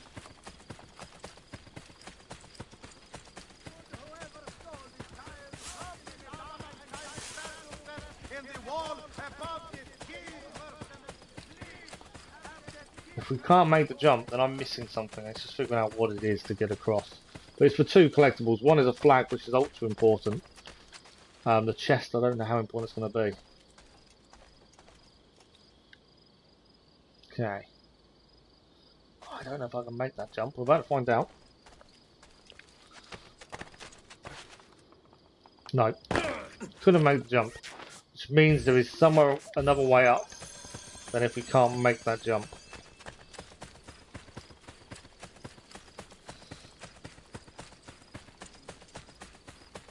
Speaker 1: If we can't make the jump, then I'm missing something. Let's just figure out what it is to get across. But it's for two collectibles. One is a flag, which is ultra important. The chest, I don't know how important it's going to be. Okay. I don't know if I can make that jump. We're about to find out. No. Couldn't make the jump. Which means there is somewhere another way up than if we can't make that jump.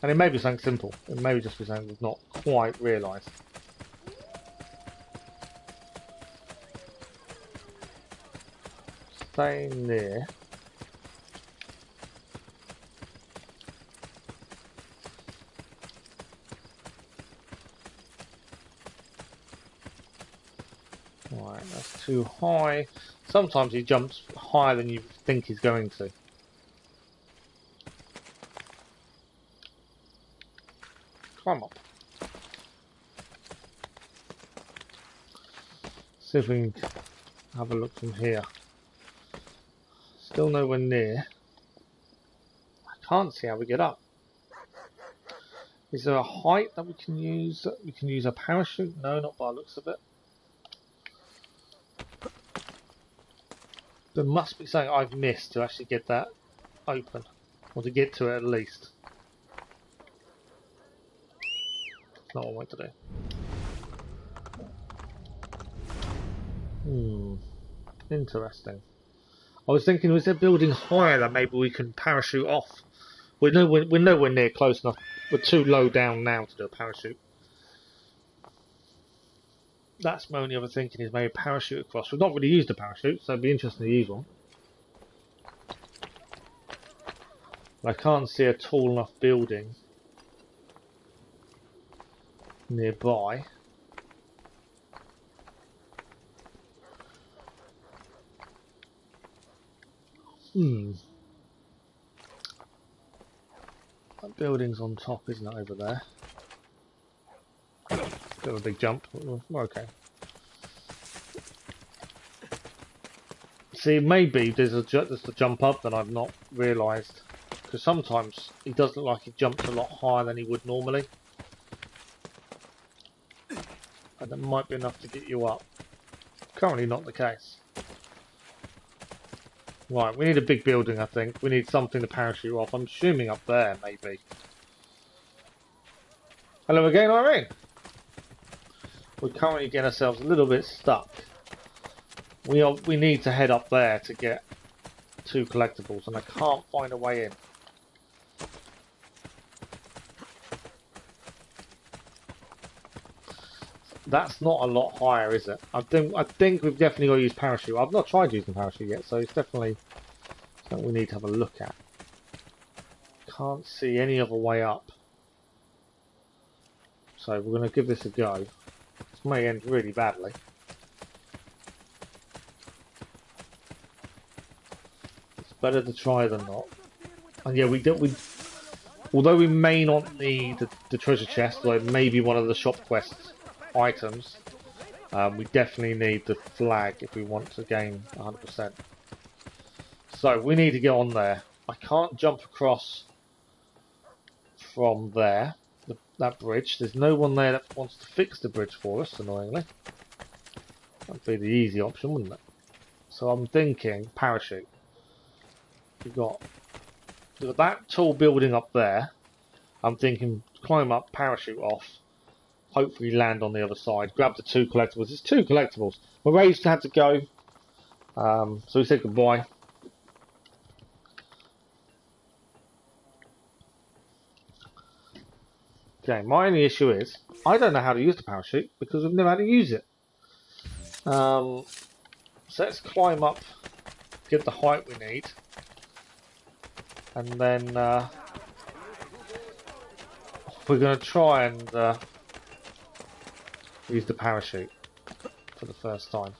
Speaker 1: And it may be something simple. It may just be something we've not quite realised. Stay there. Right, that's too high. Sometimes he jumps higher than you think he's going to. Climb up. See if we can have a look from here. Still nowhere near. I can't see how we get up. Is there a height that we can use? We can use a parachute? No, not by the looks of it. There must be something I've missed to actually get that open. Or to get to it at least. Not what I want to do. Interesting. I was thinking, was there a building higher that maybe we can parachute off? We're nowhere near close enough. We're too low down now to do a parachute. That's my only other thinking, is maybe parachute across. We've not really used a parachute, so it'd be interesting to use one. But I can't see a tall enough building nearby. That building's on top, isn't it, over there? Bit of a big jump. We're okay. See, maybe there's a jump up that I've not realised. Because sometimes he does look like he jumps a lot higher than he would normally. And that might be enough to get you up. Currently not the case. Right, we need a big building, I think. We need something to parachute off. I'm assuming up there, maybe. Hello again, Irene. We're currently getting ourselves a little bit stuck. We need to head up there to get 2 collectibles, and I can't find a way in. That's not a lot higher, is it? I think we've definitely got to use parachute. I've not tried using parachute yet, so it's definitely something we need to have a look at. Can't see any other way up. So we're going to give this a go. This may end really badly. It's better to try than not. And yeah, although we may not need the treasure chest, like maybe one of the shop quests items, we definitely need the flag if we want to gain 100%. So we need to get on there. I can't jump across from there, that bridge. There's no one there that wants to fix the bridge for us, annoyingly. That'd be the easy option, wouldn't it? So I'm thinking parachute. We've got that tall building up there. I'm thinking climb up, parachute off. Hopefully land on the other side. Grab the 2 collectibles. There's 2 collectibles. Moray's had to go. So we said goodbye. Okay, my only issue is I don't know how to use the parachute because we've never had to use it. So let's climb up, get the height we need, and then we're going to try and use the parachute for the first time.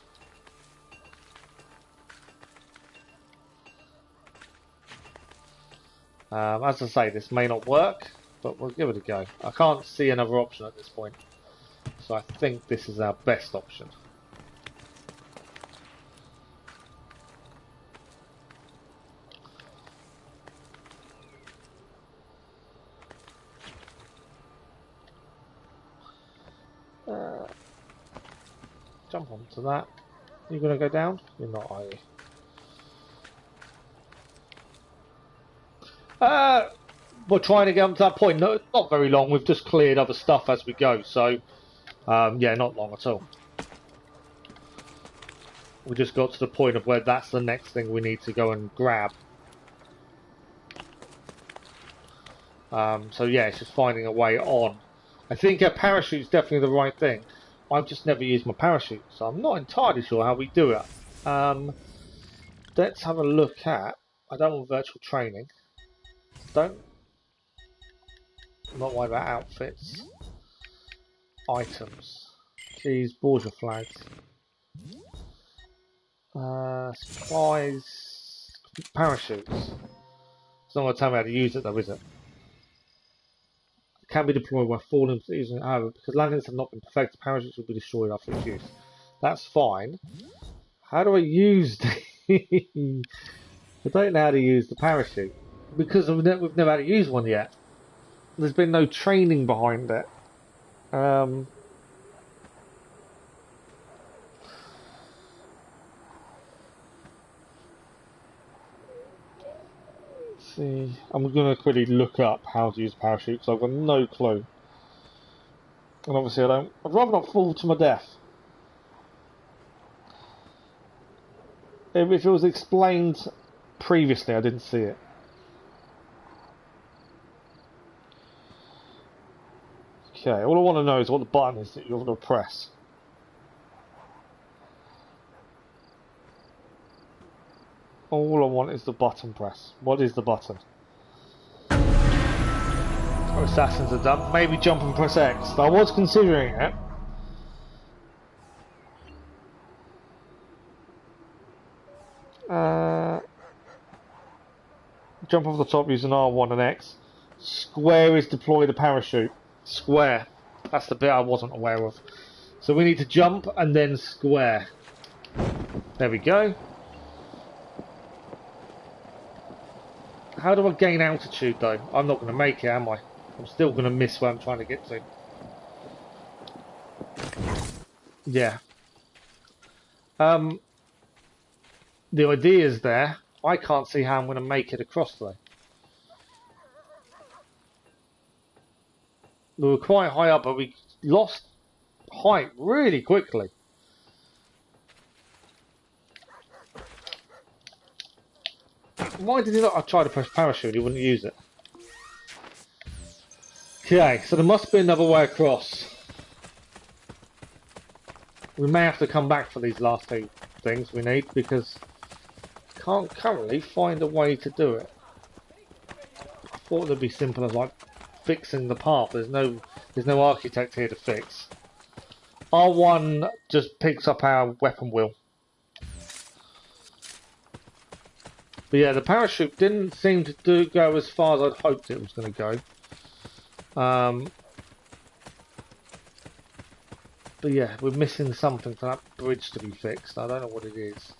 Speaker 1: As I say, this may not work, but we'll give it a go. I can't see another option at this point, so I think this is our best option. Jump onto that. You're going to go down? You're not, are you? We're trying to get up to that point. No, not very long. We've just cleared other stuff as we go. So, yeah, not long at all. We just got to the point of where that's the next thing we need to go and grab. So, yeah, it's just finding a way on. I think a parachute's definitely the right thing. I've just never used my parachute, so I'm not entirely sure how we do it. Let's have a look at... I don't want virtual training. I'm not worried about outfits. Items. Keys, border flags. Supplies, parachutes. It's not going to tell me how to use it though, is it? It can be deployed while falling using an arrow. Because landings have not been perfected, parachutes will be destroyed after its use. That's fine. How do I use the... I don't know how to use the parachute. Because we've never had to use one yet. There's been no training behind it. See, I'm going to quickly look up how to use a parachute because I've got no clue. And obviously I'd rather not fall to my death. If it was explained previously, I didn't see it. Okay, all I want to know is what the button is that you're going to press. All I want is the button press. What is the button? What assassins have done. Maybe jump and press X. I was considering it. Jump off the top using R1 and X. Square is deploy the parachute. Square. That's the bit I wasn't aware of. So we need to jump and then square. There we go. How do I gain altitude though? I'm not going to make it, am I? I'm still going to miss where I'm trying to get to. Yeah. The idea is there. I can't see how I'm going to make it across though. We were quite high up, but we lost height really quickly. Why did he not? I tried to press parachute, he wouldn't use it. Okay, so there must be another way across. We may have to come back for these last two things we need because I can't currently find a way to do it. I thought it'd be simple as like fixing the path. There's no architect here to fix. R1 just picks up our weapon wheel. But yeah, the parachute didn't seem to go as far as I'd hoped it was going to go. But yeah, we're missing something for that bridge to be fixed. I don't know what it is.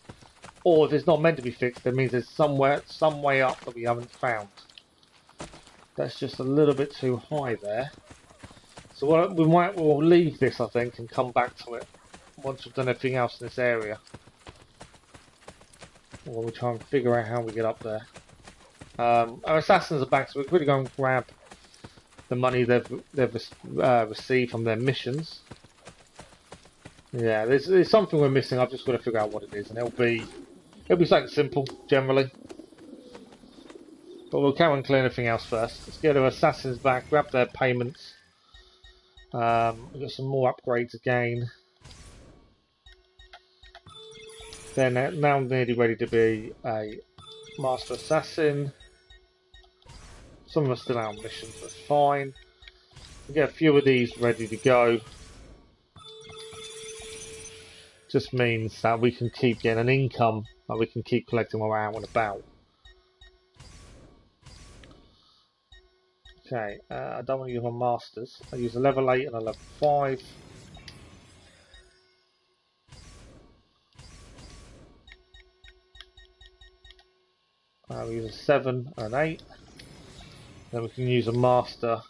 Speaker 1: Or if it's not meant to be fixed, that means there's some way up that we haven't found. That's just a little bit too high there. So we'll leave this, I think, and come back to it once we've done everything else in this area. Or we'll try and figure out how we get up there. Our assassins are back, so we're going to go and grab the money they've received from their missions. Yeah, there's something we're missing. I've just got to figure out what it is, and it'll be something simple generally. But we'll carry on clear anything else first. Let's get our assassins back, grab their payments. We've got some more upgrades again. They're now nearly ready to be a master assassin. Some of us still out on missions, that's fine. We get a few of these ready to go. Just means that we can keep getting an income, and we can keep collecting while we're out and about. Okay, I don't want to use my masters. I use a level 8 and a level 5. We use a 7 and an 8. Then we can use a master,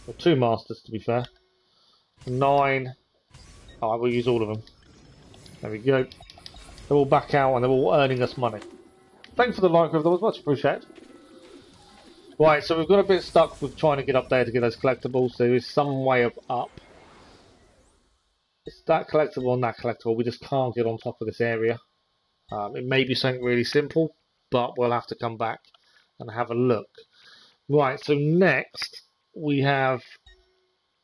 Speaker 1: or 2 masters to be fair. 9. Oh, we'll use all of them. There we go. They're all back out and they're all earning us money. Thanks for the like, that was much appreciated. Right, so we've got a bit stuck with trying to get up there to get those collectibles. There is some way of up. It's that collectible and that collectible. We just can't get on top of this area. It may be something really simple, but we'll have to come back and have a look. Right, so next we have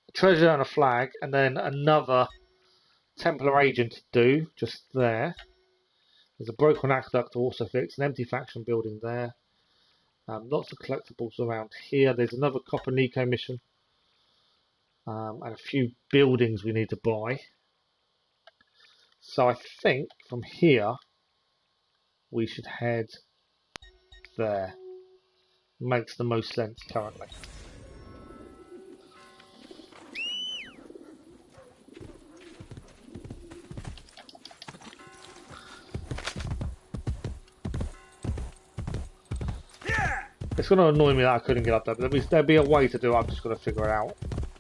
Speaker 1: a treasure and a flag, and then another Templar agent to do, just there. There's a broken aqueduct to also fix, an empty faction building there. Lots of collectibles around here. There's another Copper Nico mission. And a few buildings we need to buy. So I think from here we should head there. Makes the most sense currently. It's going to annoy me that I couldn't get up there, but there'll be a way to do it. I've just got to figure it out.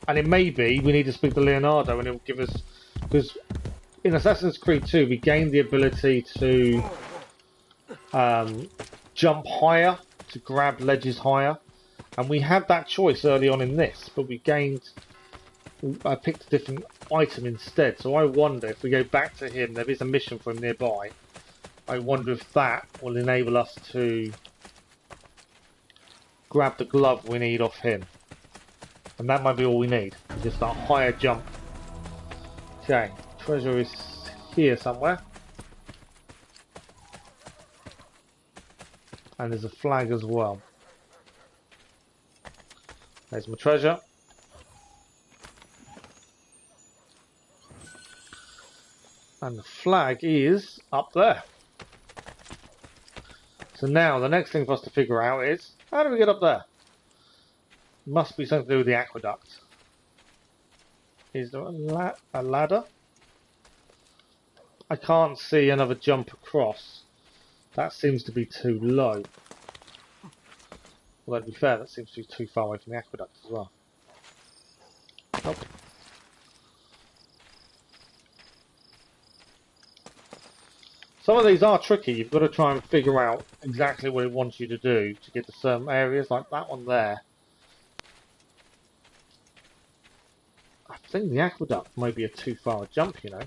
Speaker 1: And it may be we need to speak to Leonardo and he'll give us... Because in Assassin's Creed 2 we gained the ability to jump higher, to grab ledges higher. And we had that choice early on in this, but we gained... I picked a different item instead. So I wonder if we go back to him, there is a mission for him nearby. I wonder if that will enable us to... grab the glove we need off him, and that might be all we need, just that higher jump. Okay, treasure is here somewhere, and there's a flag as well. There's my treasure, and the flag is up there. So now the next thing for us to figure out is, how do we get up there? Must be something to do with the aqueduct. Is there a ladder? I can't see another jump across. That seems to be too low. Although to be fair, that seems to be too far away from the aqueduct as well. Nope. Some of these are tricky. You've got to try and figure out exactly what it wants you to do to get to certain areas, like that one there. I think the aqueduct might be a too far a jump, you know.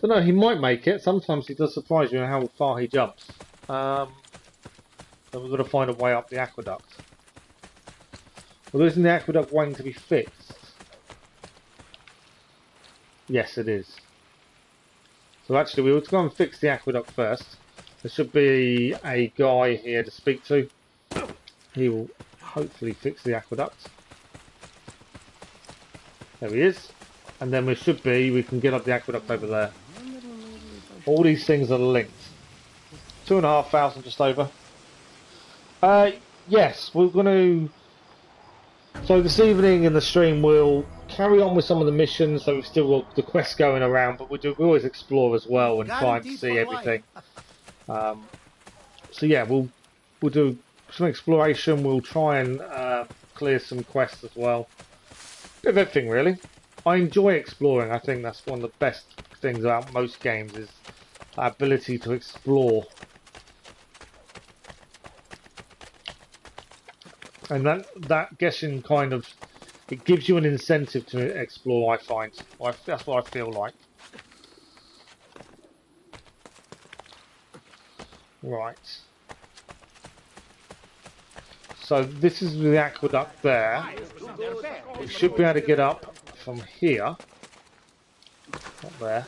Speaker 1: Don't know, he might make it. Sometimes he does surprise you in how far he jumps. So we've got to find a way up the aqueduct. Well, isn't the aqueduct waiting to be fixed? Yes, it is. So actually, we will go and fix the aqueduct first. There should be a guy here to speak to. He will hopefully fix the aqueduct. There he is. And then we can get up the aqueduct over there. All these things are linked. 2,500 just over. Yes, we're going to... So this evening in the stream we'll carry on with some of the missions, so we've still got the quests going around, but we always explore as well and try and see everything. So yeah, we'll do some exploration, we'll try and clear some quests as well. Bit of everything really. I enjoy exploring. I think that's one of the best things about most games is the ability to explore. And that guessing kind of, it gives you an incentive to explore, I find. That's what I feel like. Right. So this is the aqueduct there. We should be able to get up from here. Up there.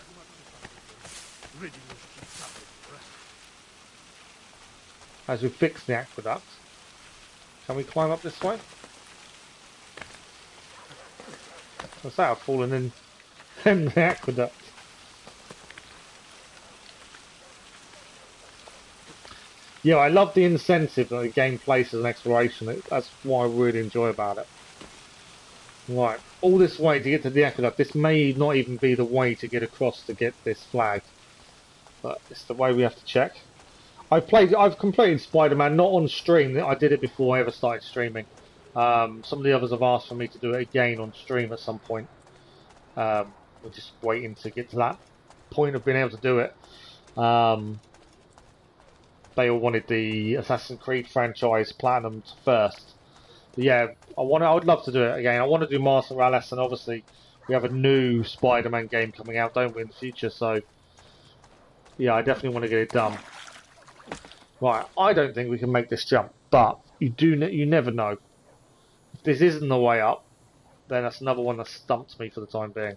Speaker 1: As we fix the aqueduct. Can we climb up this way? What's that? I've fallen in the aqueduct. Yeah, I love the incentive that the game places in exploration. That's what I really enjoy about it. Right, all this way to get to the aqueduct. This may not even be the way to get across to get this flag, but it's the way we have to check. I've completed Spider-Man, not on stream. I did it before I ever started streaming. Some of the others have asked for me to do it again on stream at some point. We're just waiting to get to that point of being able to do it. They all wanted the Assassin's Creed franchise Platinum first. But yeah, I would love to do it again. I want to do Miles Morales, and obviously we have a new Spider-Man game coming out, don't we, in the future? So yeah, I definitely want to get it done. Right, I don't think we can make this jump, but you never know. If this isn't the way up, then that's another one that stumps me for the time being.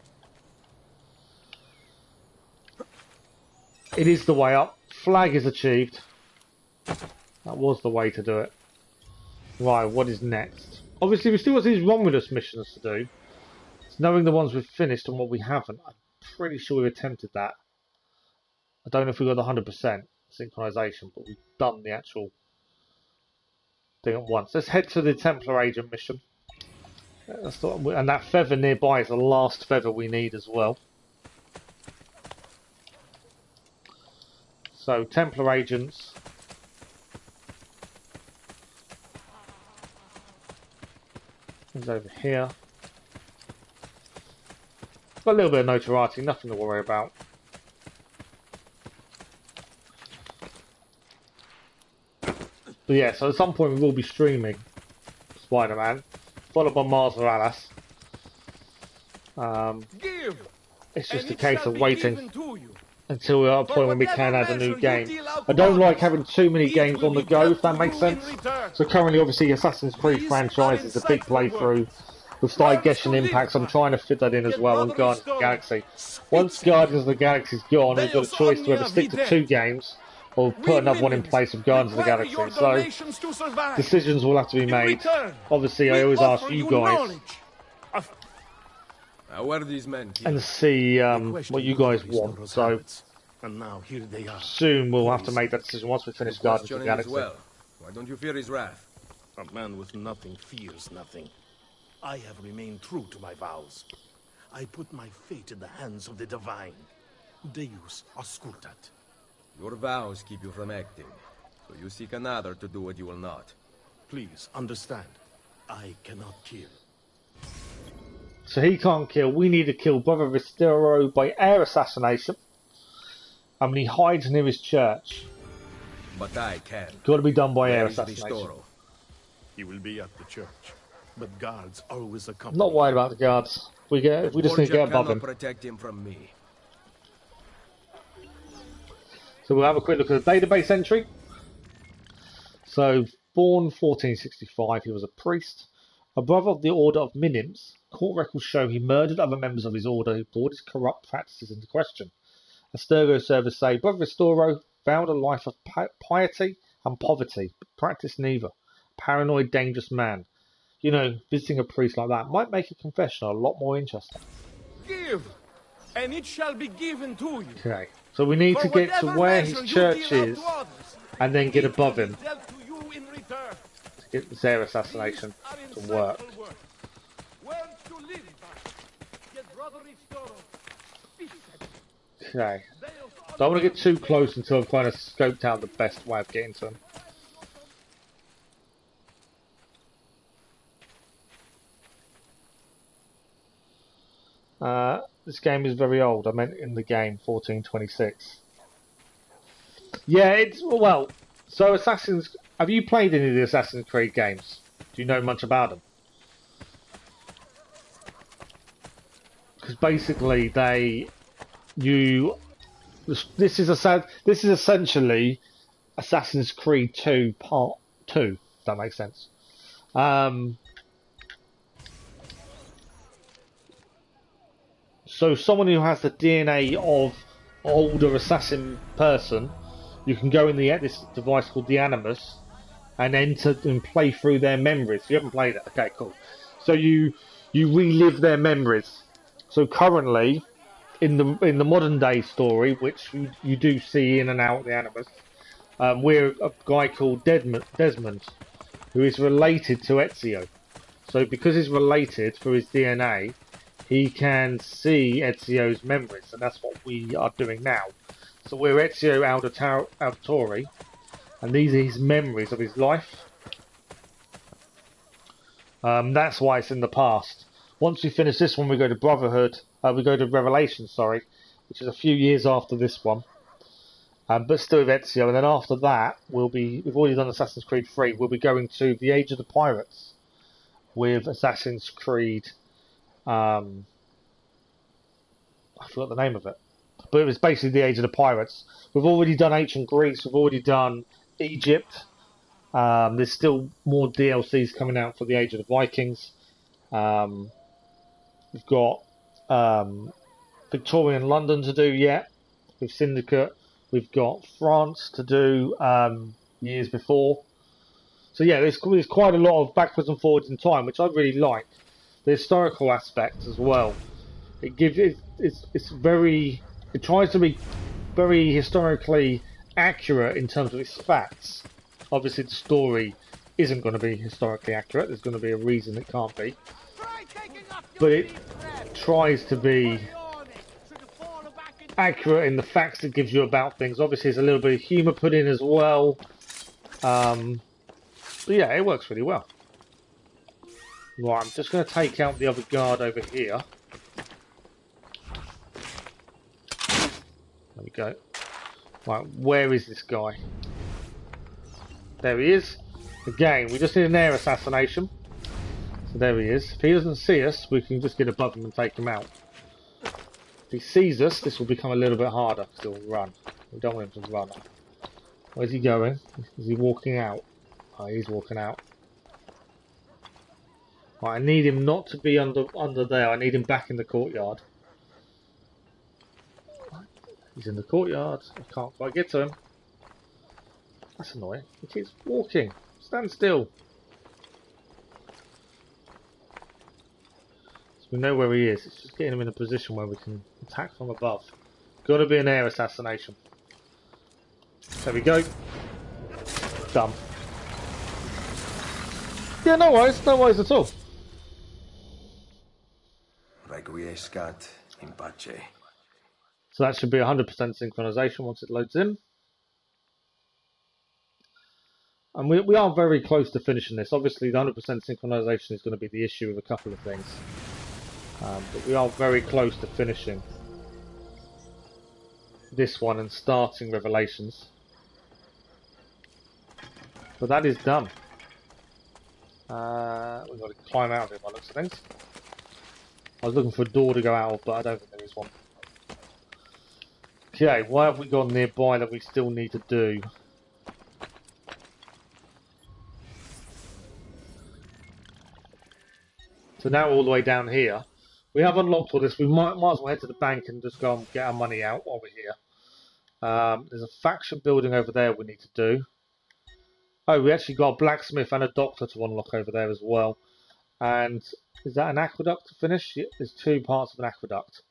Speaker 1: It is the way up. Flag is achieved. That was the way to do it. Right, what is next? Obviously, we still got these Romulus missions to do. It's knowing the ones we've finished and what we haven't. I'm pretty sure we attempted that. I don't know if we got 100% synchronization, but we've done the actual thing at once. Let's head to the Templar Agent mission. And that feather nearby is the last feather we need as well. So, Templar Agents. Is over here. Got a little bit of notoriety, nothing to worry about. But yeah, so at some point we will be streaming Spider-Man, followed by Mars Morales. It's just a case of waiting until we're at a point when we can add a new game. I don't like having too many games on the go, if that makes sense. So currently, obviously, Assassin's Creed franchise is a big playthrough. We've started Genshin Impact, so I'm trying to fit that in as well, and Guardians of the Galaxy. Once Guardians of the Galaxy's gone, we've got a choice to either stick to 2 games, or put another one in place of Guardians of the Galaxy. So, decisions will have to be made. Obviously, I always ask you guys,
Speaker 7: Where are these men?
Speaker 1: and see what you guys want. So,
Speaker 9: And now here they are.
Speaker 1: soon we'll have to make that decision once we finish Guardians of the Galaxy.
Speaker 7: Well. Why don't you fear his wrath?
Speaker 9: A man with nothing fears nothing. I have remained true to my vows. I put my fate in the hands of the divine. Deus auscultat.
Speaker 7: Your vows keep you from acting, so you seek another to do what you will not.
Speaker 9: Please understand, I cannot kill.
Speaker 1: So he can't kill. We need to kill Brother Vistero by air assassination. And when he hides near his church,
Speaker 7: But I can.
Speaker 1: got to be done by air
Speaker 7: Where is
Speaker 1: assassination.
Speaker 7: Vistoro?
Speaker 9: He will be at the church, but guards always accompany.
Speaker 1: Not worried about the guards. We just need to
Speaker 7: Borgia
Speaker 1: get above
Speaker 7: cannot
Speaker 1: him.
Speaker 7: protect him from me.
Speaker 1: So we'll have a quick look at the database entry. So, born 1465, he was a priest, a brother of the Order of Minims. Court records show he murdered other members of his order who brought his corrupt practices into question. Asturgo servers say Brother Vistoro vowed a life of piety and poverty, but practiced neither. Paranoid, dangerous man. You know, visiting a priest like that might make a confession a lot more interesting.
Speaker 5: Give, and it shall be given to you.
Speaker 1: Okay, so we need to get to where his church is, and then get above him to get this air assassination to work. Okay, don't want to get too close until I've kind of scoped out the best way of getting to him. This game is very old. I meant in the game, 1426. Yeah, it's, well, so Assassin's... Have you played any of the Assassin's Creed games? Do you know much about them? Because basically this is essentially Assassin's Creed 2 Part 2, if that makes sense. So someone who has the DNA of older assassin person, you can go in this device called the Animus and enter and play through their memories. You haven't played it? Okay, cool. So you relive their memories. So currently, in the modern day story, which you do see in and out the Animus, we're a guy called Desmond, who is related to Ezio. So because he's related through his DNA, he can see Ezio's memories, and that's what we are doing now. So we're Ezio Auditore, and these are his memories of his life. That's why it's in the past. Once we finish this one, we go to Brotherhood. We go to Revelation, sorry, which is a few years after this one, but still with Ezio. And then after that, we've already done Assassin's Creed 3. We'll be going to the Age of the Pirates with Assassin's Creed. I forgot the name of it, but it was basically the Age of the Pirates. We've already done ancient Greece. We've already done Egypt. There's still more DLCs coming out for the Age of the Vikings. We've got Victorian London to do yet with Syndicate. We've got France to do years before. So yeah, there's quite a lot of backwards and forwards in time, which I really like. The historical aspect as well, It's very, it tries to be very historically accurate in terms of its facts. Obviously the story isn't going to be historically accurate, there's going to be a reason it can't be. But it tries to be accurate in the facts it gives you about things. Obviously there's a little bit of humour put in as well. But yeah, it works really well. Right, I'm just going to take out the other guard over here. There we go. Right, where is this guy? There he is. Again, we just need an air assassination. So there he is. If he doesn't see us, we can just get above him and take him out. If he sees us, this will become a little bit harder because he'll run. We don't want him to run. Where's he going? Is he walking out? Oh, he's walking out. Right, I need him not to be under there. I need him back in the courtyard. He's in the courtyard. I can't quite get to him. That's annoying. He keeps walking. Stand still. So we know where he is. It's just getting him in a position where we can attack from above. Got to be an air assassination. There we go. Done. Yeah, no worries at all.
Speaker 7: Requiescat in pace.
Speaker 1: So that should be 100% synchronization once it loads in. And we are very close to finishing this. Obviously the 100% synchronization is going to be the issue with a couple of things. But we are very close to finishing this one and starting Revelations. But that is done. We've got to climb out of it by the looks of things. I was looking for a door to go out of, but I don't think there is one. Okay, what have we got nearby that we still need to do? So now all the way down here. We have unlocked all this. We might as well head to the bank and just go and get our money out while we're here. There's a faction building over there we need to do. Oh, we actually got a blacksmith and a doctor to unlock over there as well. And is that an aqueduct to finish? Yeah, there's two parts of an aqueduct.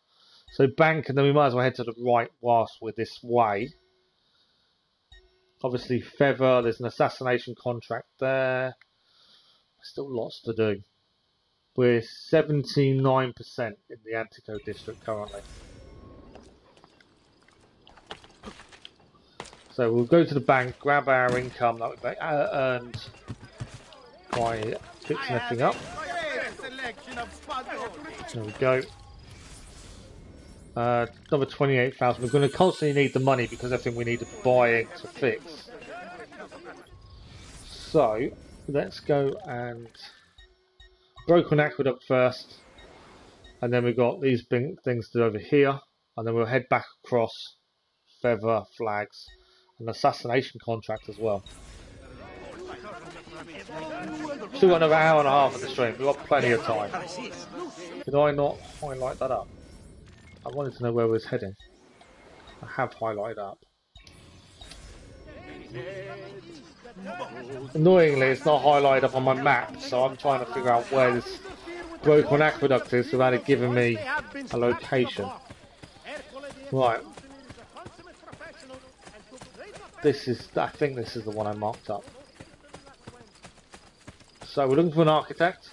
Speaker 1: So bank, and then we might as well head to the right whilst we're this way. Obviously Feather, there's an assassination contract there. Still lots to do. We're 79% in the Antico district currently. So we'll go to the bank, grab our income that we earned by fixing everything up. There we go. Another 28,000. We're going to constantly need the money because everything we need to buy to fix. So let's go and Broken Aqueduct first, and then we've got these things to do over here, and then we'll head back across Feather, Flags, and assassination contract as well. Still got another hour and a half of the stream. We've got plenty of time. Did I not highlight that up? I wanted to know where we was heading. I have highlighted up. Annoyingly, it's not highlighted up on my map, so I'm trying to figure out where this Broken Aqueduct is without it giving me a location. Right. I think this is the one I marked up. So we're looking for an architect.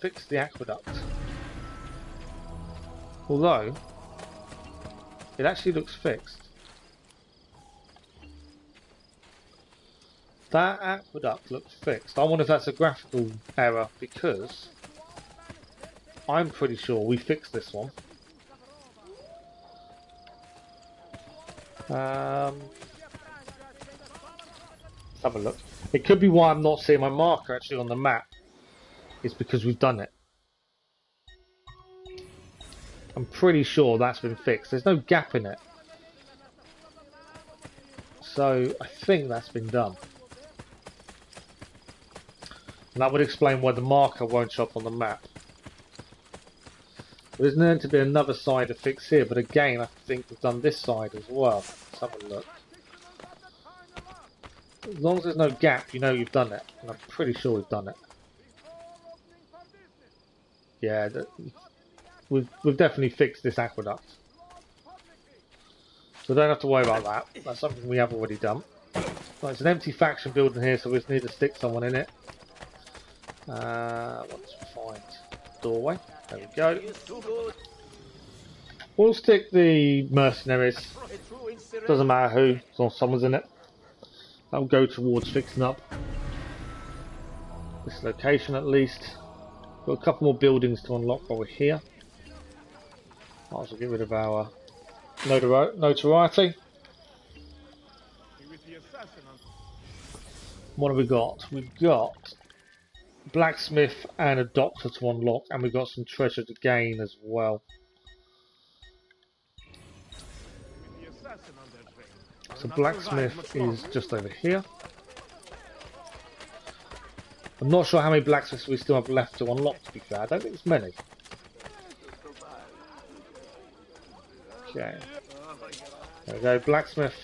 Speaker 1: Fix the aqueduct. Although, it actually looks fixed. That aqueduct looks fixed. I wonder if that's a graphical error because I'm pretty sure we fixed this one. Let's have a look. It could be why I'm not seeing my marker actually on the map. It's because we've done it. I'm pretty sure that's been fixed. There's no gap in it. So I think that's been done. And that would explain why the marker won't show up on the map. There's meant to be another side to fix here, but again I think we've done this side as well. Let's have a look. As long as there's no gap, you know you've done it. And I'm pretty sure we've done it. Yeah, we've definitely fixed this aqueduct. So don't have to worry about that. That's something we have already done. Right, it's an empty faction building here, so we just need to stick someone in it. Let's find doorway. There we go. We'll stick the mercenaries. Doesn't matter who, as long as someone's in it. That'll go towards fixing up this location at least. Got a couple more buildings to unlock while we're here. Might as well get rid of our notoriety. What have we got? We've got blacksmith and a doctor to unlock, and we've got some treasure to gain as well. So blacksmith is just over here. I'm not sure how many blacksmiths we still have left to unlock, to be fair. I don't think it's many. Okay. There we go, blacksmith.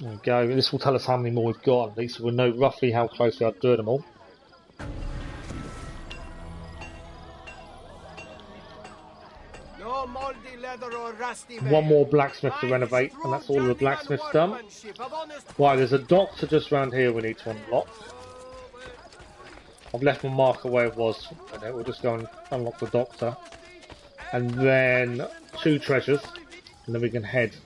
Speaker 1: There we go. This will tell us how many more we've got, at least so we'll know roughly how close we are to doing them all.
Speaker 2: No moldy leather or rusty
Speaker 1: One more blacksmith to renovate, and that's all the blacksmiths done. Right, there's a doctor just around here we need to unlock. I've left my marker where it was. We'll just go and unlock the doctor. And then 2 treasures, and then we can head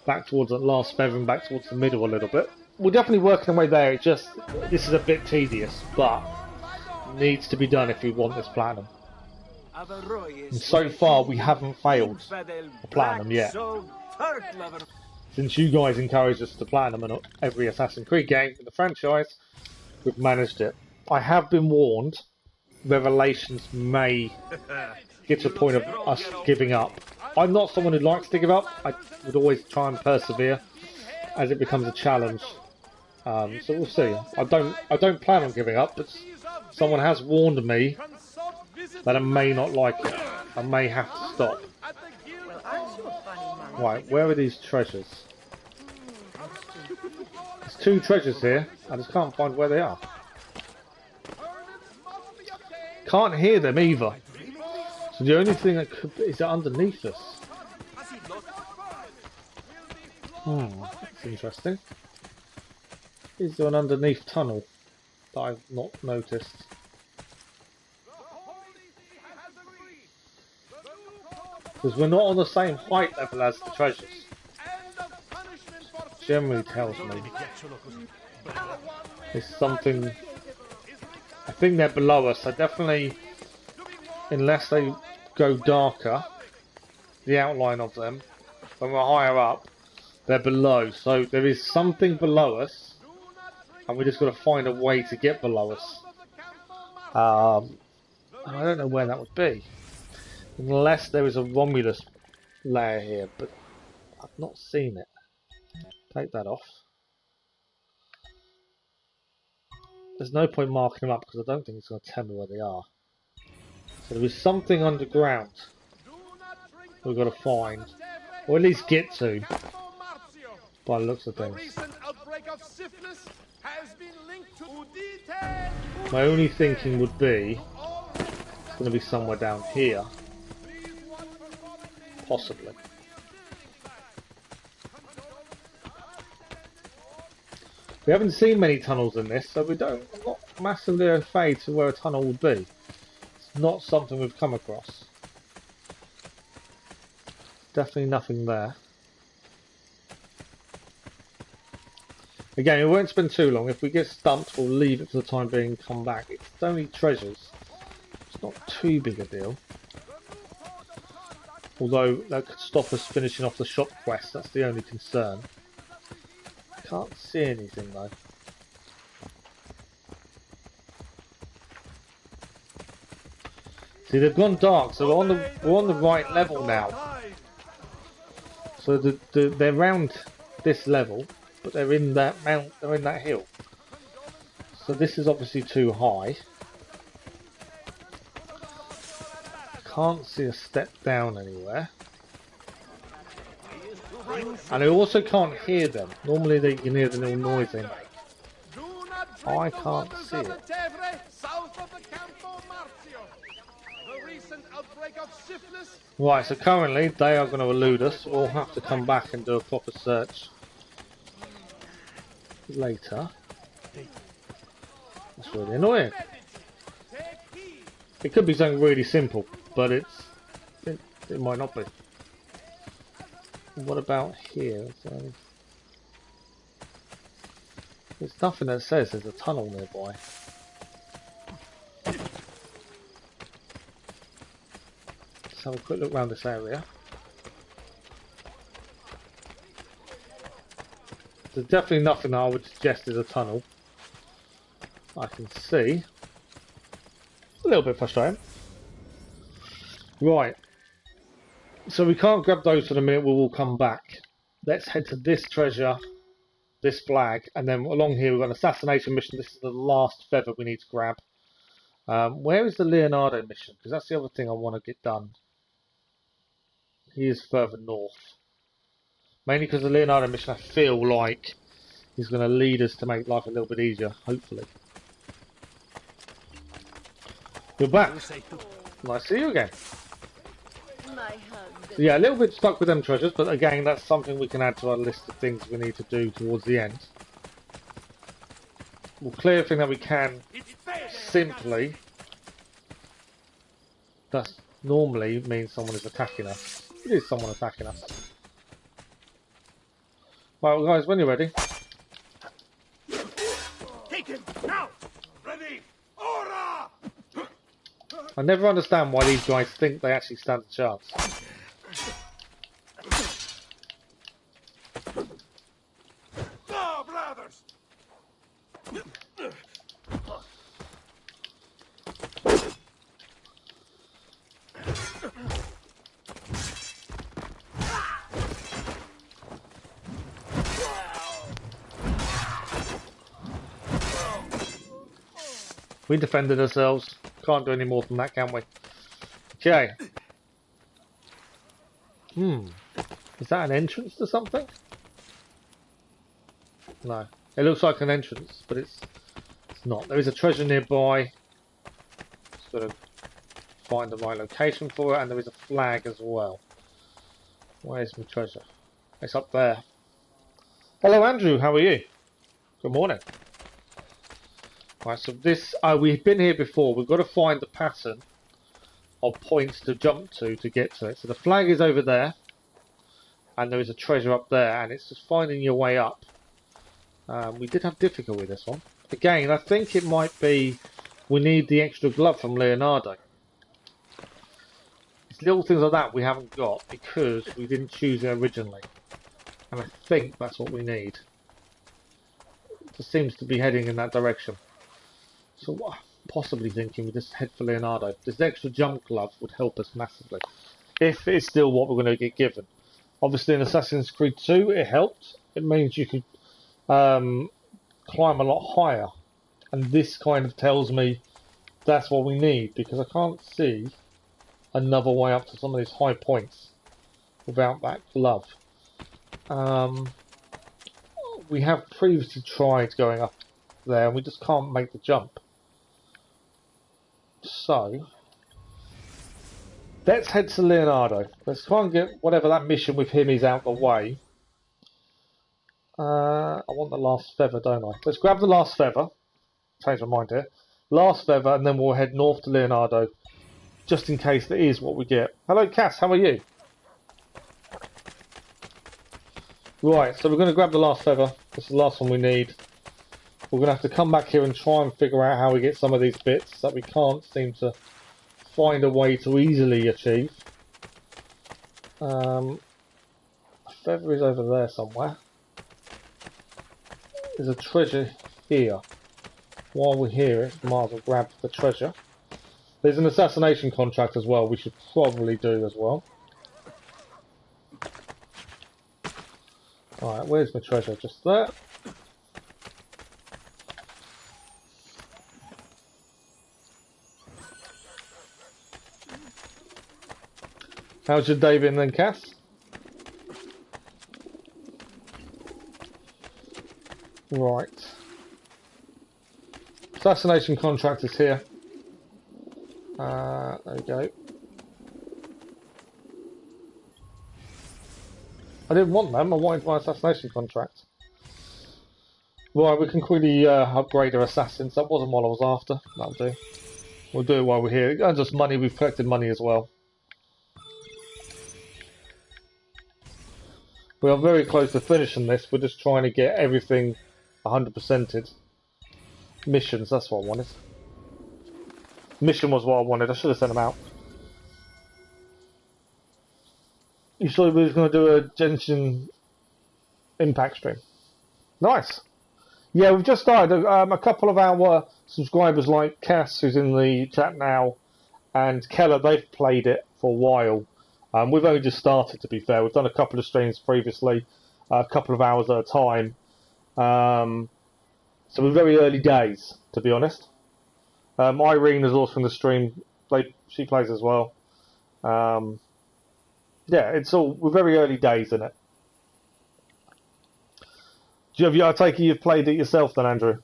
Speaker 1: back towards that last feather and back towards the middle a little bit. We're definitely working our way there. It's just, this is a bit tedious, but needs to be done if we want this platinum. And so far we haven't failed the platinum yet. Since you guys encouraged us to platinum in every Assassin's Creed game in the franchise, we've managed it. I have been warned, Revelations may get to a point of us giving up. I'm not someone who likes to give up. I would always try and persevere as it becomes a challenge. So we'll see. I don't plan on giving up, but someone has warned me that I may not like it. I may have to stop. Right, where are these treasures? There's 2 treasures here. I just can't find where they are. Can't hear them either. So the only thing that could be is that underneath us. That's interesting. Is there an underneath tunnel that I've not noticed? Because we're not on the same height level as the treasures. Generally tells me it's something. I think they're below us. So definitely, unless they go darker, the outline of them when we're higher up, they're below. So there is something below us, and we just got to find a way to get below us. I don't know where that would be. Unless there is a Romulus layer here, but I've not seen it. Take that off. There's no point marking them up because I don't think it's going to tell me where they are. So there is something underground we've got to find, or at least get to, by the looks of things. My only thinking would be it's going to be somewhere down here. Possibly. We haven't seen many tunnels in this, so I'm not massively afraid to where a tunnel would be. It's not something we've come across. Definitely nothing there. Again, it won't spend too long. If we get stumped, we'll leave it for the time being and come back. It's only treasures. It's not too big a deal. Although that could stop us finishing off the shop quest, that's the only concern. Can't see anything though. See, they've gone dark, so we're on the right level now. So they're around this level, but they're in that they're in that hill. So this is obviously too high. Can't see a step down anywhere. And I also can't hear them. Normally you can hear the little noise they make. I can't see it.
Speaker 5: South of the Campo Marzio. The recent outbreak of syphilis.
Speaker 1: Right, so currently they are going to elude us. We'll have to come back and do a proper search later. That's really annoying. It could be something really simple, but it might not be. What about here? There's nothing that says there's a tunnel nearby. Let's have a quick look around this area. There's definitely nothing that I would suggest is a tunnel. I can see. A little bit frustrating. Right. So we can't grab those for the minute, we will come back. Let's head to this treasure, this flag, and then along here we've got an assassination mission. This is the last feather we need to grab. Where is the Leonardo mission? Because that's the other thing I want to get done. He is further north. Mainly because the Leonardo mission, I feel like, is going to lead us to make life a little bit easier, hopefully. You're back. Nice to see you again. So yeah, a little bit stuck with them treasures, but again, that's something we can add to our list of things we need to do towards the end. We'll clear everything that we can simply. That normally means someone is attacking us. It is someone attacking us. Well, guys, when you're ready.
Speaker 5: Take him now. Ready. Ora!
Speaker 1: I never understand why these guys think they actually stand a chance.
Speaker 5: Go, brothers.
Speaker 1: We defended ourselves. Can't do any more than that, can we? Okay. Is that an entrance to something? No. It looks like an entrance, but it's not. There is a treasure nearby. Just got to find the right location for it, and there is a flag as well. Where's my treasure? It's up there. Hello, Andrew. How are you? Good morning. Right, so this, we've been here before. We've got to find the pattern of points to jump to get to it. So the flag is over there, and there is a treasure up there, and it's just finding your way up. We did have difficulty with this one. Again, I think it might be we need the extra glove from Leonardo. It's little things like that we haven't got because we didn't choose it originally. And I think that's what we need. It just seems to be heading in that direction. So what I'm possibly thinking we just head for Leonardo. This extra jump glove would help us massively. If it's still what we're going to get given. Obviously in Assassin's Creed 2 it helped. It means you could climb a lot higher. And this kind of tells me that's what we need. Because I can't see another way up to some of these high points without that glove. We have previously tried going up there and we just can't make the jump. So let's head to Leonardo. Let's try and get whatever that mission with him is out the way. I want the last feather, don't I? Let's grab the last feather. Change my mind here. Last feather, and then we'll head north to Leonardo, just in case that is what we get. Hello, Cass. How are you? Right, so we're going to grab the last feather. This is the last one we need. We're going to have to come back here and try and figure out how we get some of these bits that we can't seem to find a way to easily achieve. A feather is over there somewhere. There's a treasure here. While we're here, might as well grab the treasure. There's an assassination contract as well, we should probably do as well. Alright, where's my treasure? Just there. How's your day been then, Cass? Right. Assassination contract is here. There we go. I didn't want them, I wanted my assassination contract. Right, we can quickly upgrade our assassins. That wasn't what I was after. That'll do. We'll do it while we're here. And just money, we've collected money as well. We are very close to finishing this. We're just trying to get everything 100%ed. Missions, that's what I wanted. Mission was what I wanted. I should have sent them out. You said we was going to do a Genshin Impact stream. Nice. Yeah, we've just started. A couple of our subscribers like Cass, who's in the chat now, and Keller, they've played it for a while. We've only just started, to be fair. We've done a couple of streams previously, a couple of hours at a time. So we're very early days, to be honest. Irene is also in the stream. She plays as well. Yeah, we're very early days in it. I take it you've played it yourself then, Andrew?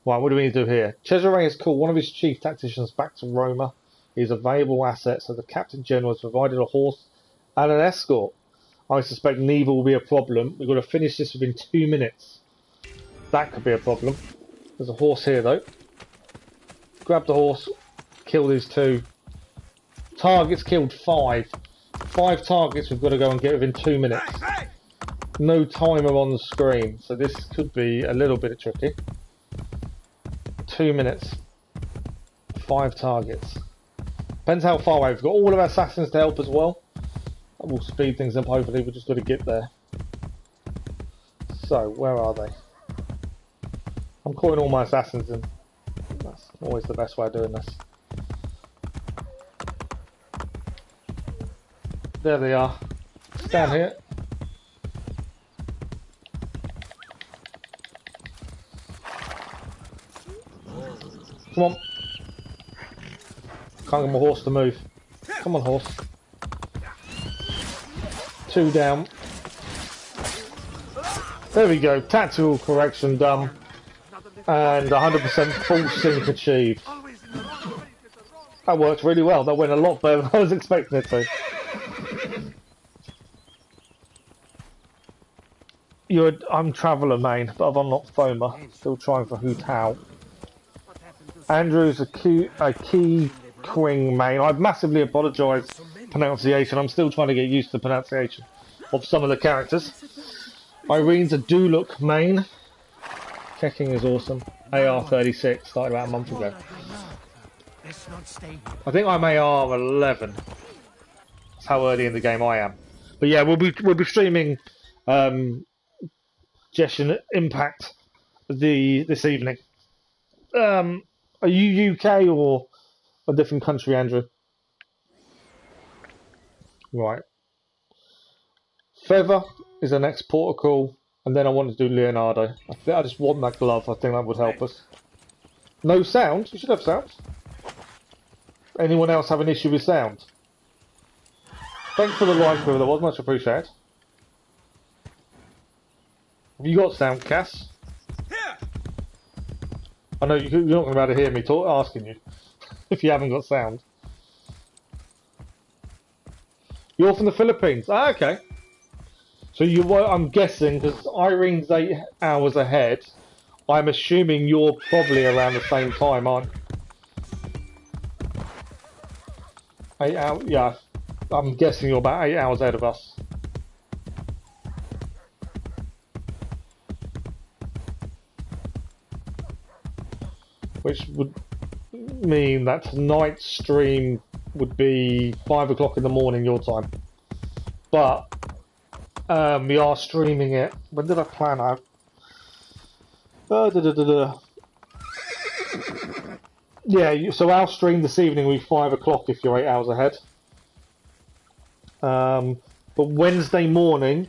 Speaker 1: Right, what do we need to do here? Cesare has called one of his chief tacticians back to Roma. He's a valuable asset, so the Captain General has provided a horse and an escort. I suspect neither will be a problem. We've got to finish this within 2 minutes. That could be a problem. There's a horse here, though. Grab the horse. Kill these 2. Targets killed 5. 5 targets we've got to go and get within 2 minutes. No timer on the screen, so this could be a little bit tricky. 2 minutes. 5 targets. Depends how far away. We've got all of our assassins to help as well. That will speed things up, hopefully. We've just got to get there. So, where are they? I'm calling all my assassins in. That's always the best way of doing this. There they are. Down here. Come on. Can't get my horse to move. Come on, horse. 2 down. There we go. Tactical correction done. And 100% full sync achieved. That worked really well. That went a lot better than I was expecting it to. I'm Traveller main, but I've unlocked Foma. Still trying for Hu Tao. Andrew's a key Queen main. I massively apologise pronunciation. I'm still trying to get used to the pronunciation of some of the characters. Irene's a Duluk main. Checking is awesome. AR-36 started about a month ago. I think I'm AR-11. That's how early in the game I am. But yeah, we'll be streaming Genshin Impact this evening. Are you UK or a different country, Andrew? Right. Feather is the next protocol, and then I want to do Leonardo. I just want that glove. I think that would help us. No sound? You should have sound. Anyone else have an issue with sound? Thanks for the like, Feather. That was much appreciated. Have you got sound, Cass? I know you're not going to be able to hear me asking you if you haven't got sound. You're from the Philippines. Ah, okay. So I'm guessing, because Irene's 8 hours ahead, I'm assuming you're probably around the same time, aren't you? 8 hours? Yeah. I'm guessing you're about 8 hours ahead of us. Which would mean that tonight's stream would be 5 o'clock in the morning your time. But we are streaming it. When did I plan out? Yeah, so our stream this evening will be 5 o'clock if you're 8 hours ahead. But Wednesday morning,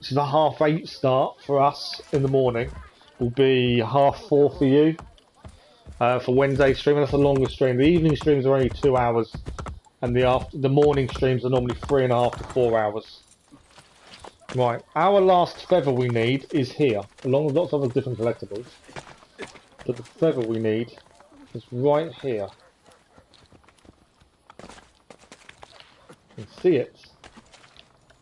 Speaker 1: which is a 8:30 start for us in the morning, will be 4:30 for you. For Wednesday stream, and that's the longest stream. The evening streams are only 2 hours, and the morning streams are normally 3.5 to 4 hours. Right, our last feather we need is here, along with lots of other different collectibles. But the feather we need is right here. You can see it.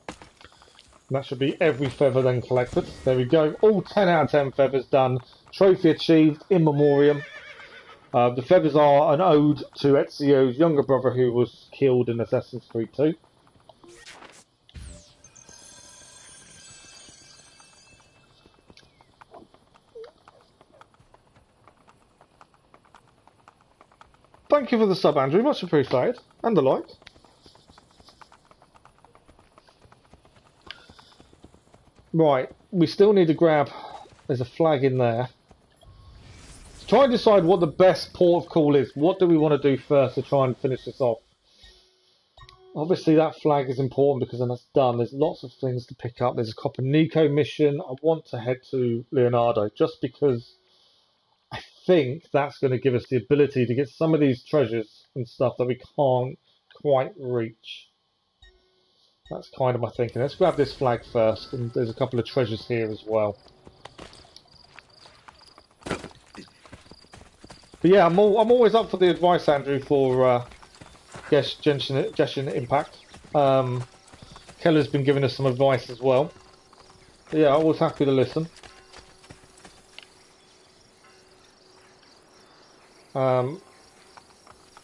Speaker 1: And that should be every feather then collected. There we go. All 10 out of 10 feathers done. Trophy achieved in memoriam. The feathers are an ode to Ezio's younger brother who was killed in Assassin's Creed 2. Thank you for the sub, Andrew. Much appreciated. And the like. Right, we still need to grab... There's a flag in there. Try and decide what the best port of call is. What do we want to do first to try and finish this off? Obviously that flag is important because then that's done. There's lots of things to pick up. There's a Copernico mission. I want to head to Leonardo just because I think that's going to give us the ability to get some of these treasures and stuff that we can't quite reach. That's kind of my thinking. Let's grab this flag first, and there's a couple of treasures here as well. But yeah, I'm always up for the advice, Andrew, for Genshin Impact. Keller's been giving us some advice as well. But yeah, always happy to listen.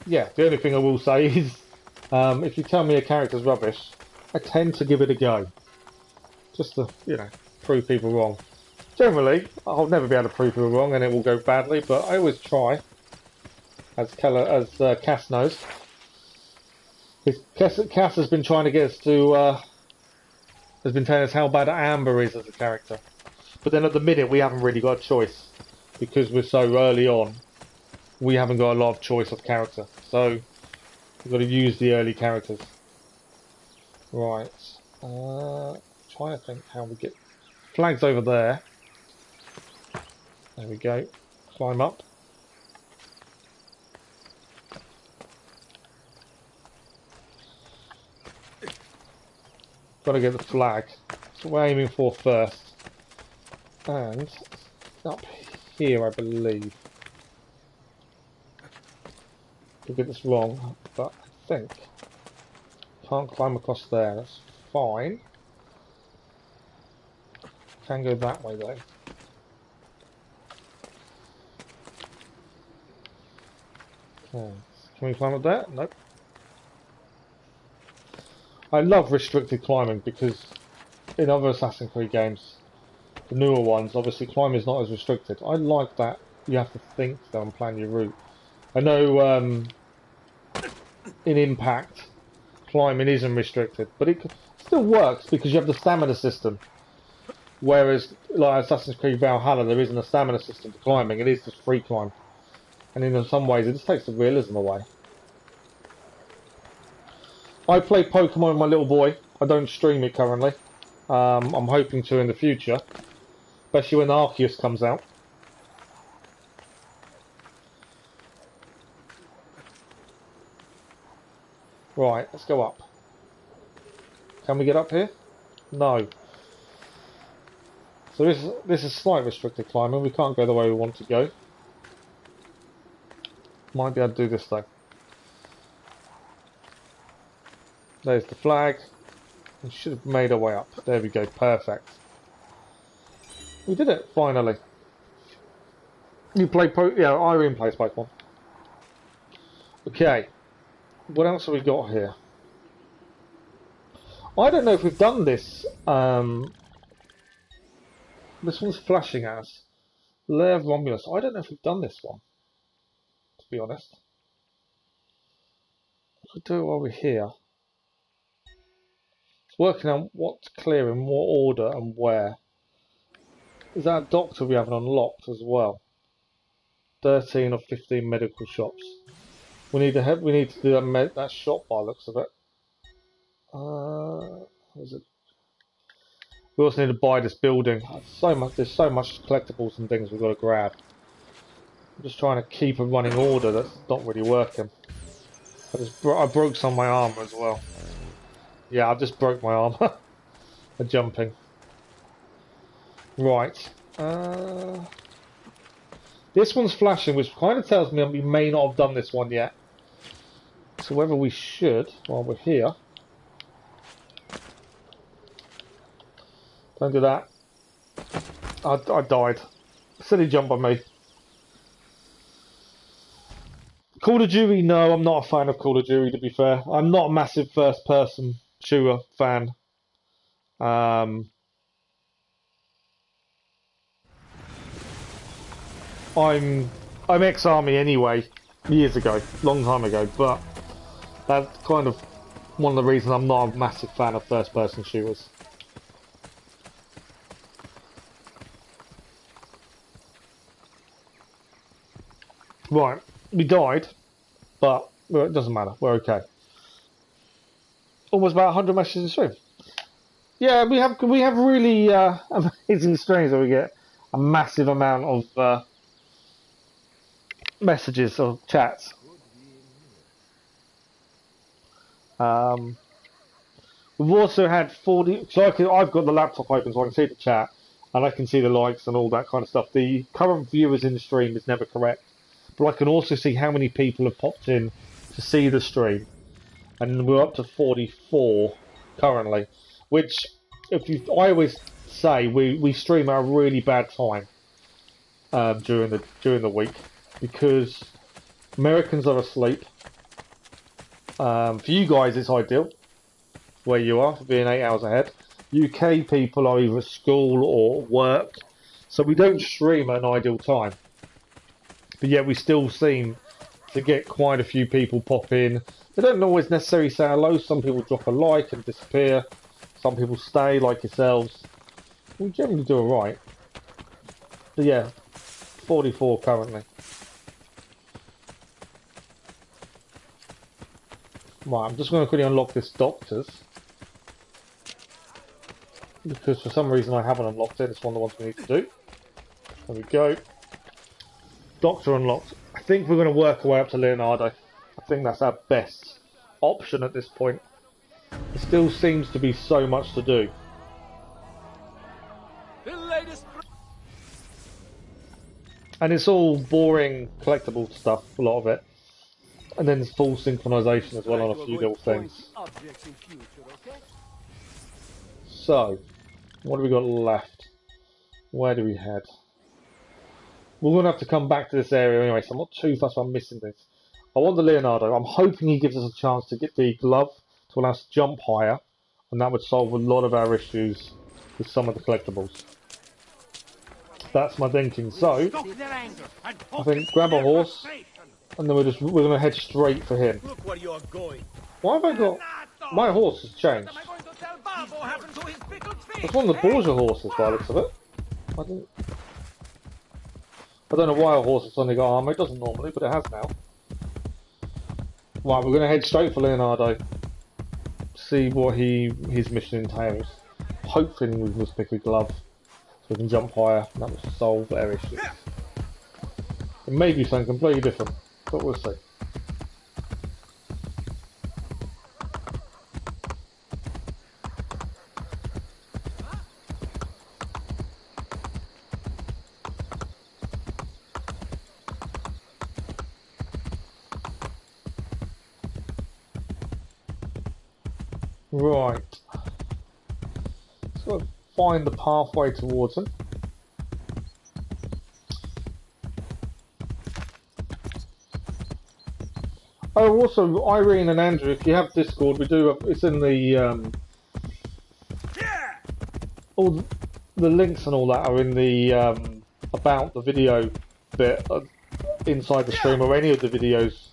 Speaker 1: Yeah, the only thing I will say is, if you tell me a character's rubbish, I tend to give it a go. Just to, you know, prove people wrong. Generally, I'll never be able to prove people wrong and it will go badly, but I always try. As Cass knows. Cass has been trying to get us to, has been telling us how bad Amber is as a character. But then at the minute we haven't really got a choice. Because we're so early on, we haven't got a lot of choice of character. So, we've got to use the early characters. Right. Trying to think how we get... Flag's over there. There we go. Climb up. Got to get the flag. That's what we're aiming for first. And up here, I believe. Could get this wrong, but I think can't climb across there. That's fine. Can go that way though. Okay. Can we climb up there? Nope. I love restricted climbing because in other Assassin's Creed games, the newer ones, obviously climbing is not as restricted. I like that you have to think though and plan your route. I know in Impact, climbing isn't restricted, but it still works because you have the stamina system. Whereas, like Assassin's Creed Valhalla, there isn't a stamina system for climbing, it is just free climb. And in some ways, it just takes the realism away. I play Pokemon with my little boy. I don't stream it currently. I'm hoping to in the future. Especially when Arceus comes out. Right, let's go up. Can we get up here? No. So this is slight restricted climbing. We can't go the way we want to go. Might be able to do this though. There's the flag. We should have made our way up. There we go. Perfect. We did it finally. You play yeah, Irene plays Pokemon. Okay. What else have we got here? I don't know if we've done this. This one's flashing at us. Lair of Romulus. I don't know if we've done this one. To be honest. We'll do it while we're here. It's working on what's clear in what order and where. Is that a doctor we haven't unlocked as well? 13 or 15 medical shops. We need to do that shop by the looks of it. What is it? We also need to buy this building. There's so much collectibles and things we've got to grab. I'm just trying to keep a running order that's not really working. I broke some of my armour as well. Yeah, I just broke my armour. For jumping. Right. This one's flashing, which kind of tells me we may not have done this one yet. So whether we should, while we're here... Don't do that. I died. Silly jump on me. Call of Duty, no, I'm not a fan of Call of Duty, to be fair. I'm not a massive first-person shooter fan. I'm ex-army anyway, years ago, long time ago, but that's kind of one of the reasons I'm not a massive fan of first-person shooters. Right, we died, but well, it doesn't matter, we're okay. Almost about 100 messages in stream. Yeah, we have really amazing streams where we get a massive amount of messages or chats. We've also had 40. So I've got the laptop open, so I can see the chat and I can see the likes and all that kind of stuff. The current viewers in the stream is never correct, but I can also see how many people have popped in to see the stream, and we're up to 44 currently. Which, I always say we stream at a really bad time during the week because Americans are asleep. For you guys, it's ideal where you are, for being 8 hours ahead. UK people are either at school or work, so we don't stream at an ideal time. But yet we still seem to get quite a few people pop in. They don't always necessarily say hello. Some people drop a like and disappear. Some people stay, like yourselves. We generally do alright. But yeah, 44 currently. Right, I'm just going to quickly unlock this doctor's. Because for some reason I haven't unlocked it. It's one of the ones we need to do. There we go. Doctor unlocked. I think we're going to work our way up to Leonardo. I think that's our best option at this point. There still seems to be so much to do. And it's all boring collectible stuff, a lot of it. And then there's full synchronization as well on a few little things. So, what have we got left? Where do we head? We're going to have to come back to this area anyway, so I'm not too fussed about missing this. I want the Leonardo. I'm hoping he gives us a chance to get the glove to allow us to jump higher, and that would solve a lot of our issues with some of the collectibles. That's my thinking. So, I think grab a horse, and then we're going to head straight for him. Why have I got... My horse has changed. It's one of the Borgia horses by the looks of it. I don't know why a horse has suddenly got armour. It doesn't normally, but it has now. Right, we're going to head straight for Leonardo. See what his mission entails. Hopefully we must pick a glove so we can jump higher, and that will solve their issues. It may be something completely different, but we'll see. Right. So find the pathway towards them. Oh, also, Irene and Andrew, if you have Discord, we do. It's in the all the links and all that are in the about the video bit inside the stream, or any of the videos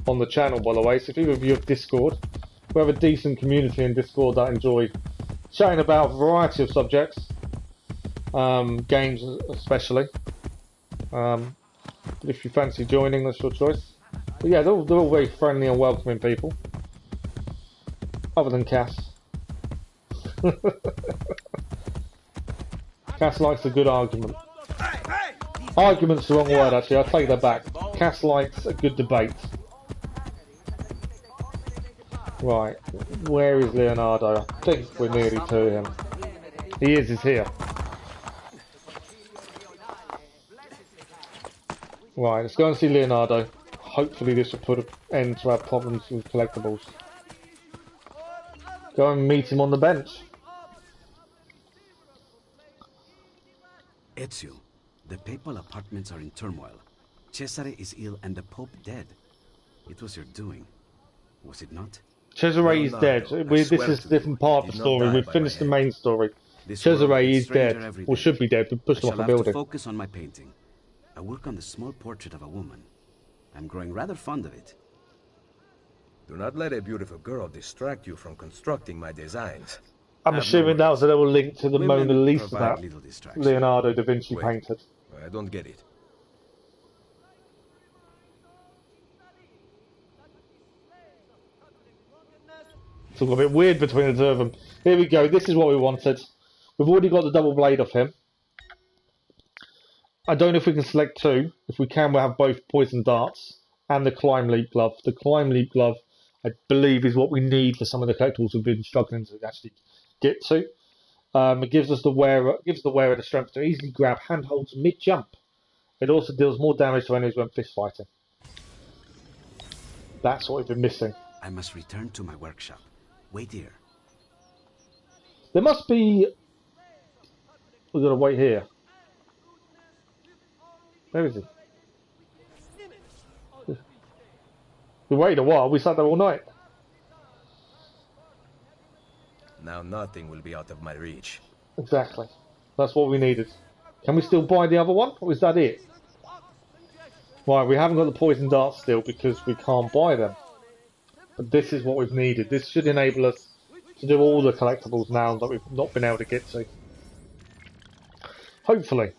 Speaker 1: on the channel, by the way. So if either of you have Discord, we have a decent community in Discord that enjoy chatting about a variety of subjects, games especially. But if you fancy joining, that's your choice. But yeah, they're all very friendly and welcoming people. Other than Cass. Cass likes a good argument. Argument's the wrong word, actually. I'll take that back. Cass likes a good debate. Right, where is Leonardo? I think we're nearly to him. He's here. Right, let's go and see Leonardo. Hopefully this will put an end to our problems with collectibles. Go and meet him on the bench.
Speaker 6: Ezio, the papal apartments are in turmoil. Cesare is ill and the Pope dead. It was your doing, was it not?
Speaker 1: Cesare is dead. This is a different part of the story. We've finished the main story. Cesare is dead, or should be dead. We pushed him off a building.
Speaker 6: Focus on my painting. I work on the small portrait of a woman. I'm growing rather fond of it.
Speaker 7: Do not let a beautiful girl distract you from constructing my designs.
Speaker 1: I'm assuming that was a little link to the Mona Lisa that Leonardo da Vinci painted.
Speaker 7: I don't get it.
Speaker 1: It's all a bit weird between the two of them. Here we go. This is what we wanted. We've already got the double blade off him. I don't know if we can select two. If we can, we'll have both poison darts and the climb leap glove. The climb leap glove, I believe, is what we need for some of the collectibles we've been struggling to actually get to. It gives us the wearer, the strength to easily grab handholds mid-jump. It also deals more damage to enemies when fist fighting. That's what we've been missing.
Speaker 6: I must return to my workshop. Wait here.
Speaker 1: There must be... We've got to wait here. Where is he? We waited a while. We sat there all night.
Speaker 7: Now nothing will be out of my reach.
Speaker 1: Exactly. That's what we needed. Can we still buy the other one? Or is that it? Right, we haven't got the poison darts still because we can't buy them. But this is what we've needed. This should enable us to do all the collectibles now that we've not been able to get to. Hopefully.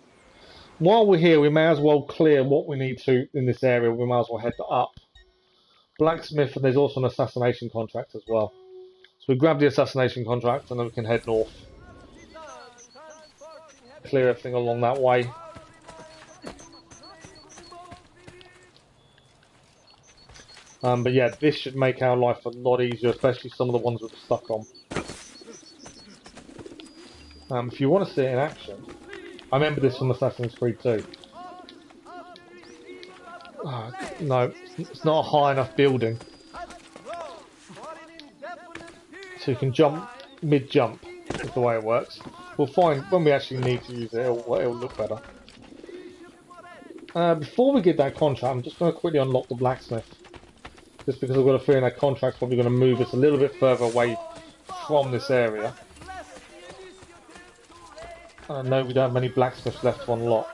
Speaker 1: While we're here, we may as well clear what we need to in this area. We might as well head up. Blacksmith, and there's also an assassination contract as well. So we grab the assassination contract and then we can head north. Clear everything along that way. But yeah, this should make our life a lot easier, especially some of the ones we're stuck on. If you want to see it in action, I remember this from Assassin's Creed 2. Oh, no, it's not a high enough building. So you can jump mid-jump, is the way it works. We'll find when we actually need to use it, it'll look better. Before we get that contract, I'm just going to quickly unlock the blacksmith. Just because I've got a feeling that contract's probably going to move us a little bit further away from this area. I know we don't have many blacksmiths left to unlock.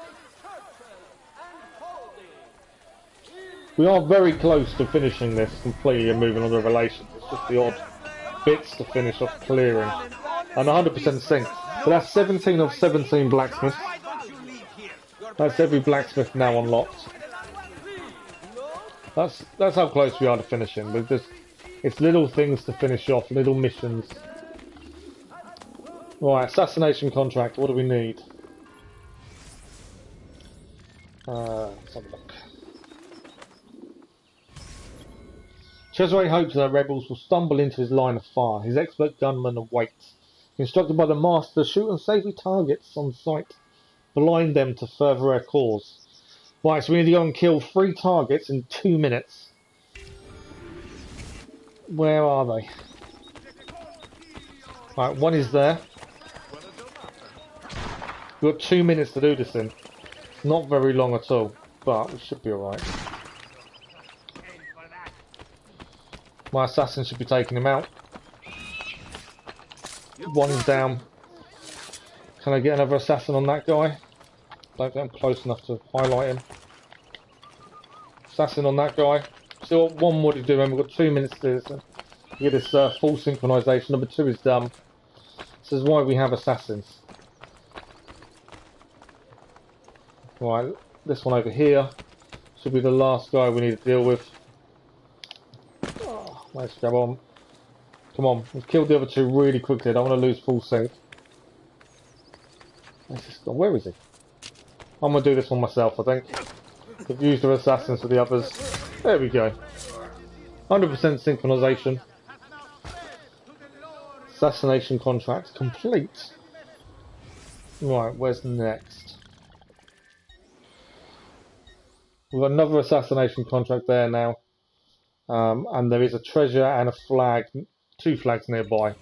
Speaker 1: We are very close to finishing this completely and moving on to Revelations. It's just the odd bits to finish off clearing. And 100% sync. So that's 17 of 17 blacksmiths. That's every blacksmith now unlocked. That's how close we are to finishing. But just it's little things to finish off, little missions. Right, assassination contract. What do we need? Let's have a look. Cesare hopes that rebels will stumble into his line of fire. His expert gunman awaits. Instructed by the master to shoot and safely targets on sight. Blind them to further their cause. Right, so we need to go and kill 3 targets in 2 minutes. Where are they? Right, one is there. We've got 2 minutes to do this in. It's not very long at all, but we should be alright. My assassin should be taking him out. One is down. Can I get another assassin on that guy? Don't think I'm close enough to highlight him. Assassin on that guy. Still one more to do, and we've got 2 minutes to do this. Get this full synchronization. Number 2 is done. This is why we have assassins. Right, this one over here should be the last guy we need to deal with. Oh, let's grab on. Come on, let's kill the other 2 really quickly. I don't want to lose full sync. Where is he? I'm going to do this one myself, I think. We've used the assassins for the others. There we go. 100% synchronization. Assassination contract complete. Right, where's next? We've got another assassination contract there now. And there is a treasure and a flag, 2 flags nearby.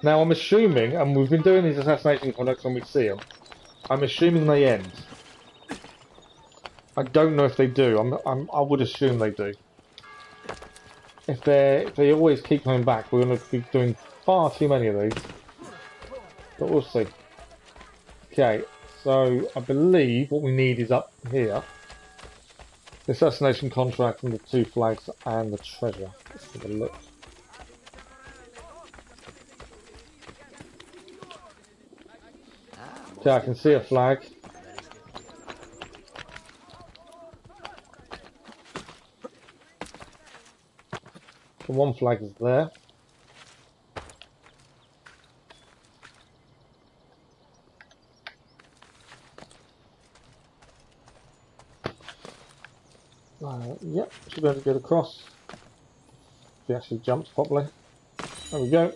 Speaker 1: Now I'm assuming, and we've been doing these assassination contracts when we see them, I'm assuming they end. I don't know if they do. I would assume they do. If they always keep coming back, we're going to be doing far too many of these. But we'll see. Okay, so I believe what we need is up here. The assassination contract and the 2 flags and the treasure. Let's have a look. Okay, I can see a flag. The 1 flag is there. Yep, should be able to get across. If he actually jumps properly. There we go.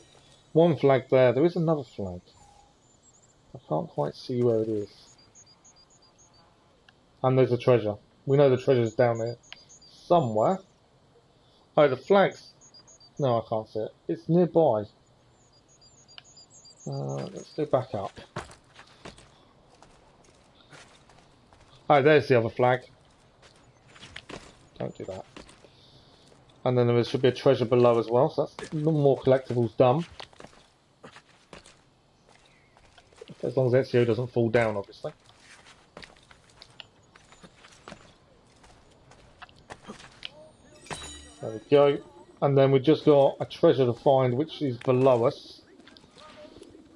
Speaker 1: 1 flag there. There is another flag. I can't quite see where it is. And there's a treasure. We know the treasure's down there somewhere. Oh, the flag's... No, I can't see it. It's nearby. Let's go back up. Oh, there's the other flag. Don't do that. And then there should be a treasure below as well, so that's more collectibles done. As long as Ezio doesn't fall down, obviously. There we go. And then we've just got a treasure to find, which is below us.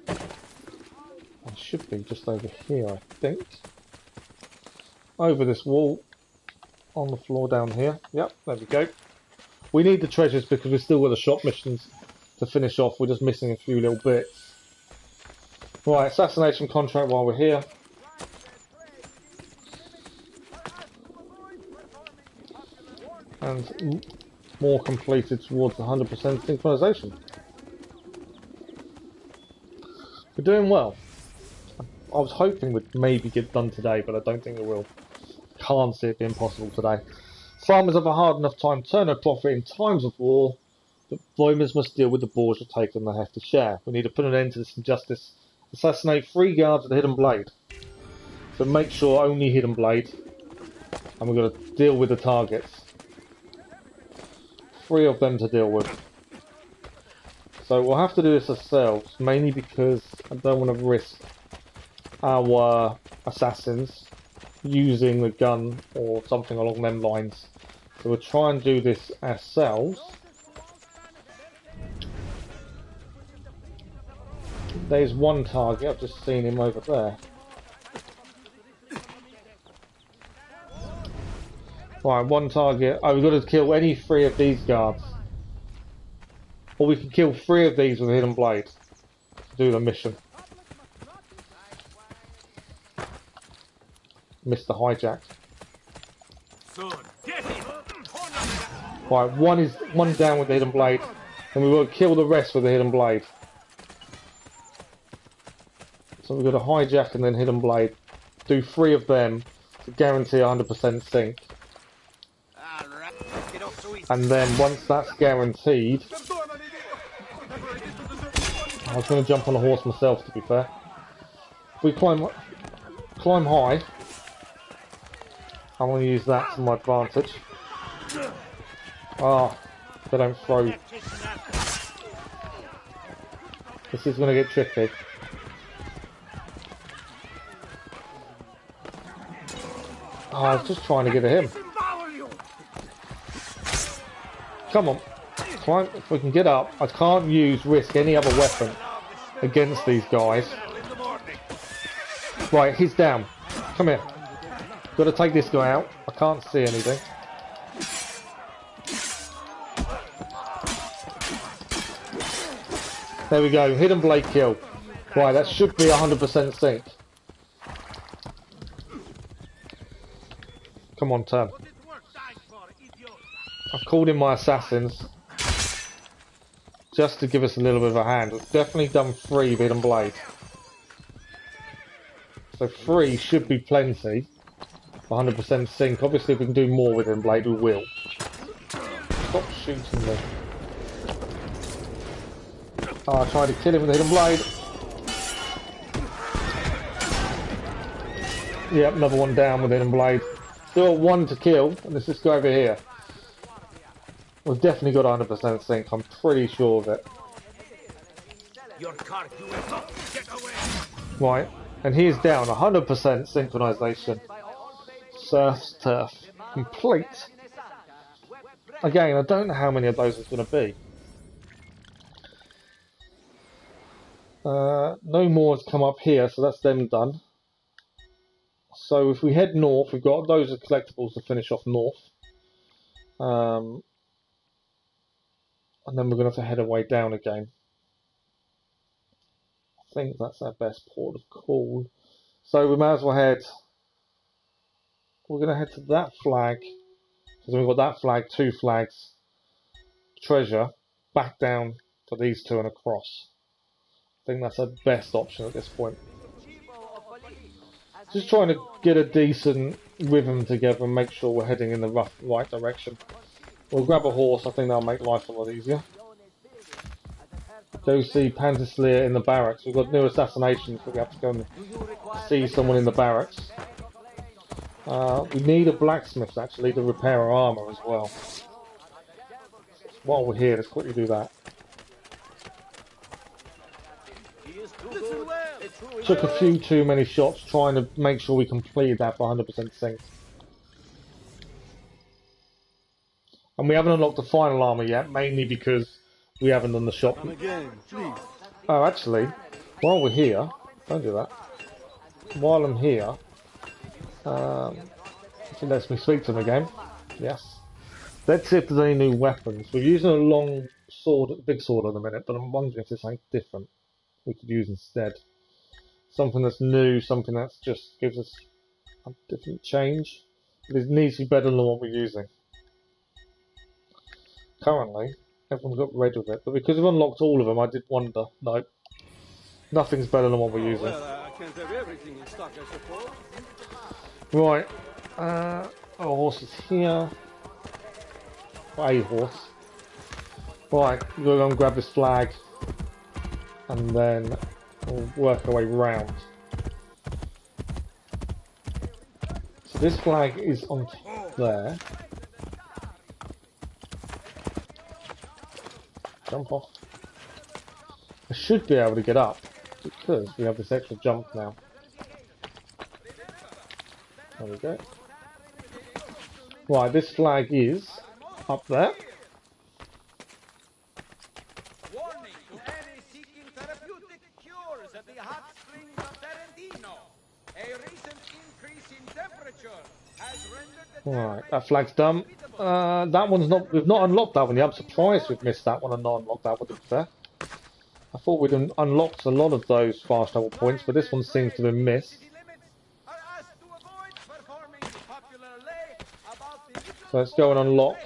Speaker 1: It should be just over here, I think. Over this wall. On the floor down here. Yep, there we go. We need the treasures because we've still got the shop missions to finish off. We're just missing a few little bits. Right, assassination contract while we're here. And more completed towards 100% synchronization. We're doing well. I was hoping we'd maybe get done today, but I don't think it will. Can't see it being possible today. Farmers have a hard enough time to turn a profit in times of war, but Voimers must deal with the bourgeois taking the hefty share. We need to put an end to this injustice. Assassinate 3 guards with a hidden blade. So make sure only hidden blade. And we've got to deal with the targets. 3 of them to deal with. So we'll have to do this ourselves, mainly because I don't want to risk our assassins using the gun or something along them lines. So we'll try and do this ourselves. There's 1 target, I've just seen him over there. Right, 1 target. Oh, we've got to kill any 3 of these guards. Or we can kill 3 of these with a hidden blade to do the mission. Missed the hijack. Right, one down with the hidden blade, and we've got to kill the rest with the hidden blade. So we've got to hijack and then hidden blade. Do 3 of them to guarantee 100% sync. And then once that's guaranteed, I was going to jump on a horse myself, to be fair. If we climb high, I'm going to use that to my advantage. Ah, they don't throw. This is going to get tricky. Oh, I was just trying to get at him. Come on. Climb, if we can get up. I can't risk any other weapon against these guys. Right, he's down. Come here. Got to take this guy out. I can't see anything. There we go. Hidden blade kill. Right, that should be 100% sync. Come on, turn. I've called in my assassins just to give us a little bit of a hand. We've definitely done 3 with hidden blade. So 3 should be plenty. 100% sync. Obviously, if we can do more with Hidden Blade, we will. Stop shooting me. Oh, I tried to kill him with the Hidden Blade. Yep, another one down with Hidden Blade. Still one to kill, and let's just go over here. We've definitely got 100% sync, I'm pretty sure of it.
Speaker 2: Your cart, UFO! Get away!
Speaker 1: Right, and he's down, 100% synchronization. Surf's turf. Complete. Again, I don't know how many of those there's going to be. No more has come up here, so that's them done. So if we head north, we've got those are collectibles to finish off north. And then we're going to have to head away down again. I think that's our best port of call. So we might as well head... We're going to head to that flag. Because we've got that flag, 2 flags, treasure, back down to these 2 and across. I think that's our best option at this point. Just trying to get a decent rhythm together and make sure we're heading in the right direction. We'll grab a horse, I think that'll make life a lot easier. Go see Pantisleer in the barracks. We've got new assassinations, but we have to go and see someone in the barracks. We need a blacksmith actually to repair our armour as well. While we're here, let's quickly do that. Took a few too many shots trying to make sure we completed that for 100% sync. And we haven't unlocked the final armour yet, mainly because we haven't done the shop. Oh, actually, while we're here, don't do that. While I'm here, if it lets me speak to them again, yes. Let's see if there's any new weapons. We're using a long sword, big sword at the minute, but I'm wondering if there's something different we could use instead. Something that's new, something that's just gives us a different change. But it needs to be better than what we're using. Currently, everyone's got red with it, but because we've unlocked all of them, I did wonder. No, nothing's better than what we're using.
Speaker 9: Well, I can't have everything in stock, I suppose.
Speaker 1: Right, our horse is here. A horse. Right, we're going to grab this flag, and then we'll work our way round. So this flag is on top there. Jump off. I should be able to get up because we have this extra jump now. There we go. Right, this flag is up there.
Speaker 3: Warning to any seeking therapeutic cures at the hot springs of Tarantino. A recent increase in temperature has rendered the
Speaker 1: Right, that flag's done. That one's not. We've not unlocked that one yet. I'm surprised we've missed that one and not unlocked that one. To be fair, I thought we'd unlocked a lot of those fast travel points, but this one seems to have been missed. So let's go and unlock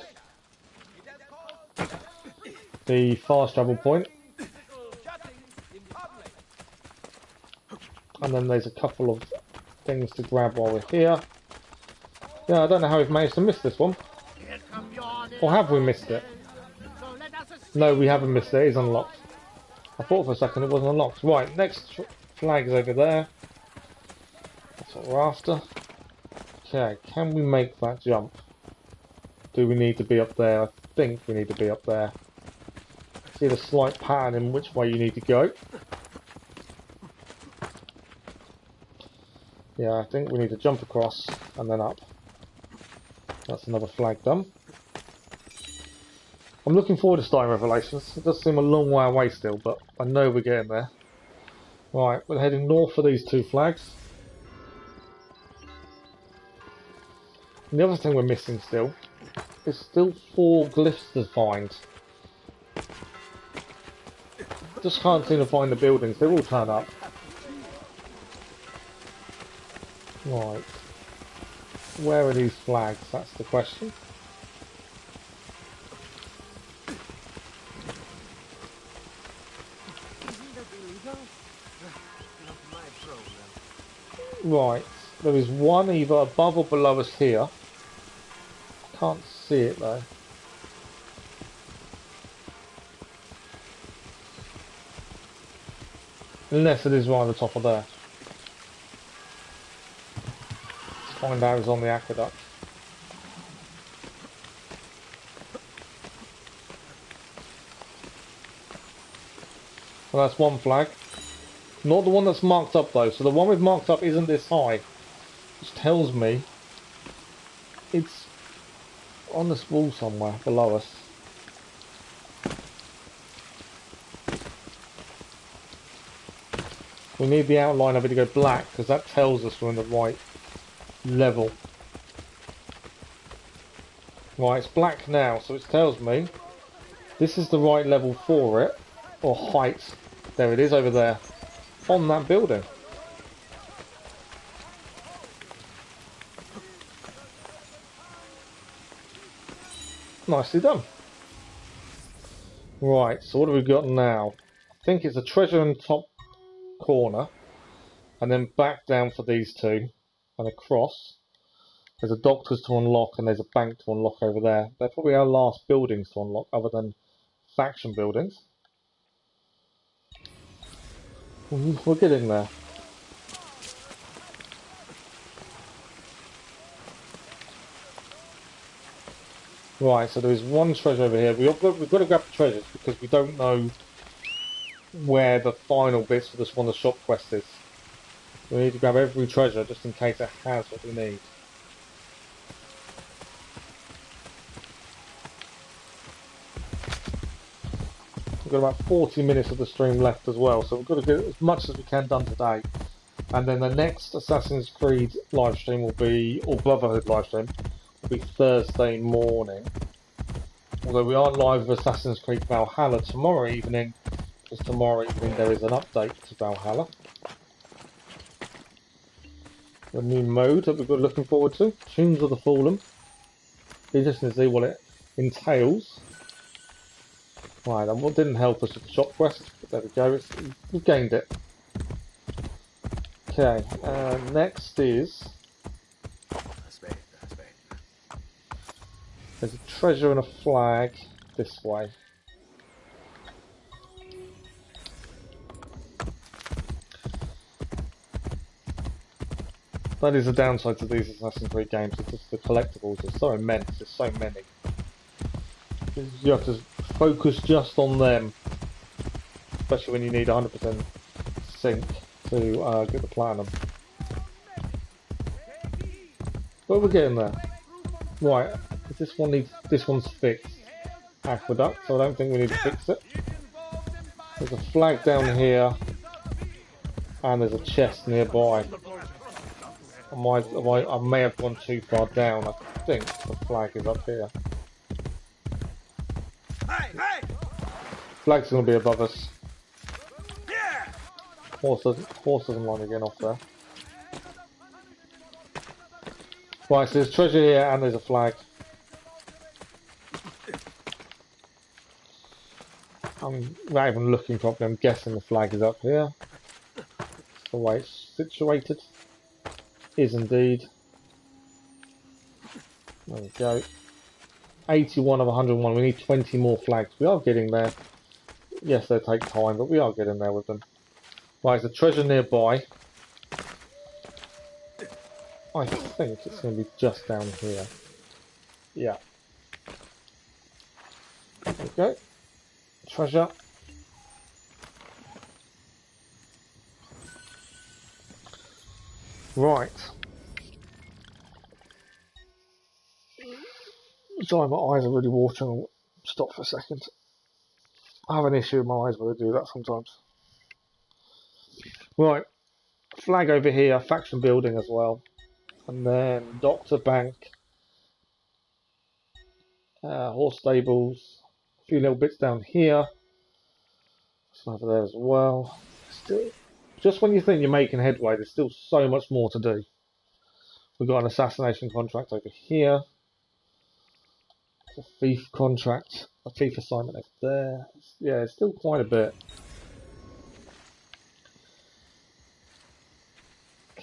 Speaker 1: the fast travel point. And then there's a couple of things to grab while we're here. Yeah, I don't know how we've managed to miss this one. Or have we missed it? No, we haven't missed it. It is unlocked. I thought for a second it wasn't unlocked. Right, next flag is over there. That's what we're after. Okay, can we make that jump? Do we need to be up there? I think we need to be up there. See the slight pattern in which way you need to go. Yeah, I think we need to jump across and then up. That's another flag done. I'm looking forward to starting Revelations. It does seem a long way away still, but I know we're getting there. Right, we're heading north for these 2 flags. And the other thing we're missing still is still 4 glyphs to find. Just can't seem to find the buildings. They're all turned up. Right. Where are these flags? That's the question. Right. There is one either above or below us here. Can't see it though. Unless it is right on the top of there. Let's find out who's on the aqueduct. Well, that's one flag. Not the one that's marked up though. So the one we've marked up isn't this high. Which tells me it's on this wall somewhere below us. We need the outline of it to go black because that tells us we're in the right level. Right, it's black now, so it tells me this is the right level for it, or height. There it is over there, on that building. Nicely done. Right, so what have we got now? I think it's a treasure in the top corner, and then back down for these two, and across. There's a doctor's to unlock, and there's a bank to unlock over there. They're probably our last buildings to unlock, other than faction buildings. We're getting there. Right, so there's one treasure over here. We've got to grab the treasures because we don't know where the final bits for this one, the shop quest is. We need to grab every treasure just in case it has what we need. We've got about 40 minutes of the stream left as well, so we've got to get as much as we can done today. And then the next Assassin's Creed live stream will be, or Brotherhood live stream, will be Thursday morning. Although we are live with Assassin's Creed Valhalla tomorrow evening, because tomorrow evening there is an update to Valhalla. A new mode that we've been looking forward to, Tombs of the Fallen. Interesting to see what it entails. Right, and what didn't help us with the shop quest, but there we go, we've gained it. Okay, next is... There's a treasure and a flag this way. That is the downside to these Assassin's Creed games, it's just the collectibles are so immense, there's so many. You have to focus just on them, especially when you need 100% sync to get the platinum. But we're getting there. Right, this one's fixed. Aqueduct, so I don't think we need to fix it. There's a flag down here, and there's a chest nearby. I may have gone too far down. I think the flag is up here. Flag's going to be above us. Horse doesn't want to get off there. Right, so there's treasure here and there's a flag. I'm not even looking properly, I'm guessing the flag is up here. The way it's situated. Is indeed. There we go. 81 of 101, we need 20 more flags. We are getting there. Yes, they take time, but we are getting there with them. Right, there's a treasure nearby. I think it's going to be just down here. Yeah. There we go. Treasure. Right. Sorry, my eyes are really watering. I'll stop for a second. I have an issue with my eyes when I do that sometimes. Right. Flag over here, faction building as well. And then Doctor Bank. Horse stables. A few little bits down here. Some over there as well. Still, just when you think you're making headway, there's still so much more to do. We've got an assassination contract over here. A thief contract, a thief assignment over there. Yeah, it's still quite a bit.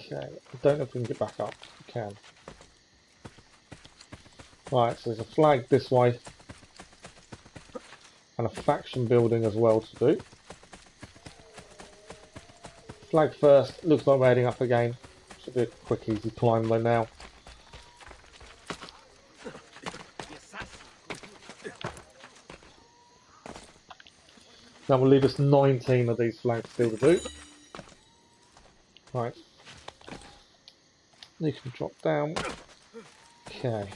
Speaker 1: Okay, I don't know if we can get back up. We can. Right, so there's a flag this way. And a faction building as well to do. Flag first. Looks like we're heading up again. Should be a quick, easy climb by now. That will leave us 19 of these flags still to do. Right. You can drop down. Okay.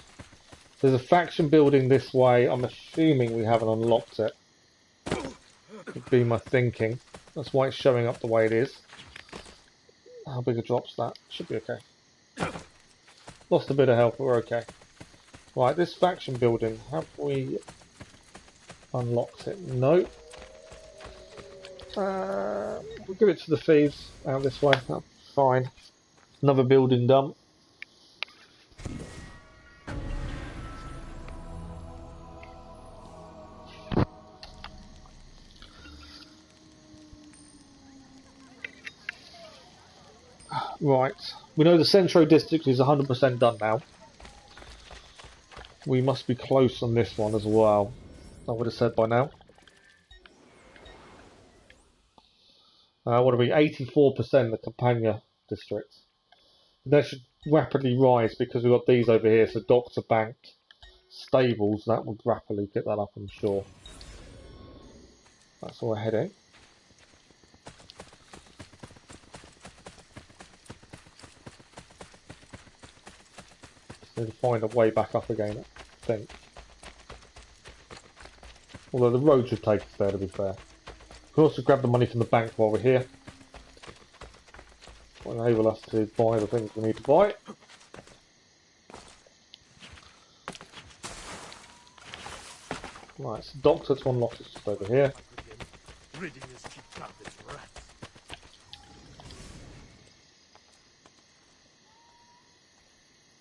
Speaker 1: There's a faction building this way. I'm assuming we haven't unlocked it. Would be my thinking. That's why it's showing up the way it is. How big a drop's that? Should be okay. Lost a bit of health, but we're okay. Right, this faction building. Have we unlocked it? No. We'll give it to the thieves out this way. That's fine. Another building done. Right, we know the Centro district is 100% done now. We must be close on this one as well. I would have said by now. What are we? 84% the Campania district. That should rapidly rise because we've got these over here. So Doctor Bank, Stables, that would rapidly get that up, I'm sure. That's where we're heading. Need to find a way back up again, I think. Although the road should take us there, to be fair. We can also grab the money from the bank while we're here. Will enable us to buy the things we need to buy. Right, so Doctor to unlock is just over here.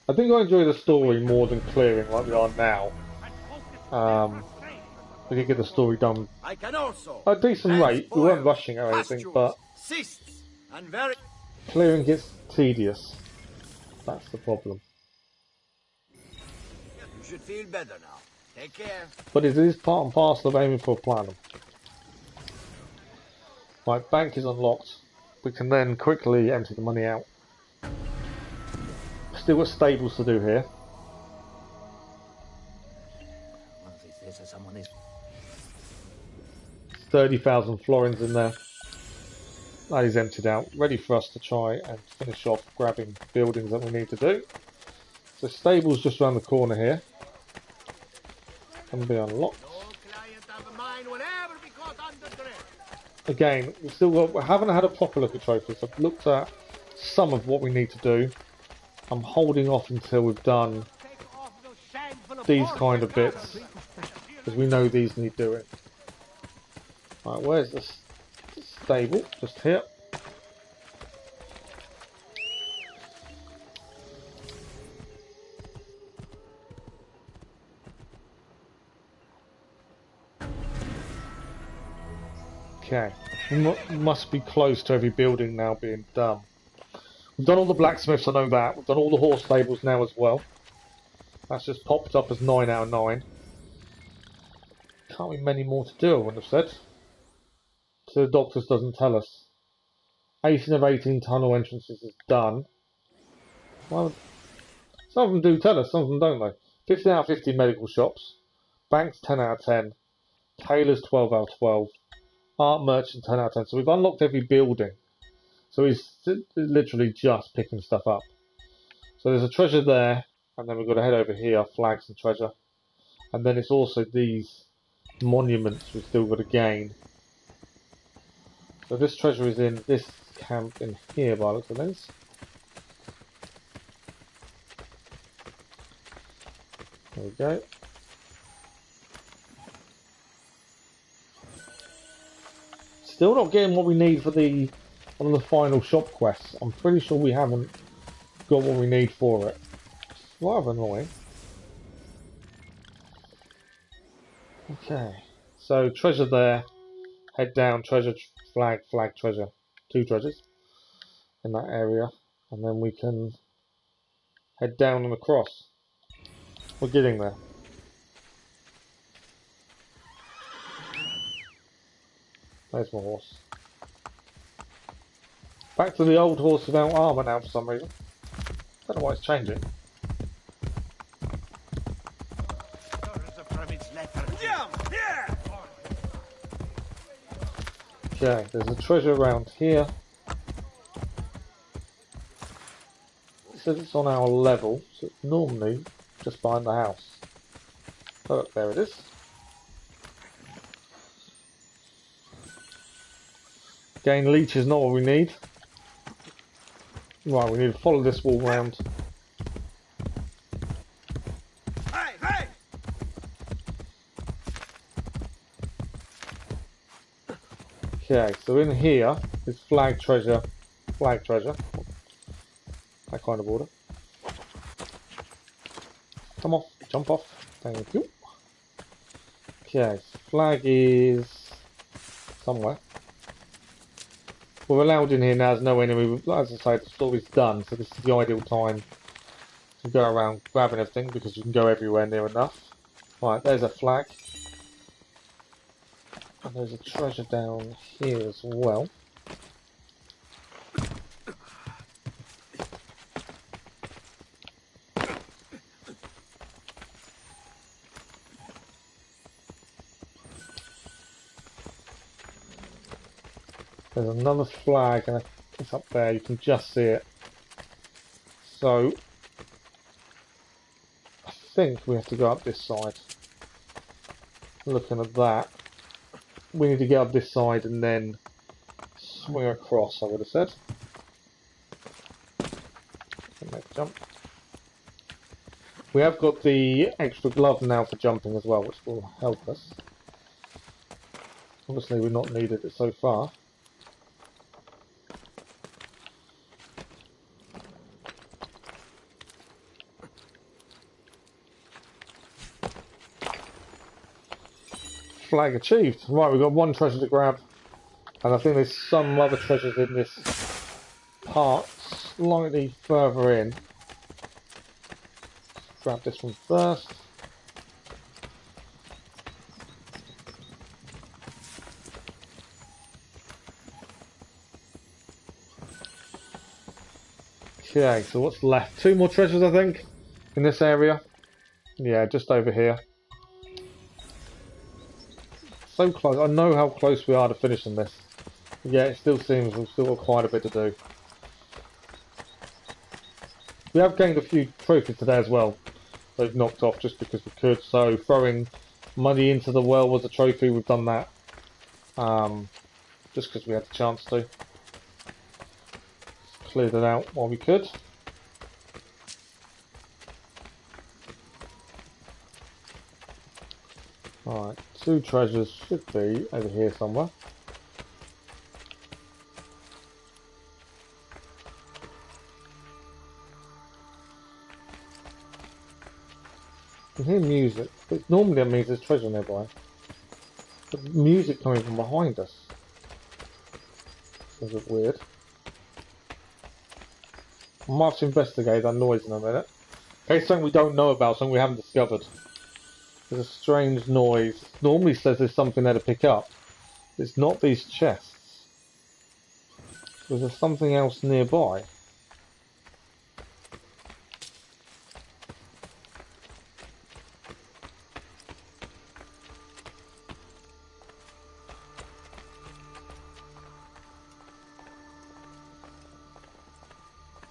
Speaker 1: I think I enjoy the story more than clearing like we are now. We can get the story done at a decent rate. We weren't rushing or anything, but clearing gets tedious. That's the problem.
Speaker 2: You should feel better now. Take care.
Speaker 1: But it is part and parcel of aiming for a platinum. Right, bank is unlocked. We can then quickly empty the money out. Still got stables to do here.
Speaker 2: One of these days, someone is
Speaker 1: 30,000 florins in there. That is emptied out, ready for us to try and finish off grabbing buildings that we need to do. So stables just around the corner here. Can be unlocked. Again, we haven't had a proper look at trophies. I've looked at some of what we need to do. I'm holding off until we've done these kind of bits, because we know these need doing. Right, where's the stable? Just here. Okay, we must be close to every building now being done. We've done all the blacksmiths, I know that. We've done all the horse stables now as well. That's just popped up as 9 out of 9. Can't be many more to do, I wouldn't have said. So the doctors doesn't tell us. 18 of 18 tunnel entrances is done. Well, some of them do tell us, some of them don't though. 15 out of 50 medical shops. Banks 10 out of 10. Tailors 12 out of 12. Art merchant 10 out of 10. So we've unlocked every building. So he's literally just picking stuff up. So there's a treasure there, and then we've got to head over here, flags and treasure. And then it's also these monuments we've still got to gain. So this treasure is in this camp in here by the looks of things. There we go. Still not getting what we need for one of the final shop quests. I'm pretty sure we haven't got what we need for it. It's rather annoying. Okay, so treasure there. Head down, treasure, flag, treasure. 2 treasures in that area. And then we can head down and across. We're getting there. There's my horse. Back to the old horse without armour now for some reason. Don't know why it's changing. Okay, there's a treasure around here. It says it's on our level, so it's normally just behind the house. Oh, look, there it is. Again, leech is not what we need. Right, we need to follow this wall round.
Speaker 3: Hey, hey!
Speaker 1: Okay, so in here is flag treasure, that kind of order. Come off, jump off, thank you. Okay, flag is somewhere. We're allowed in here now, there's no enemy. As I say, the story's done, so this is the ideal time to go around grabbing everything because you can go everywhere near enough. Right, there's a flag. And there's a treasure down here as well. There's another flag and it's up there, you can just see it. So, I think we have to go up this side. Looking at that, we need to get up this side and then swing across, I would have said. Make a jump. We have got the extra glove now for jumping as well, which will help us. Obviously we've not needed it so far. Flag achieved. Right, we've got one treasure to grab. And I think there's some other treasures in this part slightly further in. Grab this one first. Okay, so what's left? Two more treasures, I think, in this area. Yeah, just over here. So close. I know how close we are to finishing this. Yeah, it still seems we've still got quite a bit to do. We have gained a few trophies today as well. They've knocked off just because we could. So throwing money into the well was a trophy. We've done that. Just because we had the chance to. Cleared it out while we could. Alright, two treasures should be over here somewhere. I can hear music, but normally that means there's treasure nearby. But music coming from behind us. Seems a bit weird. I might have to investigate that noise in a minute. Okay, something we don't know about, something we haven't discovered. There's a strange noise. It normally says there's something there to pick up. It's not these chests. So there's something else nearby.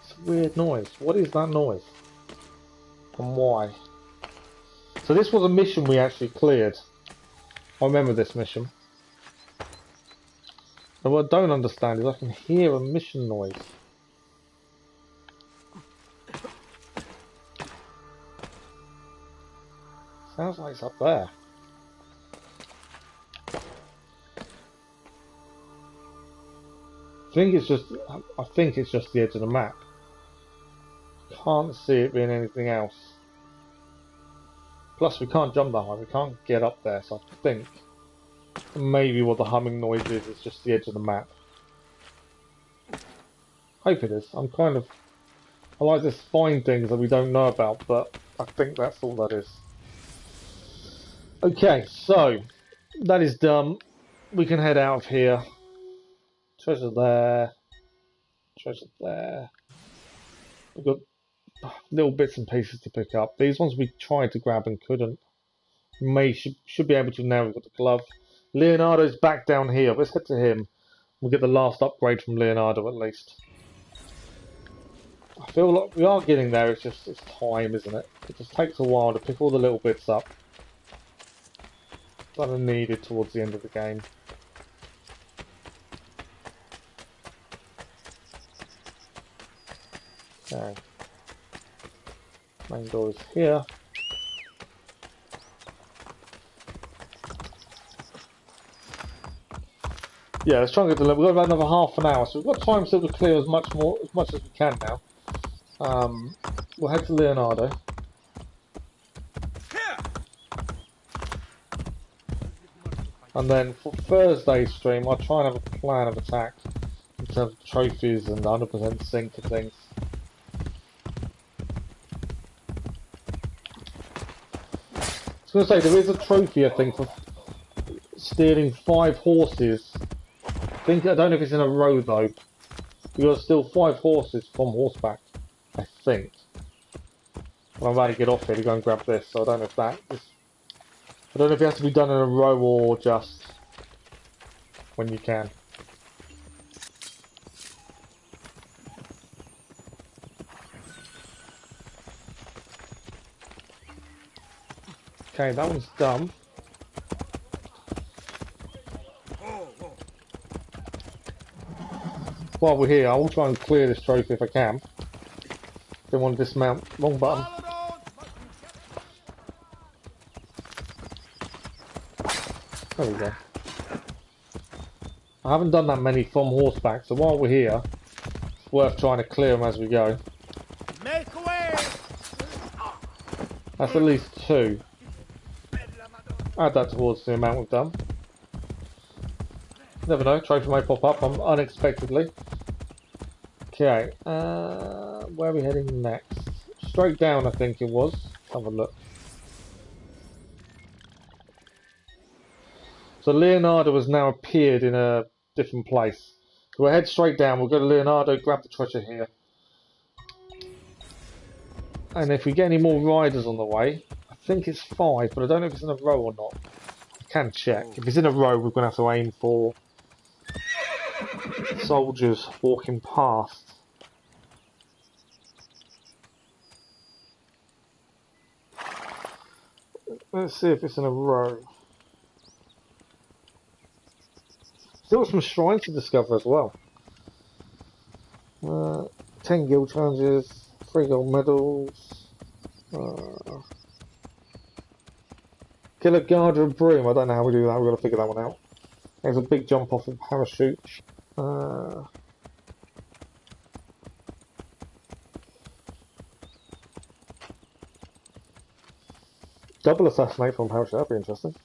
Speaker 1: It's a weird noise. What is that noise? And why? So this was a mission we actually cleared. I remember this mission. And what I don't understand is I can hear a mission noise. Sounds like it's up there. I think it's just the edge of the map. Can't see it being anything else. Plus we can't jump that high, we can't get up there, so I think maybe what the humming noise is just the edge of the map. Hope it is. I'm kind of I like to find things that we don't know about, but I think that's all that is. Okay, so that is done. We can head out of here. Treasure there. Treasure there. We've got little bits and pieces to pick up. These ones we tried to grab and couldn't. Should be able to now. We've got the glove. Leonardo's back down here. Let's head to him. We'll get the last upgrade from Leonardo at least. I feel like we are getting there. It's time, isn't it? It just takes a while to pick all the little bits up that are needed towards the end of the game. Okay. Main door is here. Yeah, let's try and get to the. We've got about another half an hour, so we've got time still to clear as much as we can now. We'll head to Leonardo. And then for Thursday's stream, I'll try and have a plan of attack in terms of trophies and 100% sync and things. I was going to say, there is a trophy, I think, for stealing 5 horses. I don't know if it's in a row though. You got to steal 5 horses from Horseback, I think. But I'm about to get off here to go and grab this, so I don't know if that is. I don't know if it has to be done in a row or just when you can. Okay, that one's done. While we're here, I will try and clear this trophy if I can. Don't want to dismount. Wrong button. There we go. I haven't done that many from Horseback, so while we're here, it's worth trying to clear them as we go.
Speaker 2: Make way!
Speaker 1: That's at least 2. Add that towards the amount we've done. Never know, trophy may pop up unexpectedly. Okay, where are we heading next? Straight down, I think it was. Let's have a look. So Leonardo has now appeared in a different place. So we'll head straight down, we'll go to Leonardo, grab the treasure here. And if we get any more riders on the way, I think it's 5, but I don't know if it's in a row or not. I can check. If it's in a row, we're going to have to aim for soldiers walking past. Let's see if it's in a row. Still some shrines to discover as well. 10 guild challenges, 3 gold medals. Kill a guard with a broom. I don't know how we do that. We've got to figure that one out. There's a big jump off of parachute. Double assassinate from parachute. That'd be interesting.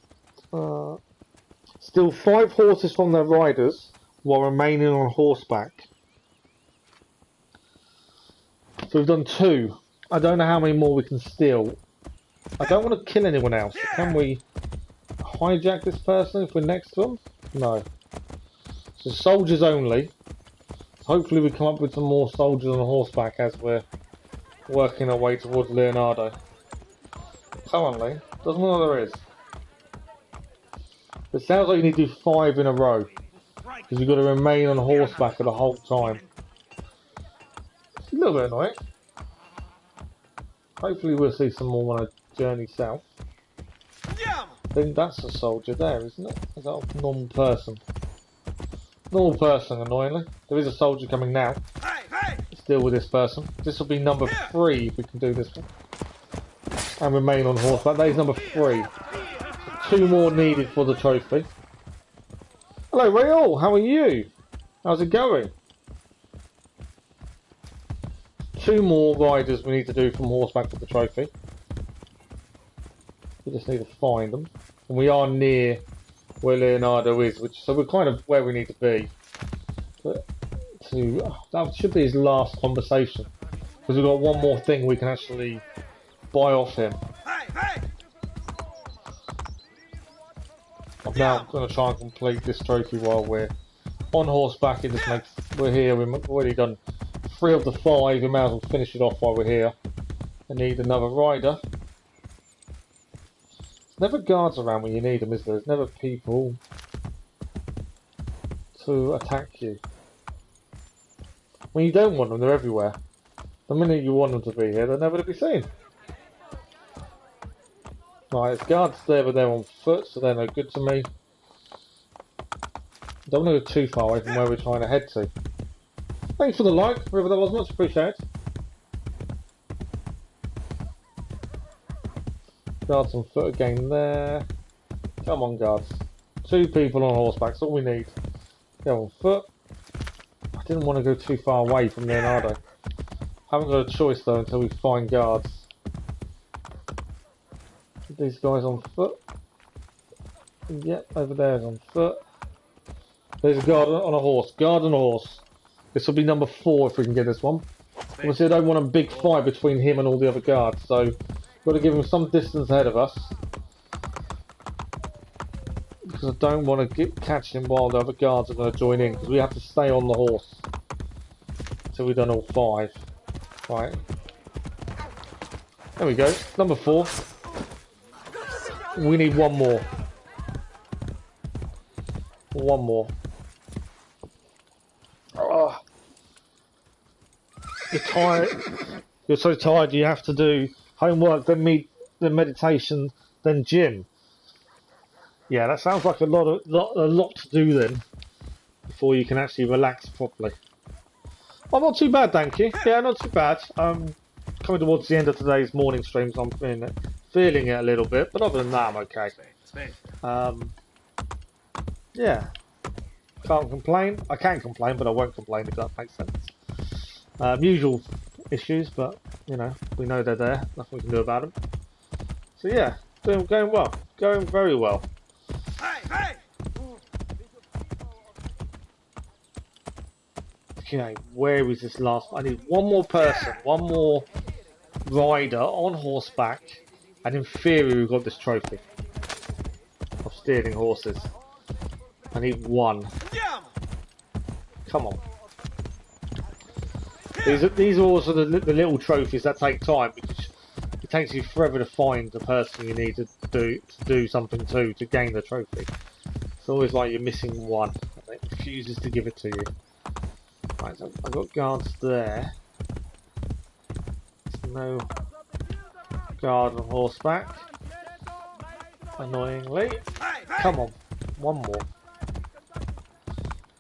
Speaker 1: Steal 5 horses from their riders while remaining on horseback. So we've done 2. I don't know how many more we can steal. I don't want to kill anyone else. Can we hijack this person if we're next to them? No. So soldiers only. Hopefully we come up with some more soldiers on horseback as we're working our way towards Leonardo. Currently, doesn't know what there is. It sounds like you need to do 5 in a row. Because you've got to remain on horseback the whole time. It's a little bit annoying. Hopefully we'll see some more on a journey south. I think that's a soldier there, isn't it? Is that a normal person? Normal person, annoyingly. There is a soldier coming now. Let's deal with this person. This will be number 3 if we can do this one. And remain on horseback. That is number 3. 2 more needed for the trophy. Hello Raoul, how are you? How's it going? 2 more riders we need to do from horseback for the trophy. We just need to find them. And we are near where Leonardo is, so we're kind of where we need to be. But that should be his last conversation. Because we've got one more thing we can actually buy off him. I'm now going to try and complete this trophy while we're on horseback. It just makes, we're here, we've already done 3 of the 5, we might as well finish it off while we're here. I need another rider. There's never guards around when you need them, is there? There's never people to attack you. When you don't want them, they're everywhere. The minute you want them to be here, they're never to be seen. Right, there's guards there, but they're on foot, so they're no good to me. Don't want to go too far away from where we're trying to head to. Thanks for the like, whoever that was, much appreciated. Guards on foot again there. Come on, guards. 2 people on horseback, that's all we need. Go on foot. I didn't want to go too far away from Leonardo. Haven't got a choice though until we find guards. These guys on foot. Yep, over there is on foot. There's a guard on a horse. Guard on a horse. This will be number 4 if we can get this one. Obviously I don't want a big fight between him and all the other guards, so got to give him some distance ahead of us. Because I don't want to catch him while the other guards are going to join in, because we have to stay on the horse until we've done all 5. Right. There we go. Number 4. We need one more. One more. Oh. You're tired. You're so tired you have to do homework, then meditation, then gym. Yeah, that sounds like a lot to do then before you can actually relax properly. Oh, not too bad, thank you. Yeah, not too bad. Coming towards the end of today's morning streams, I'm feeling it a little bit, but other than that, I'm okay. Yeah, can't complain. I can complain, but I won't complain if that makes sense. Usual issues, but you know, we know they're there. Nothing we can do about them. So yeah, going well, going very well. Okay, where is this last? I need one more person, one more rider on horseback, and in theory we've got this trophy of stealing horses. I need 1. Come on. These are also the little trophies that take time, because it takes you forever to find the person you need to do something to gain the trophy. It's always like you're missing 1, and it refuses to give it to you. Right, so I've got guards there. There's no guard on horseback. Annoyingly. Come on, one more.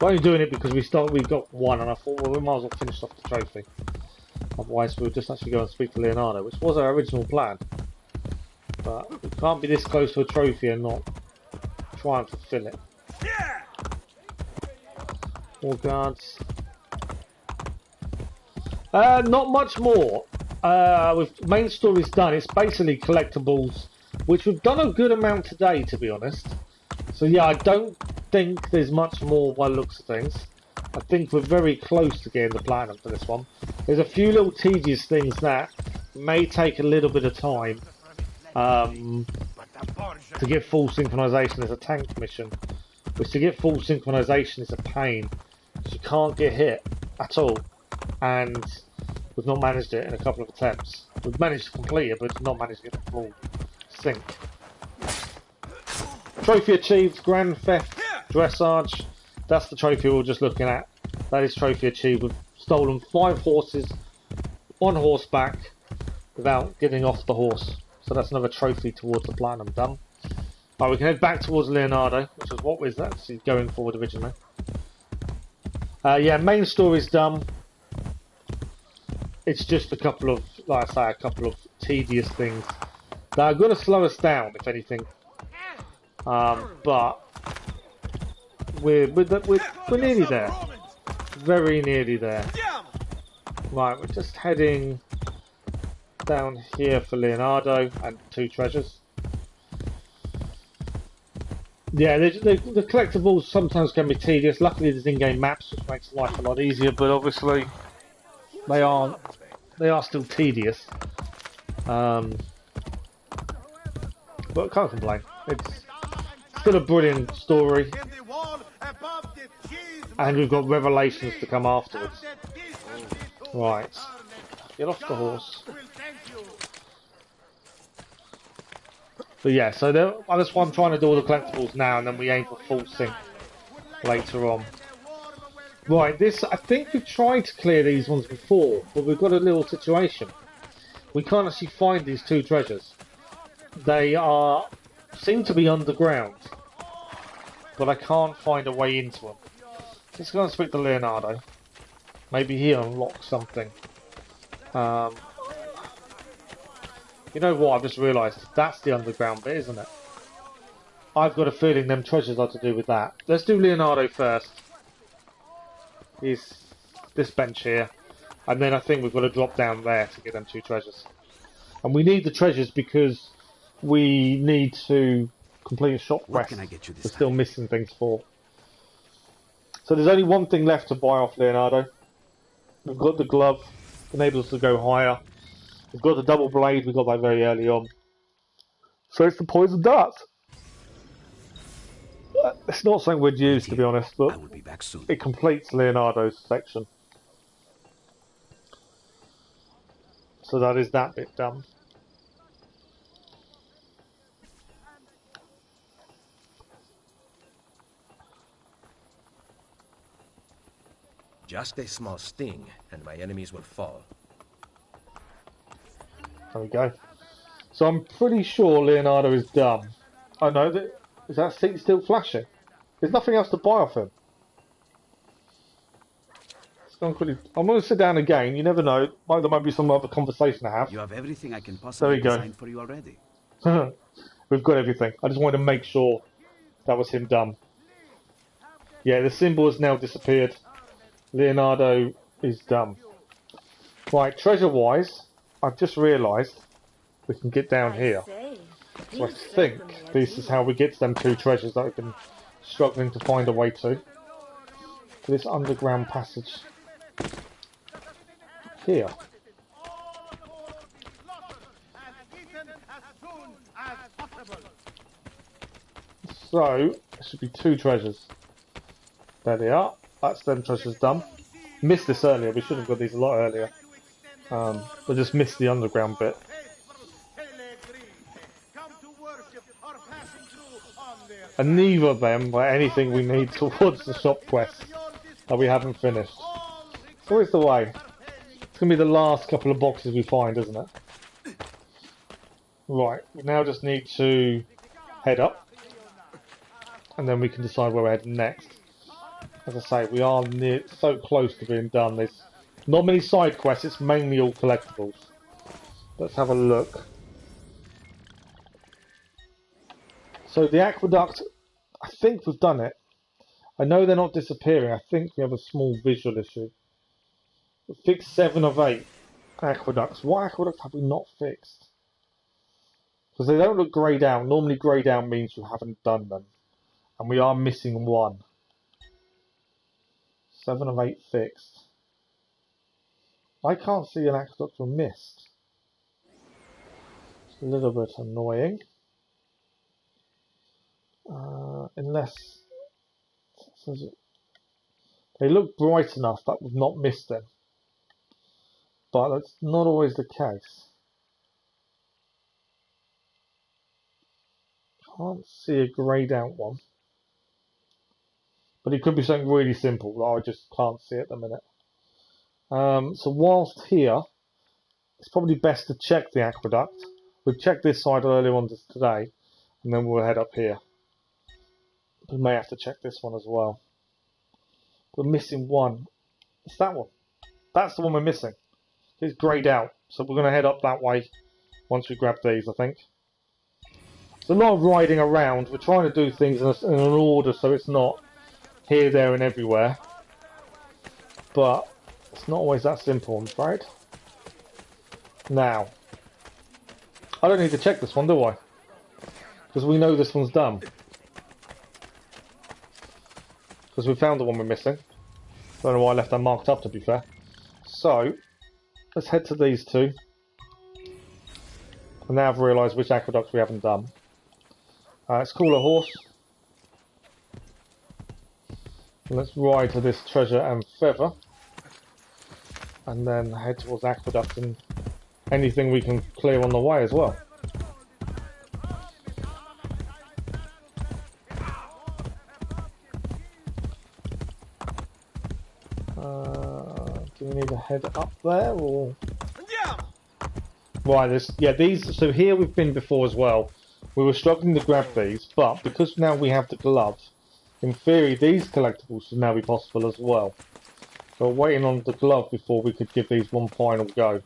Speaker 1: We're only doing it because we've got 1, and I thought, well, we might as well finish off the trophy. Otherwise, we'll just actually go and speak to Leonardo, which was our original plan. But we can't be this close to a trophy and not try and fulfill it. More guards. Not much more. With main story's done. It's basically collectibles, which we've done a good amount today, to be honest. So yeah, I don't think there's much more by the looks of things. I think we're very close to getting the platinum for this one. There's a few little tedious things that may take a little bit of time to get full synchronization. There's a tank mission, which to get full synchronization is a pain, because you can't get hit at all, and we've not managed it in a couple of attempts. We've managed to complete it, but not managed to get the full sync. Trophy achieved, Grand Theft Dressage. That's the trophy we were just looking at. That is trophy achieved. We've stolen 5 horses on horseback without getting off the horse. So that's another trophy towards the platinum done. Right, we can head back towards Leonardo, which is what was actually going forward originally. Yeah, main story's done. It's just a couple of, like I say, a couple of tedious things that are going to slow us down, if anything. But we're nearly there. Very nearly there. Right, we're just heading down here for Leonardo and 2 treasures. Yeah, the collectibles sometimes can be tedious. Luckily there's in-game maps, which makes life a lot easier, but obviously they aren't They are still tedious. But I can't complain. It's still a brilliant story. And we've got revelations to come afterwards. Right. Get off the horse. But yeah, so that's why I'm trying to do all the collectibles now, and then we aim for full sync later on. Right, I think we've tried to clear these ones before, but we've got a little situation. We can't actually find these two treasures. They seem to be underground, but I can't find a way into them. Let's go and speak to Leonardo. Maybe he unlocks something. You know what, I've just realised, that's the underground bit, isn't it? I've got a feeling them treasures are to do with that. Let's do Leonardo first. He's this bench here. And then I think we've got to drop down there to get them two treasures. And we need the treasures because we need to complete a shop quest. We're still missing things for. So there's only one thing left to buy off Leonardo. We've got the glove, enables us to go higher. We've got the double blade, we got that very early on. So it's the poison dart. It's not something we'd use, to be honest, but it completes Leonardo's section. So that is that bit done.
Speaker 7: Just a small sting, and my enemies will fall.
Speaker 1: There we go. So I'm pretty sure Leonardo is done. Oh no, is that seat still flashing? There's nothing else to buy off him. I'm going to sit down again. You never know. There might be some other conversation to have.
Speaker 6: You have everything I can possibly design for you already.
Speaker 1: We've got everything. I just wanted to make sure that was him done. Yeah, the symbol has now disappeared. Leonardo is done. Right, treasure-wise, I've just realised we can get down here. So I think this is how we get to them two treasures that I've been struggling to find a way to. This underground passage. Here. So, there should be two treasures. There they are. That's them treasures done. Missed this earlier, we should have got these a lot earlier. But just missed the underground bit. And neither of them were anything we need towards the shop quest that we haven't finished. So it's the way. It's going to be the last couple of boxes we find, isn't it? Right, we now just need to head up. And then we can decide where we're heading next. As I say, we are so close to being done. There's not many side quests, it's mainly all collectibles. Let's have a look. So the aqueduct, I think we've done it. I know they're not disappearing. I think we have a small visual issue. We fixed 7 of 8 aqueducts. What aqueducts have we not fixed? Because they don't look greyed out. Normally greyed out means we haven't done them. And we are missing 1. 7 of 8 fixed. I can't see an aqueduct we missed. It's a little bit annoying. Unless they look bright enough that we've not missed them, but that's not always the case. Can't see a greyed out one, but it could be something really simple that I just can't see at the minute. So whilst here, it's probably best to check the aqueduct. We've checked this side earlier on today, and then we'll head up here. We may have to check this one as well. We're missing 1. It's that one. That's the one we're missing. It's greyed out. So we're going to head up that way once we grab these, I think. There's a lot of riding around. We're trying to do things in an order so it's not here, there and everywhere. But it's not always that simple, I'm afraid. Now, I don't need to check this one, do I? Because we know this one's done. Because we found the one we're missing. Don't know why I left that marked up, to be fair. So, let's head to these two. And now I've realised which aqueducts we haven't done. Let's call a horse. And let's ride to this treasure and feather. And then head towards aqueduct and anything we can clear on the way as well. Do we need to head up there or? Right, these. So here we've been before as well. We were struggling to grab these, but because now we have the glove, in theory these collectibles should now be possible as well. So we're waiting on the glove before we could give these one final go.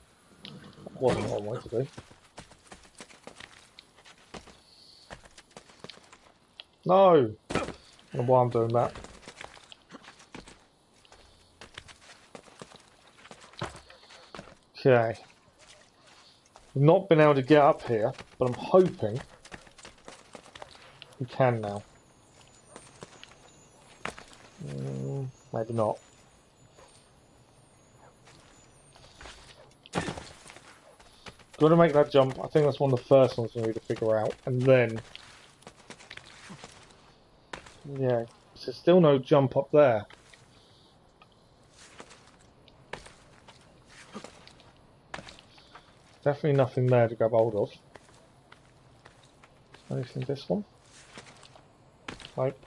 Speaker 1: That wasn't what I wanted to do. No! I don't know why I'm doing that. Okay. We've not been able to get up here, but I'm hoping we can now. Maybe not. Got to make that jump. I think that's one of the first ones we need to figure out, and then yeah, there's still no jump up there. Definitely nothing there to grab hold of. Anything this one? Nope.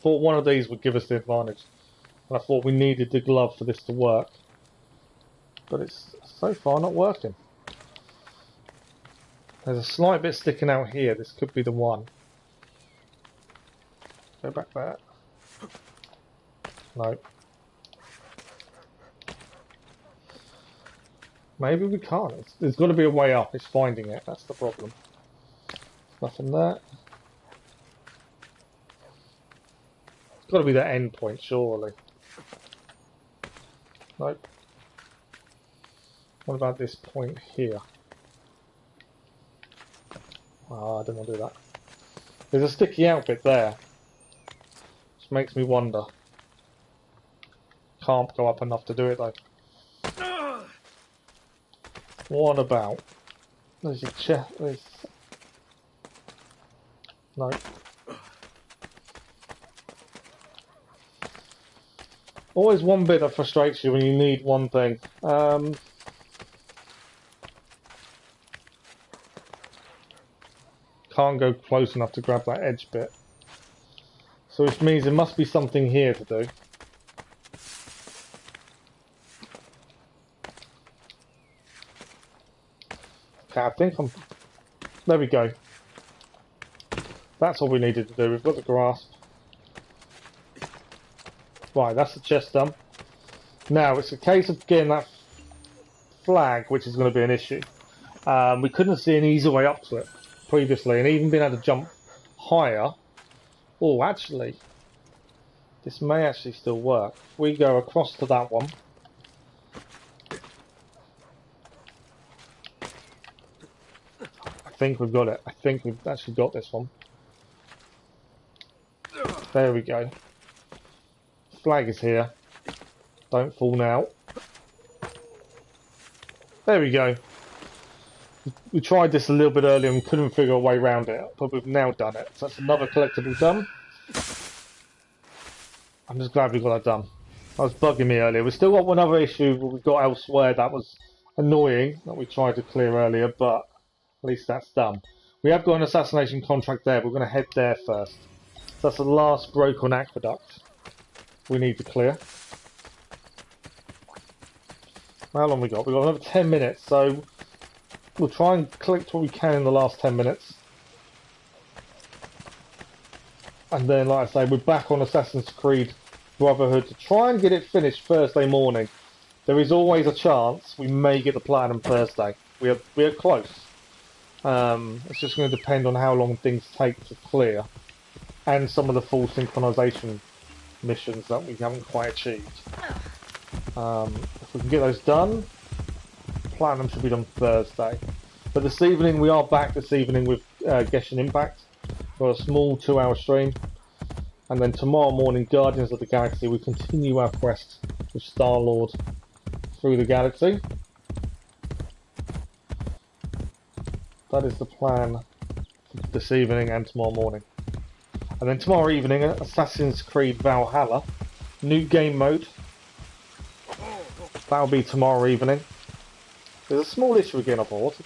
Speaker 1: Thought one of these would give us the advantage, and I thought we needed the glove for this to work, but it's so far not working. There's a slight bit sticking out here. This could be the one. Go back there. Nope. Maybe we can't. There's got to be a way up. It's finding it. That's the problem. Nothing there. It's got to be the end point, surely. Nope. What about this point here? Oh, I didn't want to do that. There's a sticky out bit there. Which makes me wonder. Can't go up enough to do it though. What about? There's your chest. No. Always one bit that frustrates you when you need one thing. Can't go close enough to grab that edge bit. So which means there must be something here to do. Okay, I think I'm... There we go. That's all we needed to do. We've got the grasp. Right, that's the chest done. Now, it's a case of getting that flag, which is going to be an issue. We couldn't see an easy way up to it previously, and even being able to jump higher. Oh, actually, this may actually still work. If we go across to that one. I think we've got it. I think we've actually got this one. There we go. Flag is here. Don't fall now. There we go. We tried this a little bit earlier and couldn't figure a way around it, but we've now done it. So that's another collectible done. I'm just glad we got that done. That was bugging me earlier. We've still got one other issue we've got elsewhere that was annoying, that we tried to clear earlier, but at least that's done. We have got an assassination contract there. We're going to head there first. So that's the last broken aqueduct we need to clear. How long we got? We've got another 10 minutes, so we'll try and collect what we can in the last 10 minutes. And then, like I say, we're back on Assassin's Creed Brotherhood to try and get it finished Thursday morning. There is always a chance we may get the platinum Thursday. We are close. It's just going to depend on how long things take to clear, and some of the full synchronization missions that we haven't quite achieved. If we can get those done, platinum should be done Thursday. But this evening, we are back this evening with Genshin Impact for a small 2-hour stream. And then tomorrow morning, Guardians of the Galaxy, we continue our quest with Star-Lord through the galaxy. That is the plan for this evening and tomorrow morning. And then tomorrow evening, Assassin's Creed Valhalla, new game mode. That'll be tomorrow evening. There's a small issue with getting off the horse.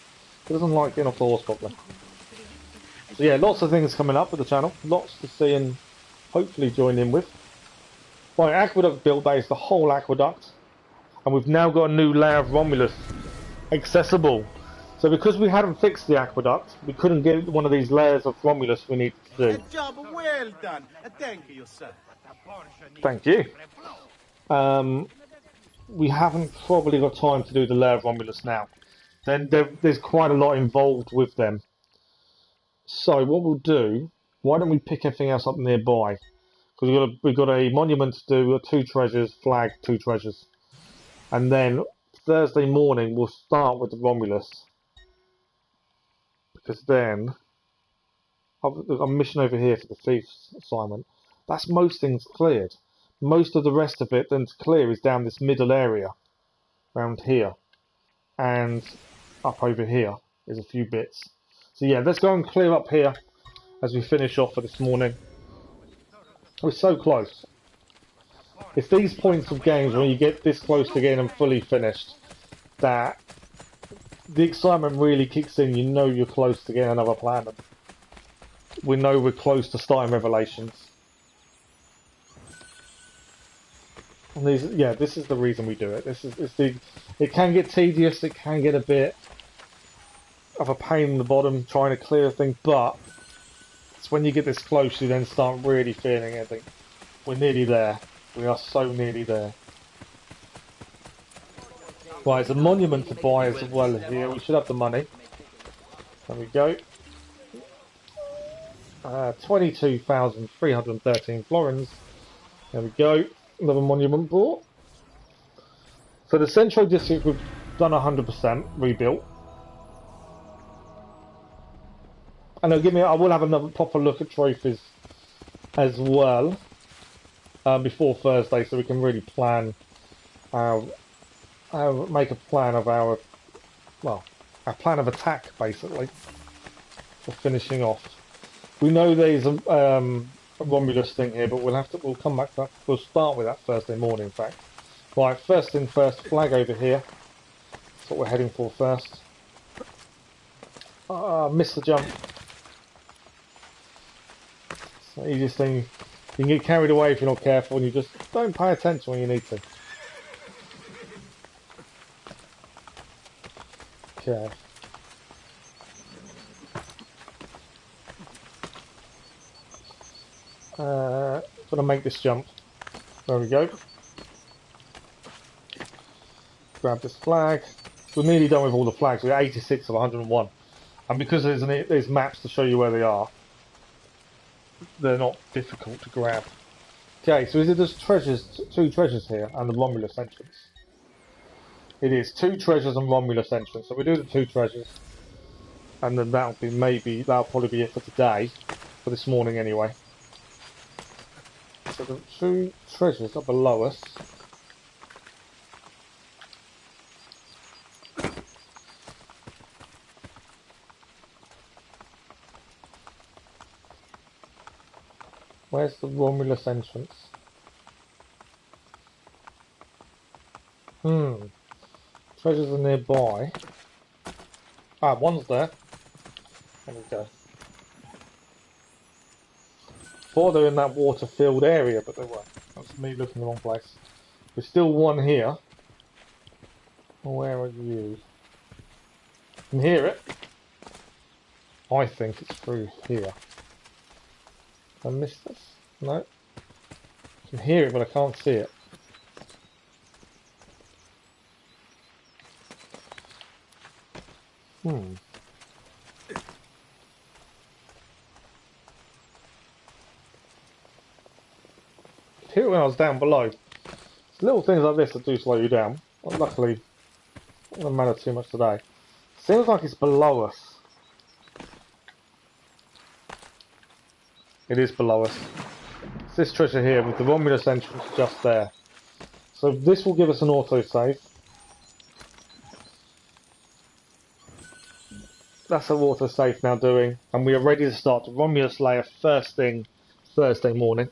Speaker 1: He doesn't like getting off the horse properly. So yeah, lots of things coming up with the channel. Lots to see and hopefully join in with. Right, aqueduct build, that is the whole aqueduct. And we've now got a new layer of Romulus accessible. So because we hadn't fixed the aqueduct, we couldn't get one of these layers of Romulus we needed to do.
Speaker 2: A job well done. Thank you, sir.
Speaker 1: Thank you. We haven't probably got time to do the layer of Romulus now. Then there's quite a lot involved with them. So what we'll do, why don't we pick everything else up nearby? Because we've got a monument to do, 2 treasures, flag, 2 treasures. And then Thursday morning we'll start with the Romulus. Because then, a mission over here for the Thief's assignment. That's most things cleared. Most of the rest of it then to clear is down this middle area. Around here. And up over here is a few bits. So yeah, let's go and clear up here as we finish off for this morning. We're so close. It's these points of games when you get this close to getting them fully finished that the excitement really kicks in. You know you're close to getting another planet. We know we're close to starting Revelations. And this is the reason we do it. It can get tedious, it can get a bit of a pain in the bottom trying to clear things, but it's when you get this close you then start really feeling it. Think, we're nearly there. We are so nearly there. Right, there's a monument to buy as well here. We should have the money. There we go. 22,313 florins. There we go. Another monument bought. So the Centro District we've done 100% rebuilt. And I will have another proper look at trophies as well before Thursday, so we can really plan make a plan of our plan of attack basically for finishing off. We know there's a Romulus thing here, but we'll come back to that. We'll start with that Thursday morning, in fact. Right, first thing first, flag over here. That's what we're heading for first. Missed the jump. It's the easiest thing. You can get carried away if you're not careful, and you just don't pay attention when you need to. Okay. Gonna make this jump. There we go. Grab this flag. We're nearly done with all the flags. We're 86 of 101, and because there's maps to show you where they are, they're not difficult to grab. Okay, so is it just treasures? 2 treasures here, and the Romulus entrance. It is 2 treasures and Romulus entrance. So we do the 2 treasures, and then that'll probably be it for today, for this morning anyway. So the 2 treasures are below us. Where's the Romulus entrance? Treasures are nearby. One's there. There we go. Thought they were in that water-filled area, but they weren't. That's me looking in the wrong place. There's still one here. Where are you? You can hear it. I think it's through here. I missed this? No. I can hear it, but I can't see it. I hear it when I was down below. It's little things like this that do slow you down. Well, luckily, it doesn't matter too much today. Seems like it's below us. It is below us. It's this treasure here with the Romulus entrance just there. So this will give us an autosave. that's what Water Safe now doing, and we are ready to start the Romulus layer first thing Thursday morning.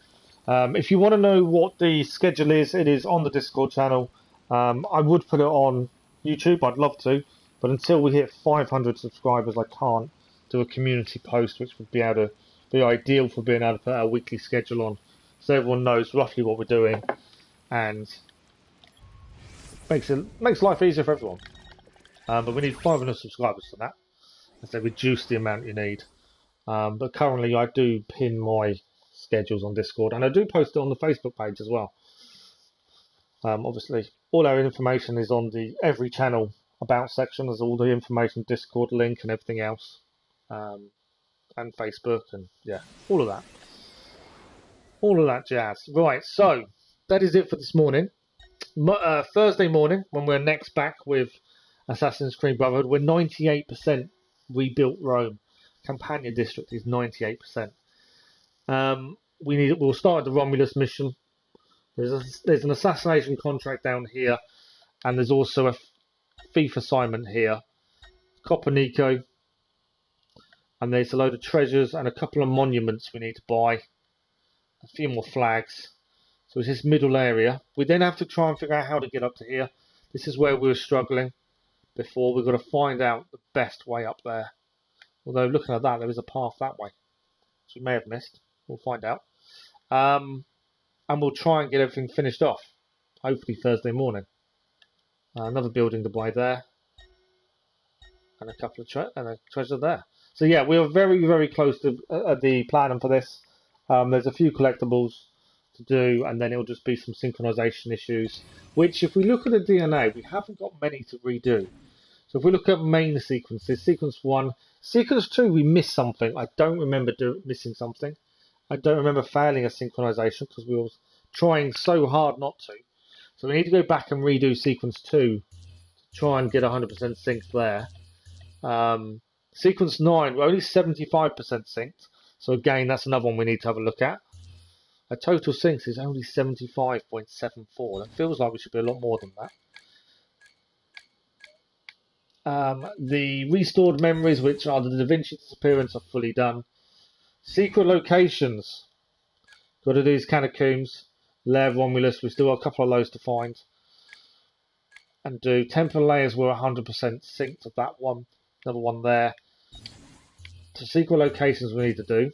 Speaker 1: If you want to know what the schedule is, it is on the Discord channel. I would put it on YouTube, I'd love to, but until we hit 500 subscribers, I can't do a community post, which would be able to be ideal for being able to put our weekly schedule on, so everyone knows roughly what we're doing, and makes life easier for everyone. But we need 500 subscribers for that, as they reduce the amount you need. But currently, I do pin my schedules on Discord, and I do post it on the Facebook page as well. Obviously, all our information is on the every channel about section. There's all the information, Discord link, and everything else, and Facebook, and yeah, all of that jazz. Right, so that is it for this morning. Thursday morning, when we're next back with Assassin's Creed Brotherhood, we're 98% rebuilt Rome. Campania district is 98%. We'll start the Romulus mission. There's an assassination contract down here, and there's also a thief assignment here. Copernico, and there's a load of treasures and a couple of monuments we need to buy. A few more flags. So it's this middle area. We then have to try and figure out how to get up to here. This is where we were struggling before. We've got to find out the best way up there. Although looking at that, there is a path that way, which we may have missed. We'll find out. And we'll try and get everything finished off, hopefully Thursday morning. Another building to buy there, and a couple of treasure there. So yeah, we are very, very close to the planning for this. There's a few collectibles to do, and then it'll just be some synchronization issues, which if we look at the DNA, we haven't got many to redo. So if we look at main sequences, sequence 1, sequence 2, we missed something. I don't remember missing something. I don't remember failing a synchronization because we were trying so hard not to. So we need to go back and redo sequence 2 to try and get 100% synced there. Sequence 9, we're only 75% synced. So again, that's another one we need to have a look at. Our total syncs is only 75.74. That feels like we should be a lot more than that. The restored memories, which are the Da Vinci disappearance, are fully done. Secret locations. Got to do these catacombs. Lair Romulus, we've still got a couple of those to find. And do temple layers, we're 100% synced of that one. Another one there. So secret locations we need to do.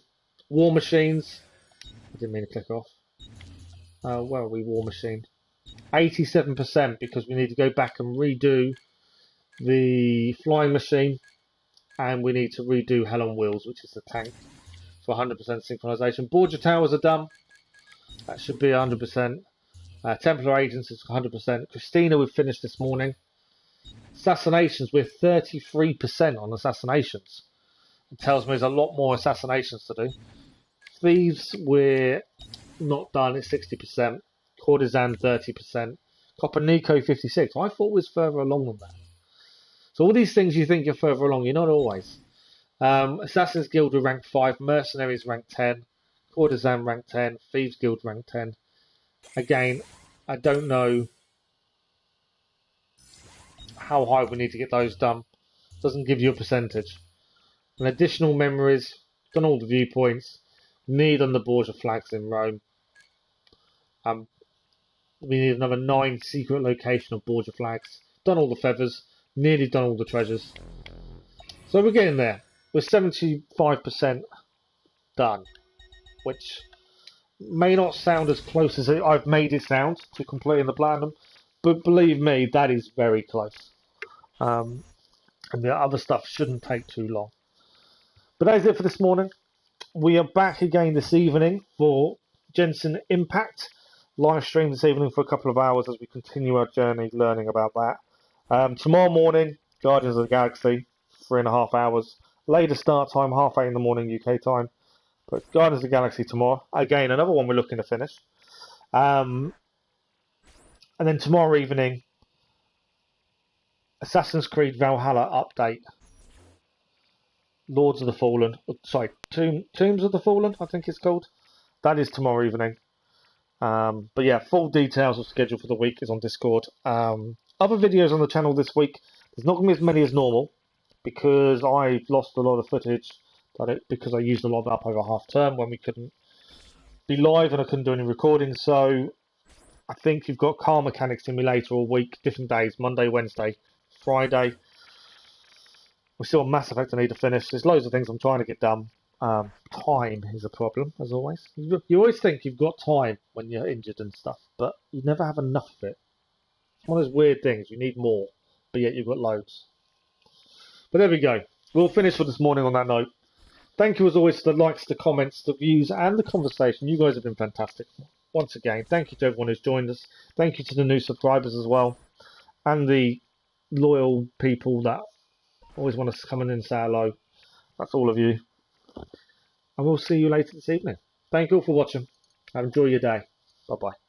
Speaker 1: War machines. I didn't mean to click off. Where are we? War machine. 87% because we need to go back and redo the flying machine, and we need to redo Hell on Wheels, which is the tank, for 100% synchronization. Borgia towers are done. That should be 100%. Templar agents is 100%. Christina we've finished this morning. Assassinations, we're 33% on assassinations. It tells me there's a lot more assassinations to do. Thieves, we're not done, it's 60%. Courtesan, 30%. Copernico, 56%. I thought it was further along than that. So all these things you think you're further along, you're not always. Assassin's Guild are ranked 5. Mercenaries ranked 10. Courtesan ranked 10. Thieves Guild ranked 10. Again, I don't know how high we need to get those done. Doesn't give you a percentage. And additional memories, done all the viewpoints. Need on the Borgia flags in Rome. We need another 9 secret location of Borgia flags. Done all the feathers. Nearly done all the treasures. So we're getting there. We're 75% done. Which may not sound as close as I've made it sound to completing the platinum. But believe me, that is very close. And the other stuff shouldn't take too long. But that is it for this morning. We are back again this evening for Genshin Impact. Live stream this evening for a couple of hours as we continue our journey learning about that. Tomorrow morning, Guardians of the Galaxy, 3.5 hours. Later start time, 8:30 in the morning UK time. But Guardians of the Galaxy tomorrow. Again, another one we're looking to finish. And then tomorrow evening, Assassin's Creed Valhalla update. Lords of the Fallen. Sorry, Tombs of the Fallen, I think it's called. That is tomorrow evening. But yeah, full details of schedule for the week is on Discord. Other videos on the channel this week. There's not going to be as many as normal because I lost a lot of footage because I used a lot of it up over half term when we couldn't be live and I couldn't do any recording. So I think you've got Car Mechanic Simulator all week, different days, Monday, Wednesday, Friday. We still have Mass Effect I need to finish. There's loads of things I'm trying to get done. Time is a problem, as always. You always think you've got time when you're injured and stuff, but you never have enough of it. It's one of those weird things. You need more, but yet you've got loads. But there we go. We'll finish for this morning on that note. Thank you as always for the likes, the comments, the views, and the conversation. You guys have been fantastic. Once again, thank you to everyone who's joined us. Thank you to the new subscribers as well, and the loyal people that always want us to come in and say hello. That's all of you. And we'll see you later this evening. Thank you all for watching. And enjoy your day. Bye-bye.